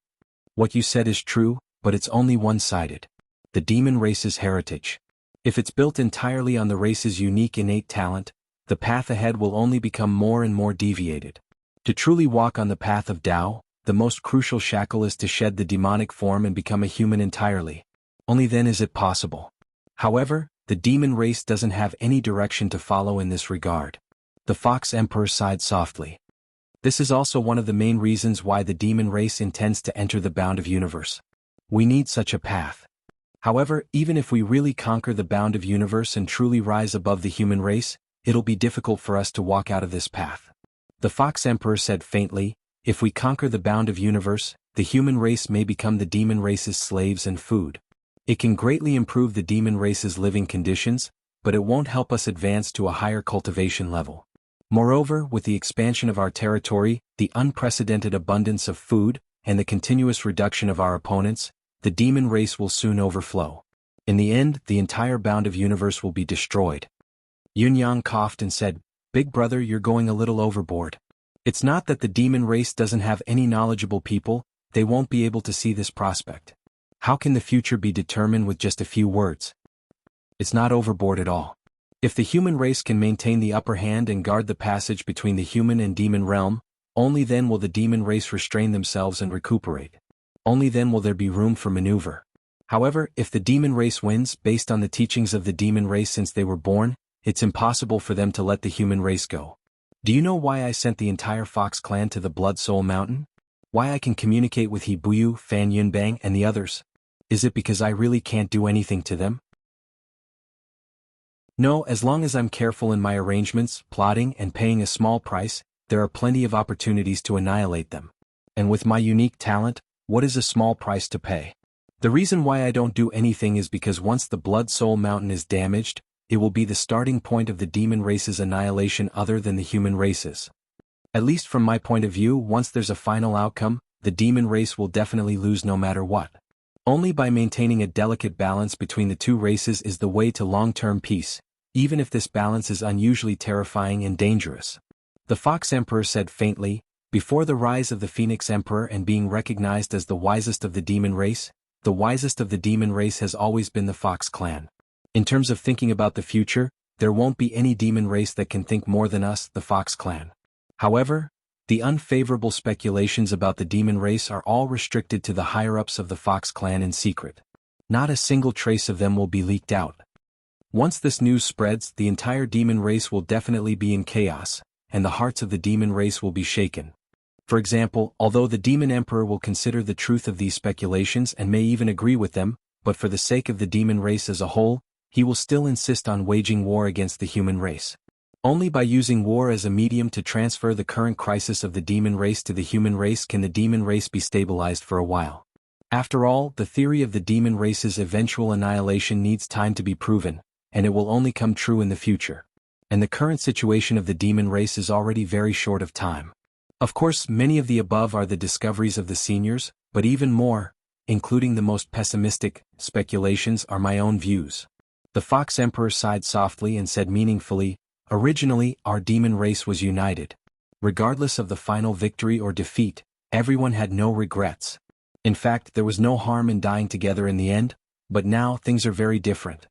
S1: What you said is true, but it's only one-sided. The demon race's heritage. If it's built entirely on the race's unique innate talent, the path ahead will only become more and more deviated. To truly walk on the path of Tao, the most crucial shackle is to shed the demonic form and become a human entirely. Only then is it possible. However, the demon race doesn't have any direction to follow in this regard. The Fox Emperor sighed softly. This is also one of the main reasons why the demon race intends to enter the bound of universe. We need such a path. However, even if we really conquer the bound of universe and truly rise above the human race, it'll be difficult for us to walk out of this path. The Fox Emperor said faintly, if we conquer the bound of universe, the human race may become the demon race's slaves and food. It can greatly improve the demon race's living conditions, but it won't help us advance to a higher cultivation level. Moreover, with the expansion of our territory, the unprecedented abundance of food, and the continuous reduction of our opponents, the demon race will soon overflow. In the end, the entire bound of universe will be destroyed. Yunyang coughed and said, Big brother, you're going a little overboard. It's not that the demon race doesn't have any knowledgeable people, they won't be able to see this prospect. How can the future be determined with just a few words? It's not overboard at all. If the human race can maintain the upper hand and guard the passage between the human and demon realm, only then will the demon race restrain themselves and recuperate. Only then will there be room for maneuver. However, if the demon race wins based on the teachings of the demon race since they were born, it's impossible for them to let the human race go. Do you know why I sent the entire Fox clan to the Blood Soul Mountain? Why I can communicate with He Buyu, Fan Yunbang and the others? Is it because I really can't do anything to them? No, as long as I'm careful in my arrangements, plotting and paying a small price, there are plenty of opportunities to annihilate them. And with my unique talent, what is a small price to pay? The reason why I don't do anything is because once the Blood Soul Mountain is damaged, it will be the starting point of the demon race's annihilation other than the human race's. At least from my point of view, once there's a final outcome, the demon race will definitely lose no matter what. Only by maintaining a delicate balance between the two races is the way to long-term peace, even if this balance is unusually terrifying and dangerous. The Fox Emperor said faintly, before the rise of the Phoenix Emperor and being recognized as the wisest of the demon race, the wisest of the demon race has always been the Fox clan. In terms of thinking about the future, there won't be any demon race that can think more than us, the Fox clan. However, the unfavorable speculations about the demon race are all restricted to the higher-ups of the Fox clan in secret. Not a single trace of them will be leaked out. Once this news spreads, the entire demon race will definitely be in chaos, and the hearts of the demon race will be shaken. For example, although the demon emperor will consider the truth of these speculations and may even agree with them, but for the sake of the demon race as a whole, he will still insist on waging war against the human race. Only by using war as a medium to transfer the current crisis of the demon race to the human race can the demon race be stabilized for a while. After all, the theory of the demon race's eventual annihilation needs time to be proven, and it will only come true in the future. And the current situation of the demon race is already very short of time. Of course, many of the above are the discoveries of the seniors, but even more, including the most pessimistic, speculations are my own views. The Fox Emperor sighed softly and said meaningfully, originally, our demon race was united. Regardless of the final victory or defeat, everyone had no regrets. In fact, there was no harm in dying together in the end, but now things are very different.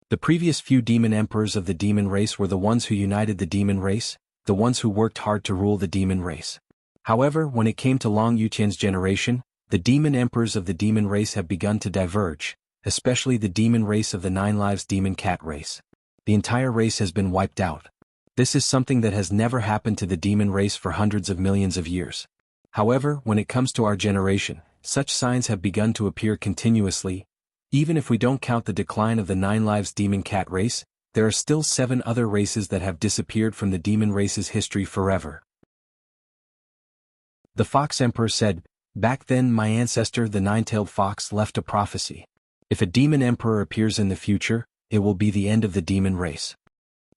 S1: The previous few demon emperors of the demon race were the ones who united the demon race, the ones who worked hard to rule the demon race. However, when it came to Long Yutian's generation, the demon emperors of the demon race have begun to diverge, especially the demon race of the Nine Lives demon cat race. The entire race has been wiped out. This is something that has never happened to the demon race for hundreds of millions of years. However, when it comes to our generation, such signs have begun to appear continuously. Even if we don't count the decline of the Nine Lives demon cat race, there are still 7 other races that have disappeared from the demon race's history forever. The Fox Emperor said, back then my ancestor the nine-tailed fox left a prophecy. If a demon emperor appears in the future, it will be the end of the demon race.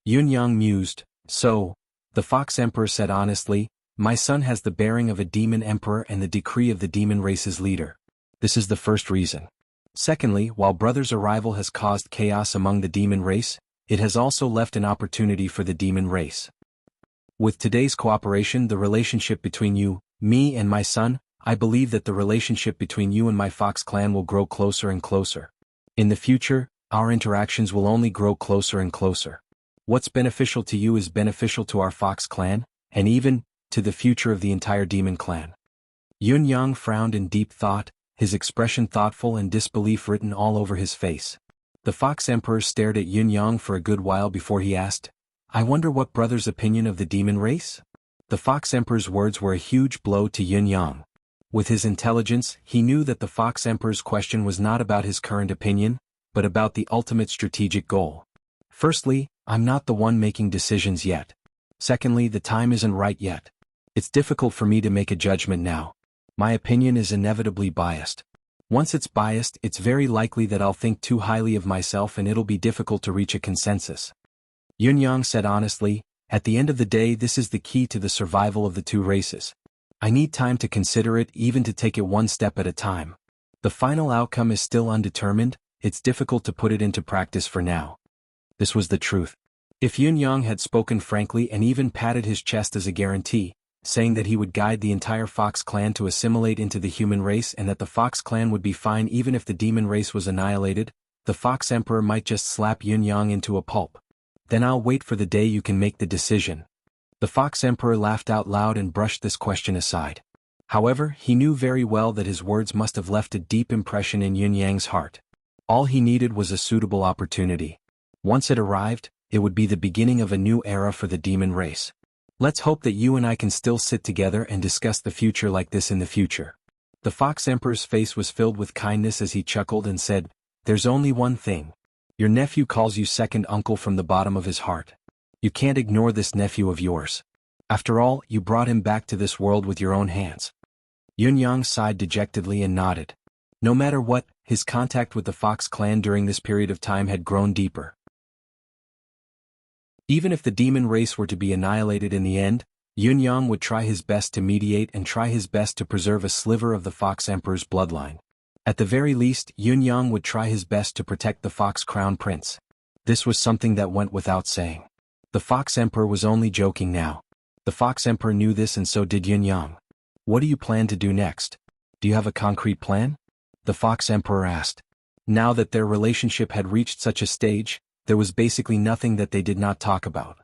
S1: Yunyang mused, so, the Fox Emperor said honestly, my son has the bearing of a demon emperor and the decree of the demon race's leader. This is the first reason. Secondly, while brother's arrival has caused chaos among the demon race, it has also left an opportunity for the demon race. With today's cooperation, the relationship between you, me and my son, I believe that the relationship between you and my Fox clan will grow closer and closer. In the future, our interactions will only grow closer and closer. What's beneficial to you is beneficial to our Fox clan, and even to the future of the entire demon clan. Yun Yang frowned in deep thought, his expression thoughtful and disbelief written all over his face. The Fox Emperor stared at Yun Yang for a good while before he asked, "I wonder what brother's opinion of the demon race?" The Fox Emperor's words were a huge blow to Yun Yang. With his intelligence, he knew that the Fox Emperor's question was not about his current opinion, but about the ultimate strategic goal. Firstly, I'm not the one making decisions yet. Secondly, the time isn't right yet. It's difficult for me to make a judgment now. My opinion is inevitably biased. Once it's biased, it's very likely that I'll think too highly of myself and it'll be difficult to reach a consensus. Yun Yang said honestly, at the end of the day this is the key to the survival of the two races. I need time to consider it, even to take it one step at a time. The final outcome is still undetermined, it's difficult to put it into practice for now. This was the truth. If Yun Yang had spoken frankly and even patted his chest as a guarantee, saying that he would guide the entire Fox clan to assimilate into the human race and that the Fox clan would be fine even if the demon race was annihilated, the Fox Emperor might just slap Yun Yang into a pulp. Then I'll wait for the day you can make the decision. The Fox Emperor laughed out loud and brushed this question aside. However, he knew very well that his words must have left a deep impression in Yun Yang's heart. All he needed was a suitable opportunity. Once it arrived, it would be the beginning of a new era for the demon race. Let's hope that you and I can still sit together and discuss the future like this in the future. The Fox Emperor's face was filled with kindness as he chuckled and said, "There's only one thing. Your nephew calls you second uncle from the bottom of his heart. You can't ignore this nephew of yours. After all, you brought him back to this world with your own hands." Yun Yang sighed dejectedly and nodded. No matter what, his contact with the Fox clan during this period of time had grown deeper. Even if the demon race were to be annihilated in the end, Yun Yang would try his best to mediate and try his best to preserve a sliver of the Fox Emperor's bloodline. At the very least, Yun Yang would try his best to protect the Fox Crown Prince. This was something that went without saying. The Fox Emperor was only joking now. The Fox Emperor knew this and so did Yun Yang. "What do you plan to do next? Do you have a concrete plan?" the Fox Emperor asked. Now that their relationship had reached such a stage, there was basically nothing that they did not talk about.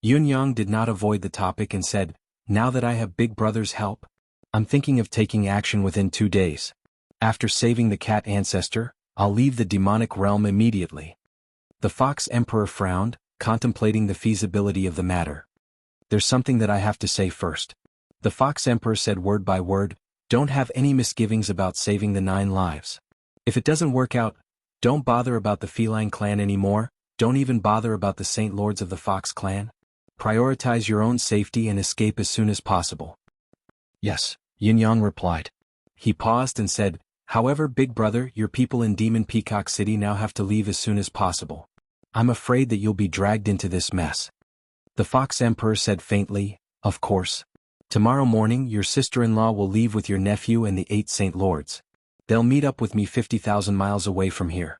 S1: Yun Yang did not avoid the topic and said, "Now that I have Big Brother's help, I'm thinking of taking action within 2 days. After saving the cat ancestor, I'll leave the demonic realm immediately." The Fox Emperor frowned, contemplating the feasibility of the matter. "There's something that I have to say first." The Fox Emperor said word by word, "Don't have any misgivings about saving the 9 lives. If it doesn't work out, don't bother about the feline clan anymore, don't even bother about the Saint Lords of the Fox clan. Prioritize your own safety and escape as soon as possible." "Yes," Yun Yang replied. He paused and said, "However, Big Brother, your people in Demon Peacock City now have to leave as soon as possible. I'm afraid that you'll be dragged into this mess." The Fox Emperor said faintly, "Of course. Tomorrow morning your sister-in-law will leave with your nephew and the 8 Saint Lords. They'll meet up with me 50,000 miles away from here."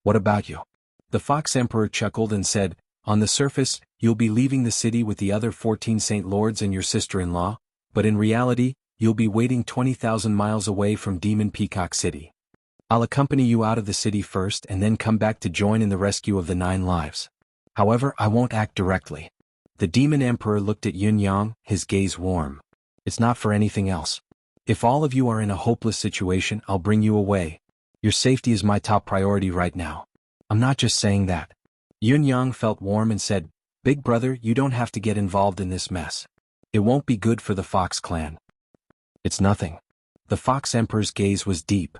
S1: "What about you?" The Fox Emperor chuckled and said, "On the surface, you'll be leaving the city with the other 14 Saint Lords and your sister-in-law, but in reality, you'll be waiting 20,000 miles away from Demon Peacock City. I'll accompany you out of the city first and then come back to join in the rescue of the 9 lives. However, I won't act directly." The Demon Emperor looked at Yun Yang, his gaze warm. "It's not for anything else. If all of you are in a hopeless situation, I'll bring you away. Your safety is my top priority right now. I'm not just saying that." Yun Yang felt warm and said, "Big Brother, you don't have to get involved in this mess. It won't be good for the Fox clan." "It's nothing." The Fox Emperor's gaze was deep.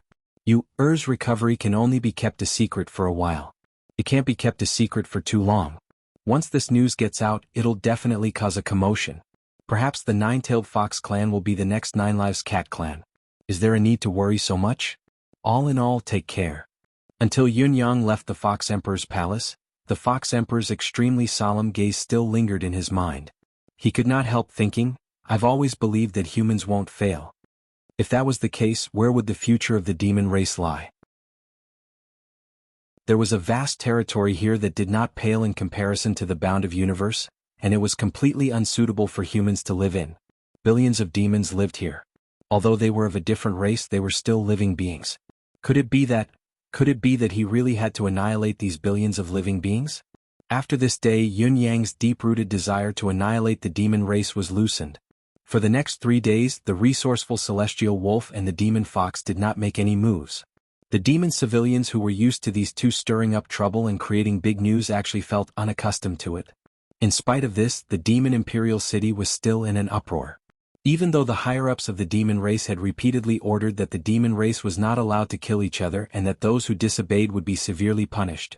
S1: Ur's recovery can only be kept a secret for a while. It can't be kept a secret for too long. Once this news gets out, it'll definitely cause a commotion. Perhaps the 9-tailed Fox clan will be the next 9 Lives Cat clan. Is there a need to worry so much? All in all, take care." Until Yun Yang left the Fox Emperor's palace, the Fox Emperor's extremely solemn gaze still lingered in his mind. He could not help thinking, "I've always believed that humans won't fail. If that was the case, where would the future of the demon race lie?" There was a vast territory here that did not pale in comparison to the bound of universe, and it was completely unsuitable for humans to live in. Billions of demons lived here. Although they were of a different race, they were still living beings. Could it be that he really had to annihilate these billions of living beings? After this day, Yun Yang's deep-rooted desire to annihilate the demon race was loosened. For the next 3 days, the resourceful celestial wolf and the demon fox did not make any moves. The demon civilians who were used to these two stirring up trouble and creating big news actually felt unaccustomed to it. In spite of this, the demon imperial city was still in an uproar. Even though the higher-ups of the demon race had repeatedly ordered that the demon race was not allowed to kill each other and that those who disobeyed would be severely punished.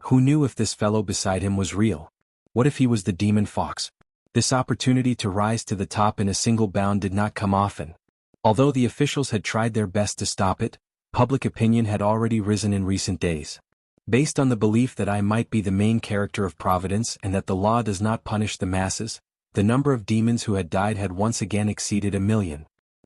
S1: Who knew if this fellow beside him was real? What if he was the demon fox? This opportunity to rise to the top in a single bound did not come often. Although the officials had tried their best to stop it, public opinion had already risen in recent days. Based on the belief that I might be the main character of Providence and that the law does not punish the masses, the number of demons who had died had once again exceeded 1 million.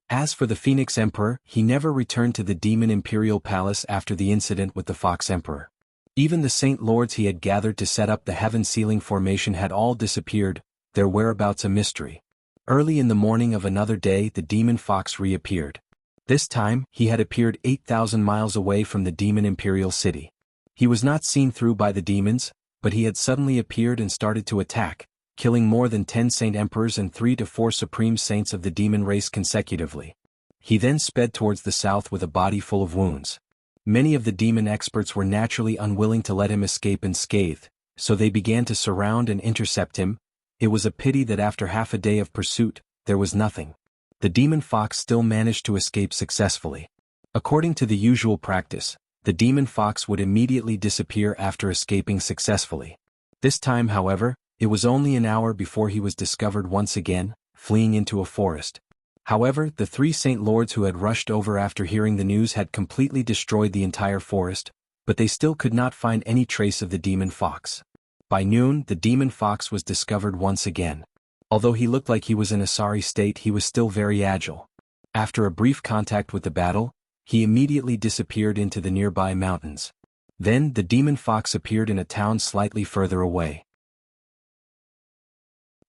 S1: As for the Phoenix Emperor, he never returned to the demon imperial palace after the incident with the Fox Emperor. Even the Saint Lords he had gathered to set up the heaven sealing formation had all disappeared, their whereabouts a mystery. Early in the morning of another day, the demon fox reappeared. This time, he had appeared 8,000 miles away from the demon imperial city. He was not seen through by the demons, but he had suddenly appeared and started to attack, killing more than 10 Saint Emperors and 3 to 4 Supreme Saints of the demon race consecutively. He then sped towards the south with a body full of wounds. Many of the demon experts were naturally unwilling to let him escape unscathed, so they began to surround and intercept him. It was a pity that after half a day of pursuit, there was nothing. The demon fox still managed to escape successfully. According to the usual practice, the demon fox would immediately disappear after escaping successfully. This time, however, it was only an hour before he was discovered once again, fleeing into a forest. However, the 3 Saint Lords who had rushed over after hearing the news had completely destroyed the entire forest, but they still could not find any trace of the demon fox. By noon, the demon fox was discovered once again. Although he looked like he was in a sorry state, he was still very agile. After a brief contact with the battle, he immediately disappeared into the nearby mountains. Then the demon fox appeared in a town slightly further away.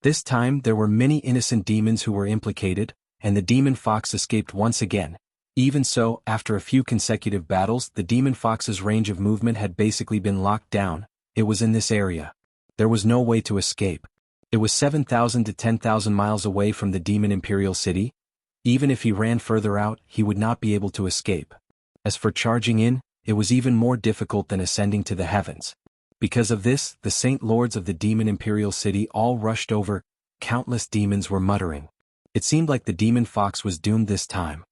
S1: This time there were many innocent demons who were implicated, and the demon fox escaped once again. Even so, after a few consecutive battles, the demon fox's range of movement had basically been locked down. It was in this area. There was no way to escape. It was 7,000 to 10,000 miles away from the demon imperial city. Even if he ran further out, he would not be able to escape. As for charging in, it was even more difficult than ascending to the heavens. Because of this, the Saint Lords of the demon imperial city all rushed over. Countless demons were muttering. It seemed like the demon fox was doomed this time.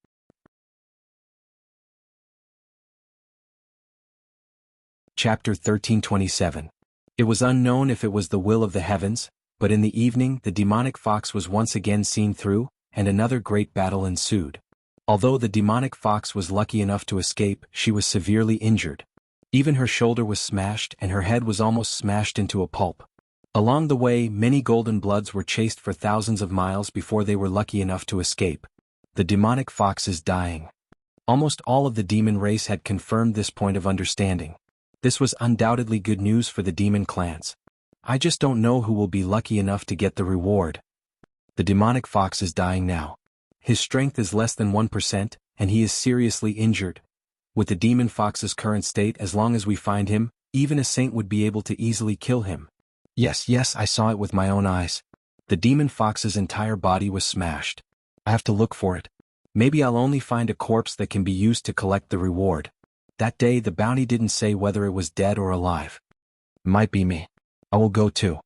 S1: Chapter 1327. It was unknown if it was the will of the heavens, but in the evening the demonic fox was once again seen through, and another great battle ensued. Although the demonic fox was lucky enough to escape, she was severely injured. Even her shoulder was smashed and her head was almost smashed into a pulp. Along the way, many golden bloods were chased for thousands of miles before they were lucky enough to escape. The demonic fox is dying. Almost all of the demon race had confirmed this point of understanding. This was undoubtedly good news for the demon clans. I just don't know who will be lucky enough to get the reward. The demonic fox is dying now. His strength is less than 1%, and he is seriously injured. With the demon fox's current state, as long as we find him, even a saint would be able to easily kill him. Yes, I saw it with my own eyes. The demon fox's entire body was smashed. I have to look for it. Maybe I'll only find a corpse that can be used to collect the reward. That day the bounty didn't say whether it was dead or alive. Might be me. I will go too.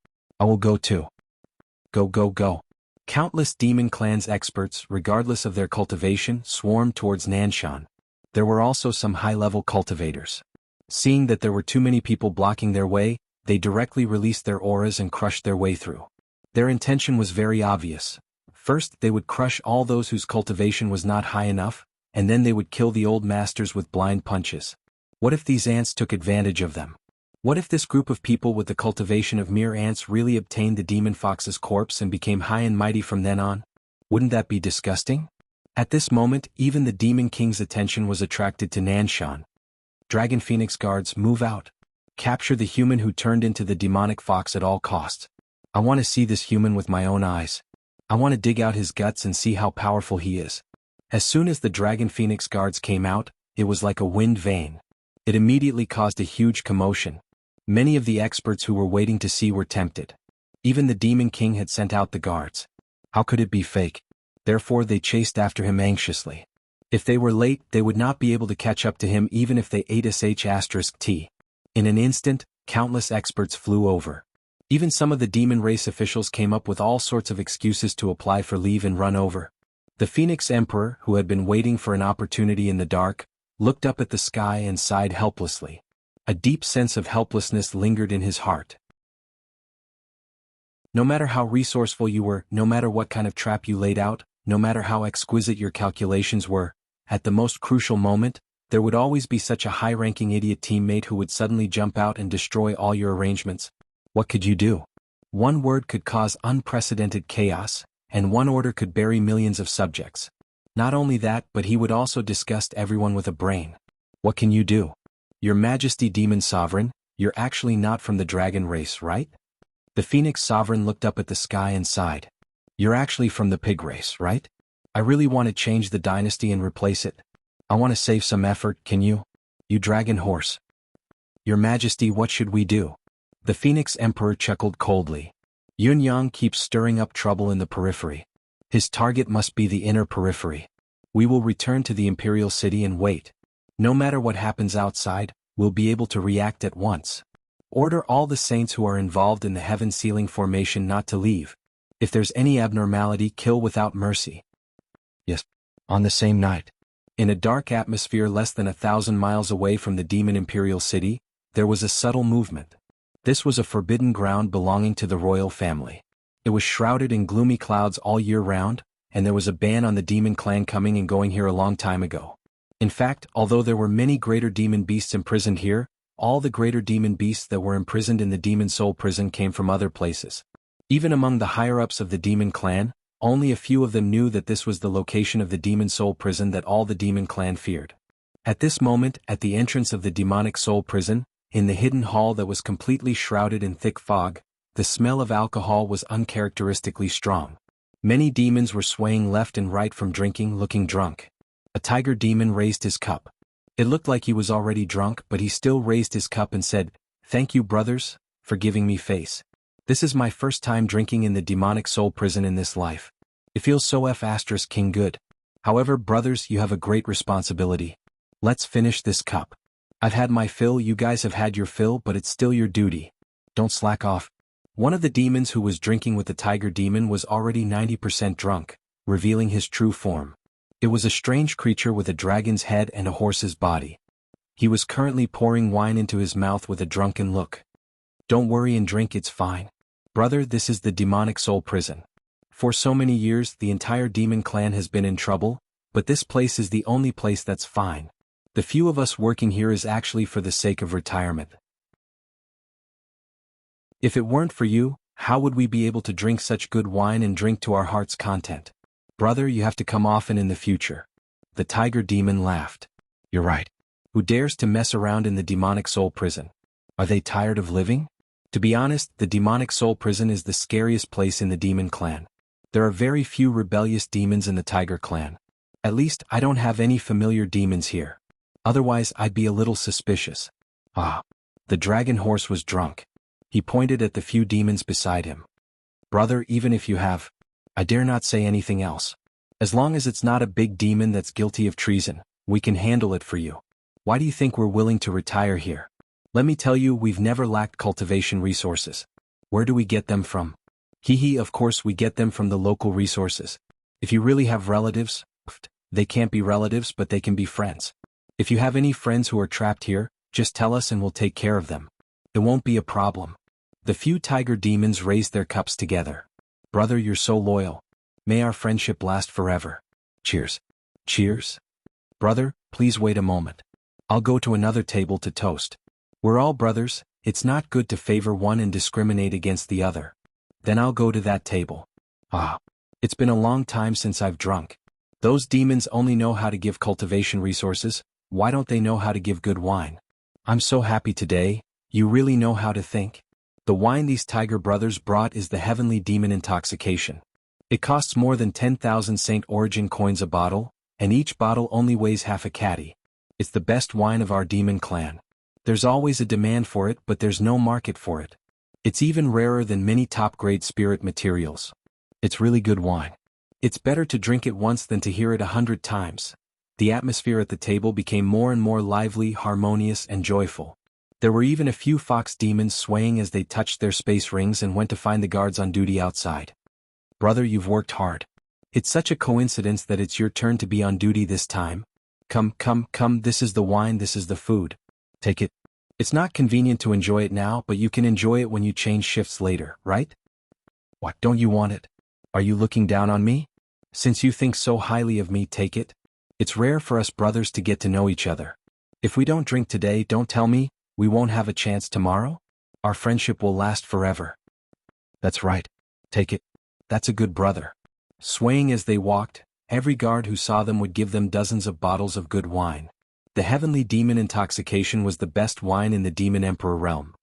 S1: Go. Countless demon clans experts, regardless of their cultivation, swarmed towards Nanshan. There were also some high-level cultivators. Seeing that there were too many people blocking their way, they directly released their auras and crushed their way through. Their intention was very obvious. First, they would crush all those whose cultivation was not high enough, and then they would kill the old masters with blind punches. What if these ants took advantage of them? What if this group of people with the cultivation of mere ants really obtained the demon fox's corpse and became high and mighty from then on? Wouldn't that be disgusting? At this moment, even the Demon King's attention was attracted to Nanshan. Dragon Phoenix guards, move out. Capture the human who turned into the demonic fox at all costs. I want to see this human with my own eyes. I want to dig out his guts and see how powerful he is. As soon as the Dragon Phoenix guards came out, it was like a wind vane. It immediately caused a huge commotion. Many of the experts who were waiting to see were tempted. Even the Demon King had sent out the guards. How could it be fake? Therefore they chased after him anxiously. If they were late, they would not be able to catch up to him even if they ate **T. In an instant, countless experts flew over. Even some of the demon race officials came up with all sorts of excuses to apply for leave and run over. The Phoenix Emperor, who had been waiting for an opportunity in the dark, looked up at the sky and sighed helplessly. A deep sense of helplessness lingered in his heart. No matter how resourceful you were, no matter what kind of trap you laid out, no matter how exquisite your calculations were, at the most crucial moment, there would always be such a high-ranking idiot teammate who would suddenly jump out and destroy all your arrangements. What could you do? One word could cause unprecedented chaos, and one order could bury millions of subjects. Not only that, but he would also disgust everyone with a brain. What can you do? Your Majesty Demon Sovereign, you're actually not from the dragon race, right? The Phoenix Sovereign looked up at the sky and sighed. You're actually from the pig race, right? I really want to change the dynasty and replace it. I want to save some effort, can you? You dragon horse. Your Majesty, what should we do? The Phoenix Emperor chuckled coldly. Yun Yang keeps stirring up trouble in the periphery. His target must be the inner periphery. We will return to the Imperial City and wait. No matter what happens outside, we'll be able to react at once. Order all the saints who are involved in the heaven sealing formation not to leave. If there's any abnormality, kill without mercy. Yes. On the same night. In a dark atmosphere less than 1,000 miles away from the Demon Imperial City, there was a subtle movement. This was a forbidden ground belonging to the royal family. It was shrouded in gloomy clouds all year round, and there was a ban on the demon clan coming and going here a long time ago. In fact, although there were many greater demon beasts imprisoned here, all the greater demon beasts that were imprisoned in the Demon Soul Prison came from other places. Even among the higher-ups of the demon clan, only a few of them knew that this was the location of the Demon Soul Prison that all the demon clan feared. At this moment, at the entrance of the Demonic Soul Prison, in the hidden hall that was completely shrouded in thick fog, the smell of alcohol was uncharacteristically strong. Many demons were swaying left and right from drinking, looking drunk. A tiger demon raised his cup. It looked like he was already drunk, but he still raised his cup and said, "Thank you, brothers, for giving me face. This is my first time drinking in the Demonic Soul Prison in this life. It feels so *King good. However, brothers, you have a great responsibility. Let's finish this cup. I've had my fill, you guys have had your fill, but it's still your duty. Don't slack off." One of the demons who was drinking with the tiger demon was already 90% drunk, revealing his true form. It was a strange creature with a dragon's head and a horse's body. He was currently pouring wine into his mouth with a drunken look. "Don't worry and drink, it's fine. Brother, this is the Demonic Soul Prison. For so many years, the entire demon clan has been in trouble, but this place is the only place that's fine. The few of us working here is actually for the sake of retirement. If it weren't for you, how would we be able to drink such good wine and drink to our heart's content? Brother, you have to come often in the future." The tiger demon laughed. "You're right. Who dares to mess around in the Demonic Soul Prison? Are they tired of living? To be honest, the Demonic Soul Prison is the scariest place in the demon clan. There are very few rebellious demons in the tiger clan. At least, I don't have any familiar demons here. Otherwise, I'd be a little suspicious." Ah. The dragon horse was drunk. He pointed at the few demons beside him. "Brother, even if you have, I dare not say anything else. As long as it's not a big demon that's guilty of treason, we can handle it for you. Why do you think we're willing to retire here? Let me tell you, we've never lacked cultivation resources. Where do we get them from? Of course we get them from the local resources. If you really have relatives, they can't be relatives but they can be friends. If you have any friends who are trapped here, just tell us and we'll take care of them. It won't be a problem." The few tiger demons raised their cups together. "Brother, you're so loyal. May our friendship last forever. Cheers." "Cheers? Brother, please wait a moment. I'll go to another table to toast. We're all brothers, it's not good to favor one and discriminate against the other. Then I'll go to that table." Ah. It's been a long time since I've drunk. Those demons only know how to give cultivation resources, why don't they know how to give good wine? I'm so happy today, you really know how to think. The wine these tiger brothers brought is the Heavenly Demon Intoxication. It costs more than 10,000 Saint Origin coins a bottle, and each bottle only weighs half a catty. It's the best wine of our demon clan. There's always a demand for it, but there's no market for it. It's even rarer than many top-grade spirit materials. It's really good wine. It's better to drink it once than to hear it 100 times. The atmosphere at the table became more and more lively, harmonious, and joyful. There were even a few fox demons swaying as they touched their space rings and went to find the guards on duty outside. Brother, you've worked hard. It's such a coincidence that it's your turn to be on duty this time. Come, this is the wine, this is the food. Take it. It's not convenient to enjoy it now, but you can enjoy it when you change shifts later, right? What, don't you want it? Are you looking down on me? Since you think so highly of me, take it. It's rare for us brothers to get to know each other. If we don't drink today, don't tell me, we won't have a chance tomorrow? Our friendship will last forever. That's right. Take it. That's a good brother. Swaying as they walked, every guard who saw them would give them dozens of bottles of good wine. The heavenly demon intoxication was the best wine in the demon emperor realm.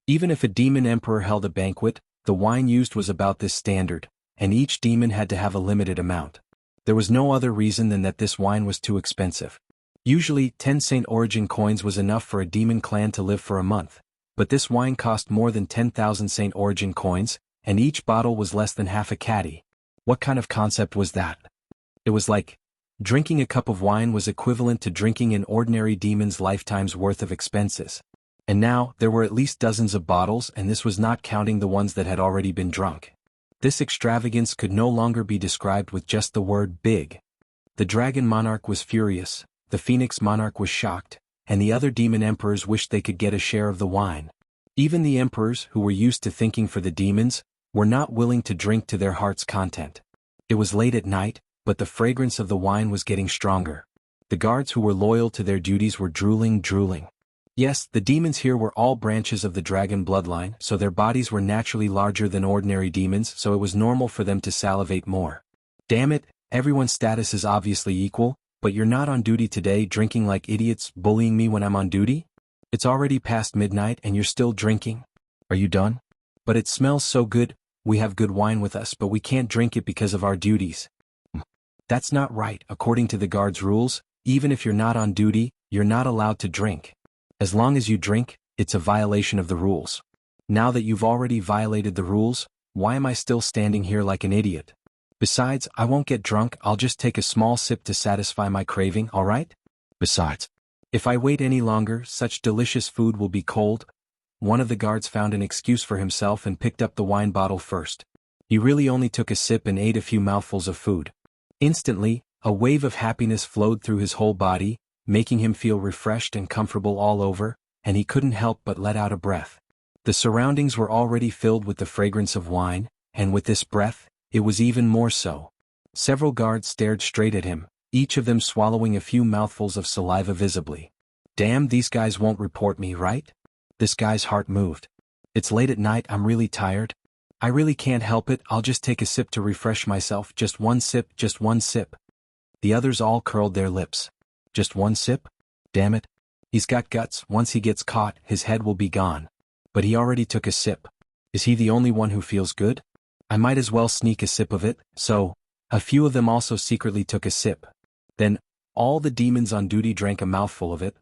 S1: Even if a demon emperor held a banquet, the wine used was about this standard, and each demon had to have a limited amount. There was no other reason than that this wine was too expensive. Usually, 10 Saint Origin coins was enough for a demon clan to live for a month, but this wine cost more than 10,000 Saint Origin coins, and each bottle was less than half a catty. What kind of concept was that? It was like, drinking a cup of wine was equivalent to drinking an ordinary demon's lifetime's worth of expenses. And now, there were at least dozens of bottles, and this was not counting the ones that had already been drunk. This extravagance could no longer be described with just the word big. The dragon monarch was furious, the phoenix monarch was shocked, and the other demon emperors wished they could get a share of the wine. Even the emperors, who were used to thinking for the demons, were not willing to drink to their heart's content. It was late at night, but the fragrance of the wine was getting stronger. The guards who were loyal to their duties were drooling. Yes, the demons here were all branches of the dragon bloodline, so their bodies were naturally larger than ordinary demons, so it was normal for them to salivate more. Damn it, everyone's status is obviously equal, but you're not on duty today drinking like idiots, bullying me when I'm on duty? It's already past midnight and you're still drinking? Are you done? But it smells so good, we have good wine with us, but we can't drink it because of our duties. That's not right. According to the guard's rules, even if you're not on duty, you're not allowed to drink. As long as you drink, it's a violation of the rules. Now that you've already violated the rules, why am I still standing here like an idiot? Besides, I won't get drunk, I'll just take a small sip to satisfy my craving, alright? Besides, if I wait any longer, such delicious food will be cold. One of the guards found an excuse for himself and picked up the wine bottle first. He really only took a sip and ate a few mouthfuls of food. Instantly, a wave of happiness flowed through his whole body, making him feel refreshed and comfortable all over, and he couldn't help but let out a breath. The surroundings were already filled with the fragrance of wine, and with this breath, it was even more so. Several guards stared straight at him, each of them swallowing a few mouthfuls of saliva visibly. Damn, these guys won't report me, right? This guy's heart moved. It's late at night, I'm really tired. I really can't help it, I'll just take a sip to refresh myself, just one sip, just one sip. The others all curled their lips. Just one sip? Damn it. He's got guts, once he gets caught, his head will be gone. But he already took a sip. Is he the only one who feels good? I might as well sneak a sip of it, so, a few of them also secretly took a sip. Then, all the demons on duty drank a mouthful of it.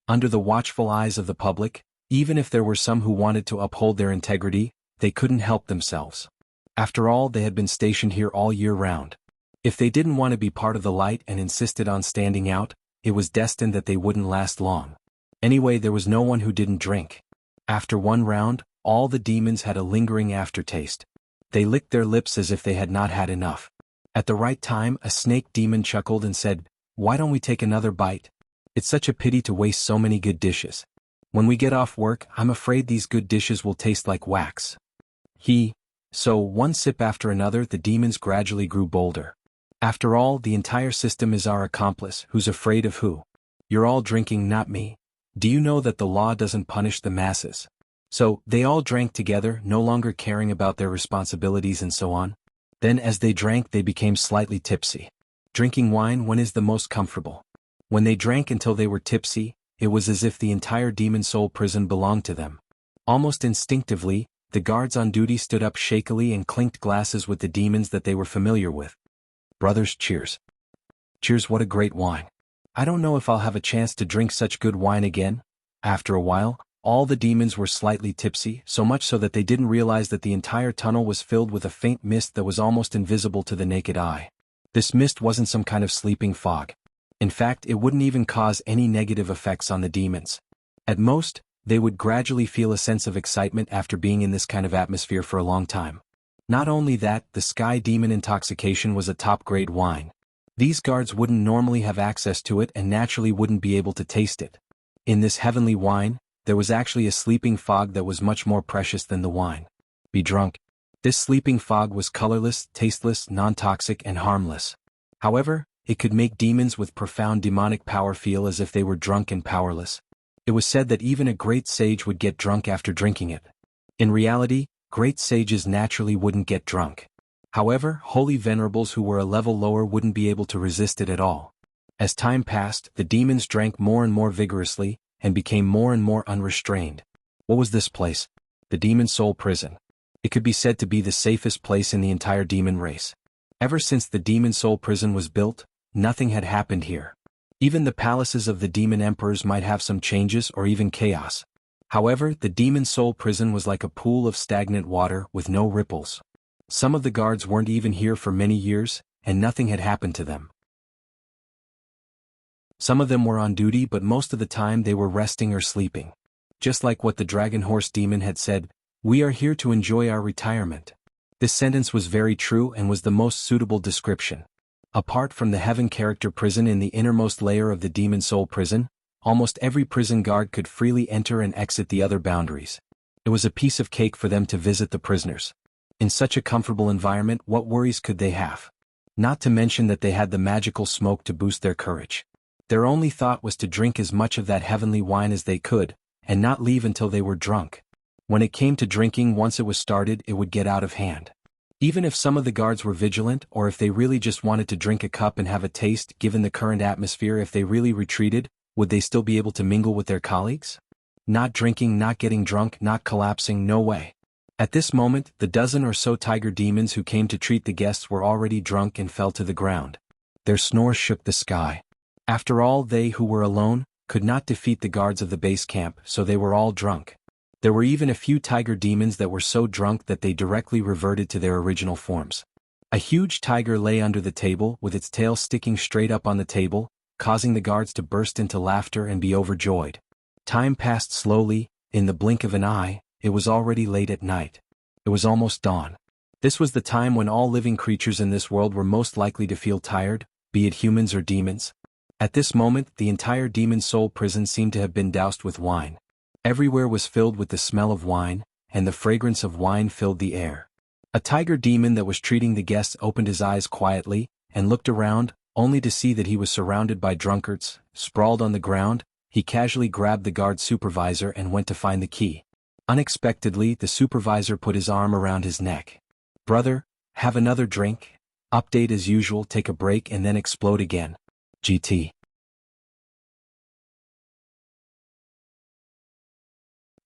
S1: Under the watchful eyes of the public, even if there were some who wanted to uphold their integrity, they couldn't help themselves. After all, they had been stationed here all year round. If they didn't want to be part of the light and insisted on standing out, it was destined that they wouldn't last long. Anyway, there was no one who didn't drink. After one round, all the demons had a lingering aftertaste. They licked their lips as if they had not had enough. At the right time, a snake demon chuckled and said, "Why don't we take another bite? It's such a pity to waste so many good dishes. When we get off work, I'm afraid these good dishes will taste like wax." So one sip after another, the demons gradually grew bolder. After all, the entire system is our accomplice, who's afraid of who? You're all drinking, not me. Do you know that the law doesn't punish the masses? So, they all drank together, no longer caring about their responsibilities and so on. Then as they drank, they became slightly tipsy. Drinking wine when is the most comfortable? When they drank until they were tipsy, it was as if the entire demon soul prison belonged to them. Almost instinctively, The guards on duty stood up shakily and clinked glasses with the demons that they were familiar with. Brothers, cheers. Cheers, what a great wine. I don't know if I'll have a chance to drink such good wine again. After a while, all the demons were slightly tipsy, so much so that they didn't realize that the entire tunnel was filled with a faint mist that was almost invisible to the naked eye. This mist wasn't some kind of sleeping fog. In fact, it wouldn't even cause any negative effects on the demons. At most, they would gradually feel a sense of excitement after being in this kind of atmosphere for a long time. Not only that, the sky demon intoxication was a top-grade wine. These guards wouldn't normally have access to it and naturally wouldn't be able to taste it. In this heavenly wine, there was actually a sleeping fog that was much more precious than the wine. Be drunk. This sleeping fog was colorless, tasteless, non-toxic, and harmless. However, it could make demons with profound demonic power feel as if they were drunk and powerless. It was said that even a great sage would get drunk after drinking it. In reality, great sages naturally wouldn't get drunk. However, holy venerables who were a level lower wouldn't be able to resist it at all. As time passed, the demons drank more and more vigorously, and became more and more unrestrained. What was this place? The demon soul prison. It could be said to be the safest place in the entire demon race. Ever since the demon soul prison was built, nothing had happened here. Even the palaces of the demon emperors might have some changes or even chaos. However, the demon soul prison was like a pool of stagnant water with no ripples. Some of the guards weren't even here for many years, and nothing had happened to them. Some of them were on duty, but most of the time they were resting or sleeping. Just like what the dragon horse demon had said, "We are here to enjoy our retirement." This sentence was very true and was the most suitable description. Apart from the heaven character prison in the innermost layer of the demon soul prison, almost every prison guard could freely enter and exit the other boundaries. It was a piece of cake for them to visit the prisoners. In such a comfortable environment, what worries could they have? Not to mention that they had the magical smoke to boost their courage. Their only thought was to drink as much of that heavenly wine as they could, and not leave until they were drunk. When it came to drinking, once it was started, it would get out of hand. Even if some of the guards were vigilant, or if they really just wanted to drink a cup and have a taste, given the current atmosphere, if they really retreated, would they still be able to mingle with their colleagues? Not drinking, not getting drunk, not collapsing, no way. At this moment, the dozen or so tiger demons who came to treat the guests were already drunk and fell to the ground. Their snores shook the sky. After all, they who were alone could not defeat the guards of the base camp, so they were all drunk. There were even a few tiger demons that were so drunk that they directly reverted to their original forms. A huge tiger lay under the table with its tail sticking straight up on the table, causing the guards to burst into laughter and be overjoyed. Time passed slowly. In the blink of an eye, it was already late at night. It was almost dawn. This was the time when all living creatures in this world were most likely to feel tired, be it humans or demons. At this moment, the entire demon soul prison seemed to have been doused with wine. Everywhere was filled with the smell of wine, and the fragrance of wine filled the air. A tiger demon that was treating the guests opened his eyes quietly, and looked around, only to see that he was surrounded by drunkards, sprawled on the ground. He casually grabbed the guard supervisor and went to find the key. Unexpectedly, the supervisor put his arm around his neck. "Brother, have another drink? Update as usual, take a break and then explode again. GT."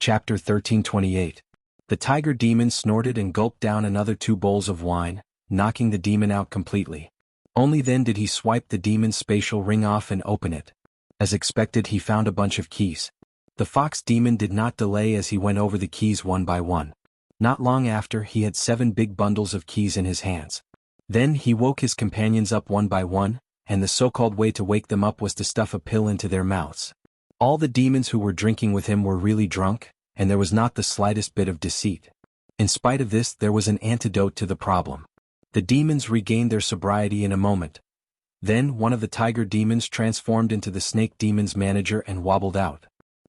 S1: Chapter 1328. The tiger demon snorted and gulped down another 2 bowls of wine, knocking the demon out completely. Only then did he swipe the demon's spatial ring off and open it. As expected, he found a bunch of keys. The fox demon did not delay as he went over the keys one by one. Not long after, he had 7 big bundles of keys in his hands. Then he woke his companions up one by one, and the so-called way to wake them up was to stuff a pill into their mouths. All the demons who were drinking with him were really drunk, and there was not the slightest bit of deceit. In spite of this, there was an antidote to the problem. The demons regained their sobriety in a moment. Then one of the tiger demons transformed into the snake demon's manager and wobbled out.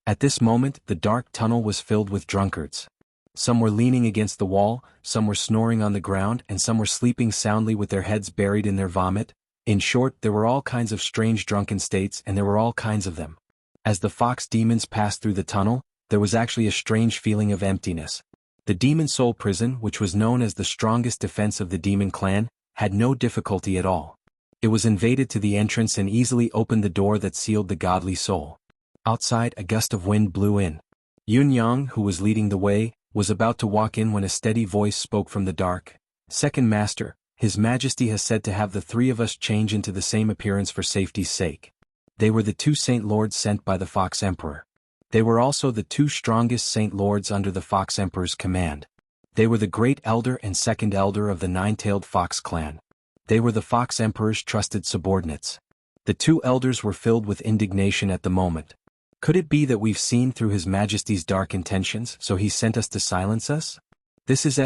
S1: At this moment, the dark tunnel was filled with drunkards. Some were leaning against the wall, some were snoring on the ground, and some were sleeping soundly with their heads buried in their vomit. In short, there were all kinds of strange drunken states, and there were all kinds of them. As the fox demons passed through the tunnel, there was actually a strange feeling of emptiness. The demon soul prison, which was known as the strongest defense of the demon clan, had no difficulty at all. It was invaded to the entrance and easily opened the door that sealed the godly soul. Outside, a gust of wind blew in. Yun Yang, who was leading the way, was about to walk in when a steady voice spoke from the dark. "Second Master, His Majesty has said to have the three of us change into the same appearance for safety's sake." They were the two Saint Lords sent by the Fox Emperor. They were also the two strongest Saint Lords under the Fox Emperor's command. They were the Great Elder and Second Elder of the Nine-Tailed Fox clan. They were the Fox Emperor's trusted subordinates. The two elders were filled with indignation at the moment. Could it be that we've seen through His Majesty's dark intentions, so he sent us to silence us? This is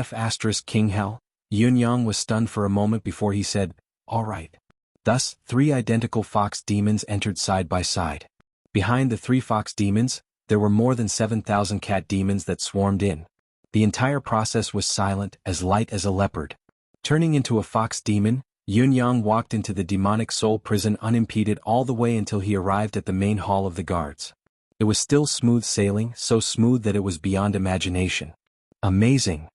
S1: King Hell. Yunyang was stunned for a moment before he said, "All right." Thus, three identical fox demons entered side by side. Behind the three fox demons, there were more than 7,000 cat demons that swarmed in. The entire process was silent, as light as a leopard. Turning into a fox demon, Yunyang walked into the demonic soul prison unimpeded all the way until he arrived at the main hall of the guards. It was still smooth sailing, so smooth that it was beyond imagination. Amazing.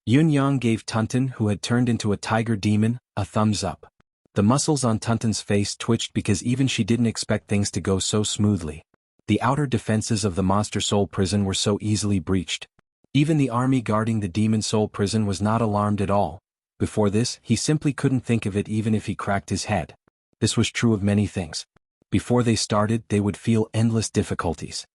S1: Yunyang gave Tunten, who had turned into a tiger demon, a thumbs up. The muscles on Tunten's face twitched because even she didn't expect things to go so smoothly. The outer defenses of the monster soul prison were so easily breached. Even the army guarding the demon soul prison was not alarmed at all. Before this, he simply couldn't think of it even if he cracked his head. This was true of many things. Before they started, they would feel endless difficulties.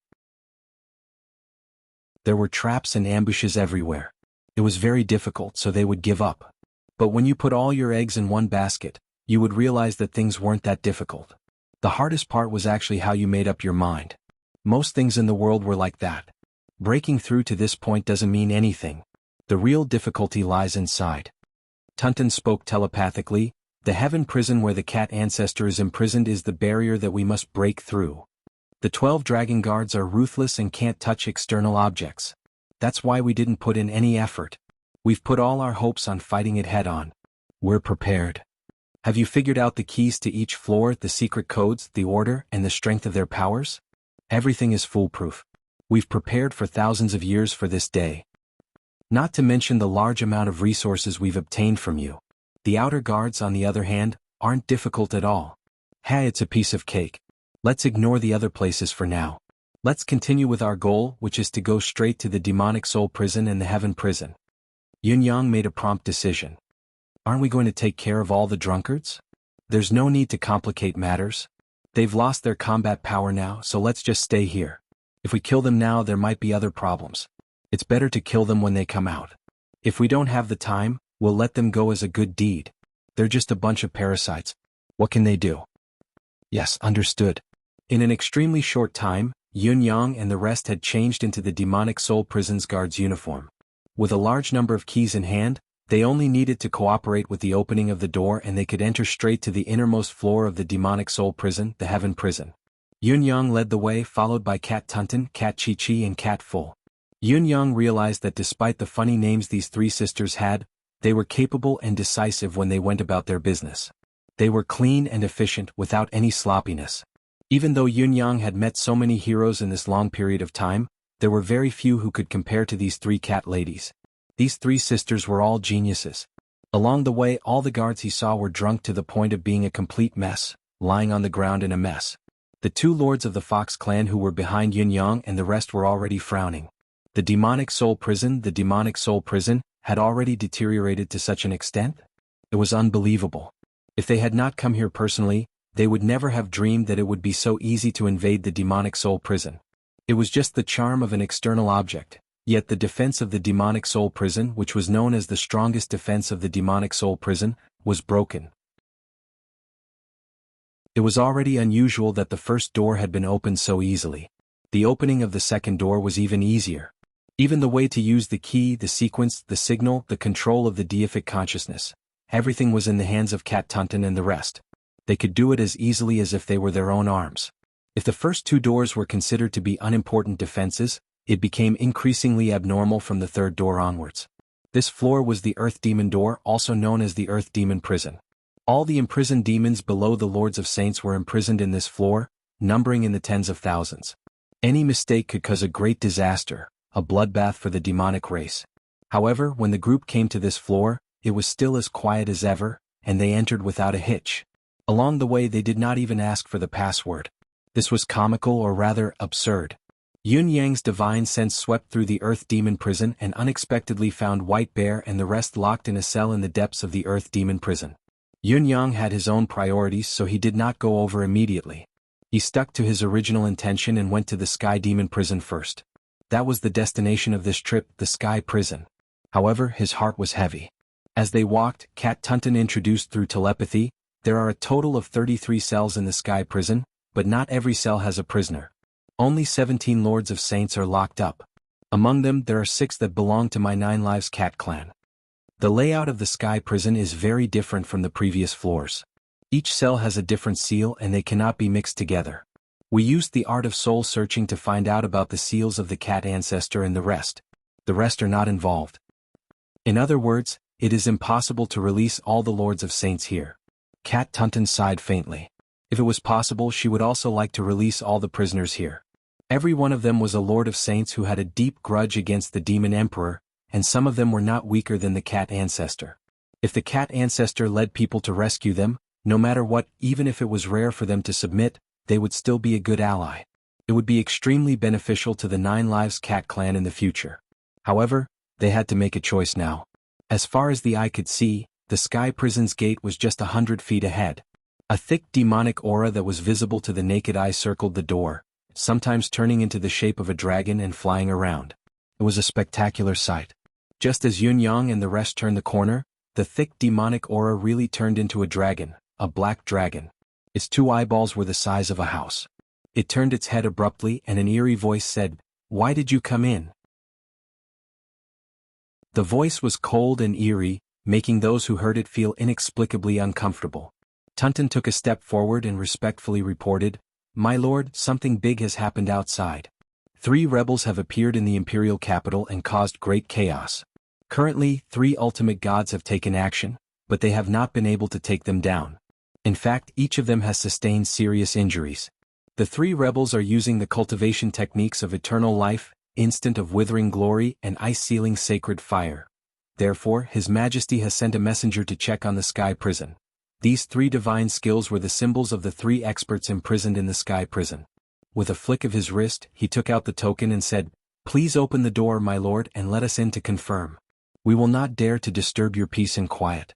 S1: There were traps and ambushes everywhere. It was very difficult, so they would give up. But when you put all your eggs in one basket, you would realize that things weren't that difficult. The hardest part was actually how you made up your mind. Most things in the world were like that. Breaking through to this point doesn't mean anything. The real difficulty lies inside. Tunten spoke telepathically. The heaven prison where the cat ancestor is imprisoned is the barrier that we must break through. The 12 dragon guards are ruthless and can't touch external objects. That's why we didn't put in any effort. We've put all our hopes on fighting it head-on. We're prepared. Have you figured out the keys to each floor, the secret codes, the order, and the strength of their powers? Everything is foolproof. We've prepared for thousands of years for this day. Not to mention the large amount of resources we've obtained from you. The outer guards, on the other hand, aren't difficult at all. Hey, it's a piece of cake. Let's ignore the other places for now. Let's continue with our goal, which is to go straight to the demonic soul prison and the heaven prison. Yunyang made a prompt decision. Aren't we going to take care of all the drunkards? There's no need to complicate matters. They've lost their combat power now, so let's just stay here. If we kill them now, there might be other problems. It's better to kill them when they come out. If we don't have the time, we'll let them go as a good deed. They're just a bunch of parasites. What can they do? Yes, understood. In an extremely short time, Yunyang and the rest had changed into the demonic soul prison's guard's uniform. With a large number of keys in hand, they only needed to cooperate with the opening of the door and they could enter straight to the innermost floor of the demonic soul prison, the heaven prison. Yunyang led the way, followed by Cat Tunten, Cat Chi-Chi and Cat Full. Yunyang realized that despite the funny names these three sisters had, they were capable and decisive when they went about their business. They were clean and efficient without any sloppiness. Even though Yunyang had met so many heroes in this long period of time, there were very few who could compare to these three cat ladies. These three sisters were all geniuses. Along the way, all the guards he saw were drunk to the point of being a complete mess, lying on the ground in a mess. The two lords of the Fox clan who were behind Yunyang and the rest were already frowning. The demonic soul prison, had already deteriorated to such an extent? It was unbelievable. If they had not come here personally, they would never have dreamed that it would be so easy to invade the demonic soul prison. It was just the charm of an external object, yet the defense of the demonic soul prison, which was known as the strongest defense of the demonic soul prison, was broken. It was already unusual that the first door had been opened so easily. The opening of the second door was even easier. Even the way to use the key, the sequence, the signal, the control of the deific consciousness, everything was in the hands of Cat Tunten and the rest. They could do it as easily as if they were their own arms. If the first two doors were considered to be unimportant defenses, it became increasingly abnormal from the third door onwards. This floor was the Earth Demon Door, also known as the Earth Demon Prison. All the imprisoned demons below the Lords of Saints were imprisoned in this floor, numbering in the tens of thousands. Any mistake could cause a great disaster, a bloodbath for the demonic race. However, when the group came to this floor, it was still as quiet as ever, and they entered without a hitch. Along the way they did not even ask for the password. This was comical, or rather, absurd. Yun Yang's divine sense swept through the Earth Demon prison and unexpectedly found White Bear and the rest locked in a cell in the depths of the Earth Demon prison. Yun Yang had his own priorities, so he did not go over immediately. He stuck to his original intention and went to the Sky Demon prison first. That was the destination of this trip, the Sky prison. However, his heart was heavy. As they walked, Kat Tunton introduced through telepathy, there are a total of 33 cells in the Sky prison, but not every cell has a prisoner. Only 17 Lords of Saints are locked up. Among them, there are 6 that belong to my 9 Lives Cat clan. The layout of the Sky prison is very different from the previous floors. Each cell has a different seal and they cannot be mixed together. We used the art of soul searching to find out about the seals of the cat ancestor and the rest. The rest are not involved. In other words, it is impossible to release all the Lords of Saints here. Kat Tunton sighed faintly. If it was possible, she would also like to release all the prisoners here. Every one of them was a Lord of Saints who had a deep grudge against the Demon Emperor, and some of them were not weaker than the cat ancestor. If the cat ancestor led people to rescue them, no matter what, even if it was rare for them to submit, they would still be a good ally. It would be extremely beneficial to the 9 Lives Cat clan in the future. However, they had to make a choice now. As far as the eye could see, the Sky prison's gate was just 100 feet ahead. A thick demonic aura that was visible to the naked eye circled the door, sometimes turning into the shape of a dragon and flying around. It was a spectacular sight. Just as Yun Yang and the rest turned the corner, the thick demonic aura really turned into a dragon, a black dragon. Its 2 eyeballs were the size of a house. It turned its head abruptly and an eerie voice said, "Why did you come in?" The voice was cold and eerie, making those who heard it feel inexplicably uncomfortable. Tunton took a step forward and respectfully reported, "My lord, something big has happened outside. 3 rebels have appeared in the imperial capital and caused great chaos. Currently, 3 ultimate gods have taken action, but they have not been able to take them down. In fact, each of them has sustained serious injuries. The 3 rebels are using the cultivation techniques of eternal life, instant of withering glory, and ice-sealing sacred fire. Therefore, His Majesty has sent a messenger to check on the Sky prison. These 3 divine skills were the symbols of the 3 experts imprisoned in the Sky prison." With a flick of his wrist, he took out the token and said, "Please open the door, my lord, and let us in to confirm. We will not dare to disturb your peace and quiet."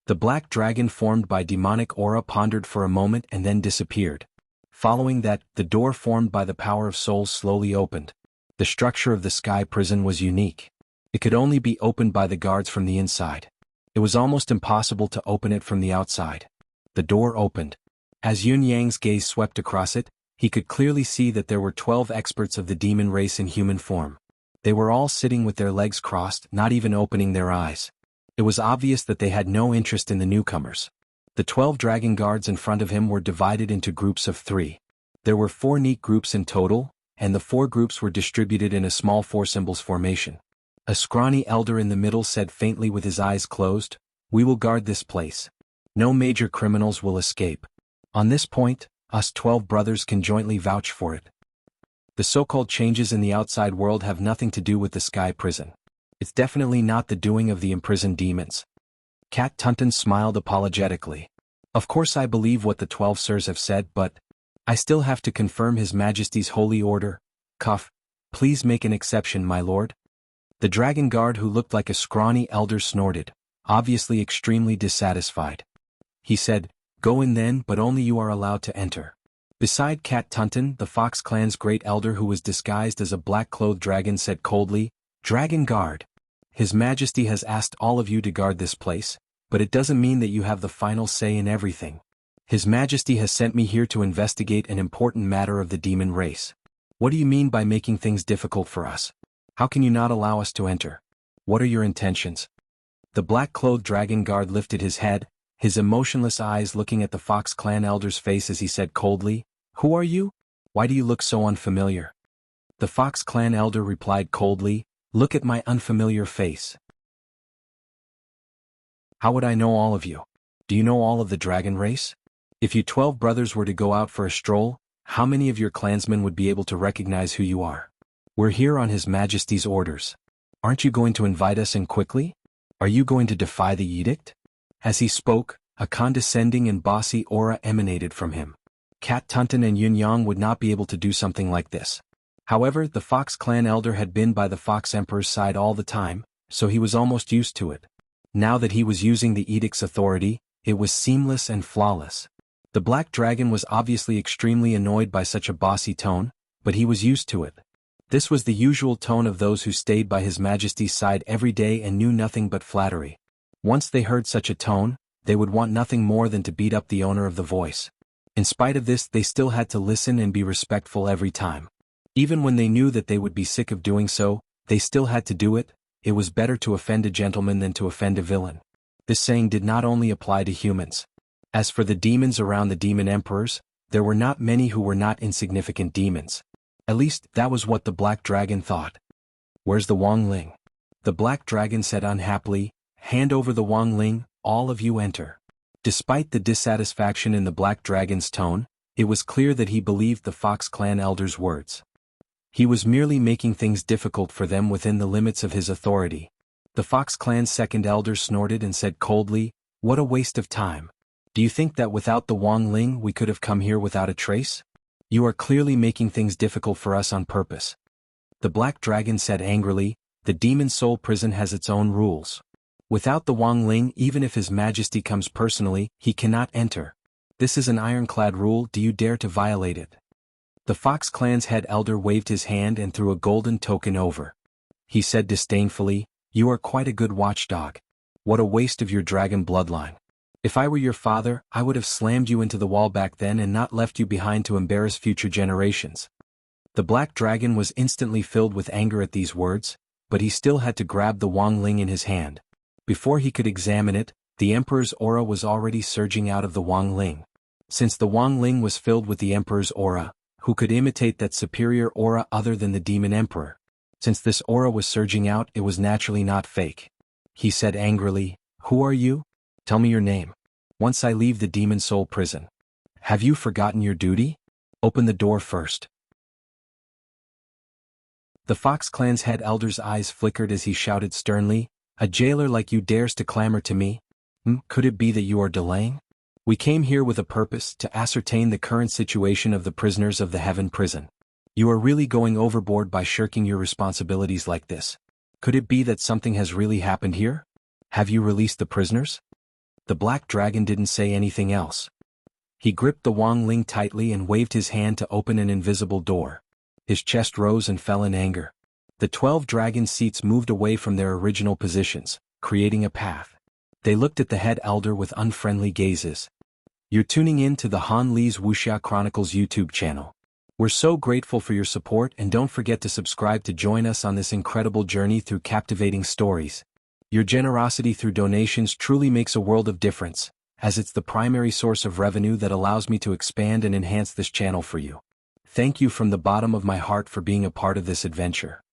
S1: The black dragon formed by demonic aura pondered for a moment and then disappeared. Following that, the door formed by the power of souls slowly opened. The structure of the Sky prison was unique. It could only be opened by the guards from the inside. It was almost impossible to open it from the outside. The door opened. As Yun Yang's gaze swept across it, he could clearly see that there were 12 experts of the demon race in human form. They were all sitting with their legs crossed, not even opening their eyes. It was obvious that they had no interest in the newcomers. The 12 dragon guards in front of him were divided into groups of 3. There were 4 neat groups in total, and the 4 groups were distributed in a small 4 symbols formation. A scrawny elder in the middle said faintly with his eyes closed, "We will guard this place. No major criminals will escape. On this point, us 12 brothers can jointly vouch for it." The so-called changes in the outside world have nothing to do with the Sky prison. It's definitely not the doing of the imprisoned demons. Kat Tunton smiled apologetically. "Of course I believe what the 12 sirs have said, but I still have to confirm His Majesty's holy order. Cuff, please make an exception, my lord." The dragon guard who looked like a scrawny elder snorted, obviously extremely dissatisfied. He said, "Go in then, but only you are allowed to enter." Beside Kat Tunton, the Fox clan's great elder who was disguised as a black-clothed dragon said coldly, "Dragon guard. His Majesty has asked all of you to guard this place, but it doesn't mean that you have the final say in everything. His Majesty has sent me here to investigate an important matter of the demon race. What do you mean by making things difficult for us? How can you not allow us to enter? What are your intentions?" The black-clothed dragon guard lifted his head, his emotionless eyes looking at the Fox clan elder's face as he said coldly, "Who are you? Why do you look so unfamiliar?" The Fox clan elder replied coldly, "Look at my unfamiliar face. How would I know all of you? Do you know all of the dragon race? If you 12 brothers were to go out for a stroll, how many of your clansmen would be able to recognize who you are? We're here on His Majesty's orders. Aren't you going to invite us in quickly? Are you going to defy the edict?" As he spoke, a condescending and bossy aura emanated from him. Kat Tunton and Yun Yang would not be able to do something like this. However, the Fox clan elder had been by the Fox Emperor's side all the time, so he was almost used to it. Now that he was using the edict's authority, it was seamless and flawless. The Black Dragon was obviously extremely annoyed by such a bossy tone, but he was used to it. This was the usual tone of those who stayed by His Majesty's side every day and knew nothing but flattery. Once they heard such a tone, they would want nothing more than to beat up the owner of the voice. In spite of this, they still had to listen and be respectful every time. Even when they knew that they would be sick of doing so, they still had to do it. It was better to offend a gentleman than to offend a villain. This saying did not only apply to humans. As for the demons around the demon emperors, there were not many who were not insignificant demons. At least, that was what the Black Dragon thought. "Where's the Wangling?" The Black Dragon said unhappily, "Hand over the Wangling, all of you enter." Despite the dissatisfaction in the Black Dragon's tone, it was clear that he believed the Fox clan elder's words. He was merely making things difficult for them within the limits of his authority. The Fox clan's second elder snorted and said coldly, "What a waste of time. Do you think that without the Wangling we could have come here without a trace? You are clearly making things difficult for us on purpose." The Black Dragon said angrily, "The Demon Soul Prison has its own rules. Without the Wangling, even if His Majesty comes personally, he cannot enter. This is an ironclad rule. Do you dare to violate it?" The Fox clan's head elder waved his hand and threw a golden token over. He said disdainfully, "You are quite a good watchdog. What a waste of your dragon bloodline. If I were your father, I would have slammed you into the wall back then and not left you behind to embarrass future generations." The Black Dragon was instantly filled with anger at these words, but he still had to grab the Wangling in his hand. Before he could examine it, the Emperor's aura was already surging out of the Wangling. Since the Wangling was filled with the Emperor's aura, who could imitate that superior aura other than the Demon Emperor? Since this aura was surging out, it was naturally not fake. He said angrily, "Who are you? Tell me your name. Once I leave the Demon Soul Prison. Have you forgotten your duty? Open the door first." The Fox clan's head elder's eyes flickered as he shouted sternly, "A jailer like you dares to clamor to me? Could it be that you are delaying? We came here with a purpose, to ascertain the current situation of the prisoners of the Heaven Prison. You are really going overboard by shirking your responsibilities like this. Could it be that something has really happened here? Have you released the prisoners?" The Black Dragon didn't say anything else. He gripped the Wangling tightly and waved his hand to open an invisible door. His chest rose and fell in anger. The 12 dragon seats moved away from their original positions, creating a path. They looked at the head elder with unfriendly gazes. You're tuning in to the Han Lee's Wuxia Chronicles YouTube channel. We're so grateful for your support, and don't forget to subscribe to join us on this incredible journey through captivating stories. Your generosity through donations truly makes a world of difference, as it's the primary source of revenue that allows me to expand and enhance this channel for you. Thank you from the bottom of my heart for being a part of this adventure.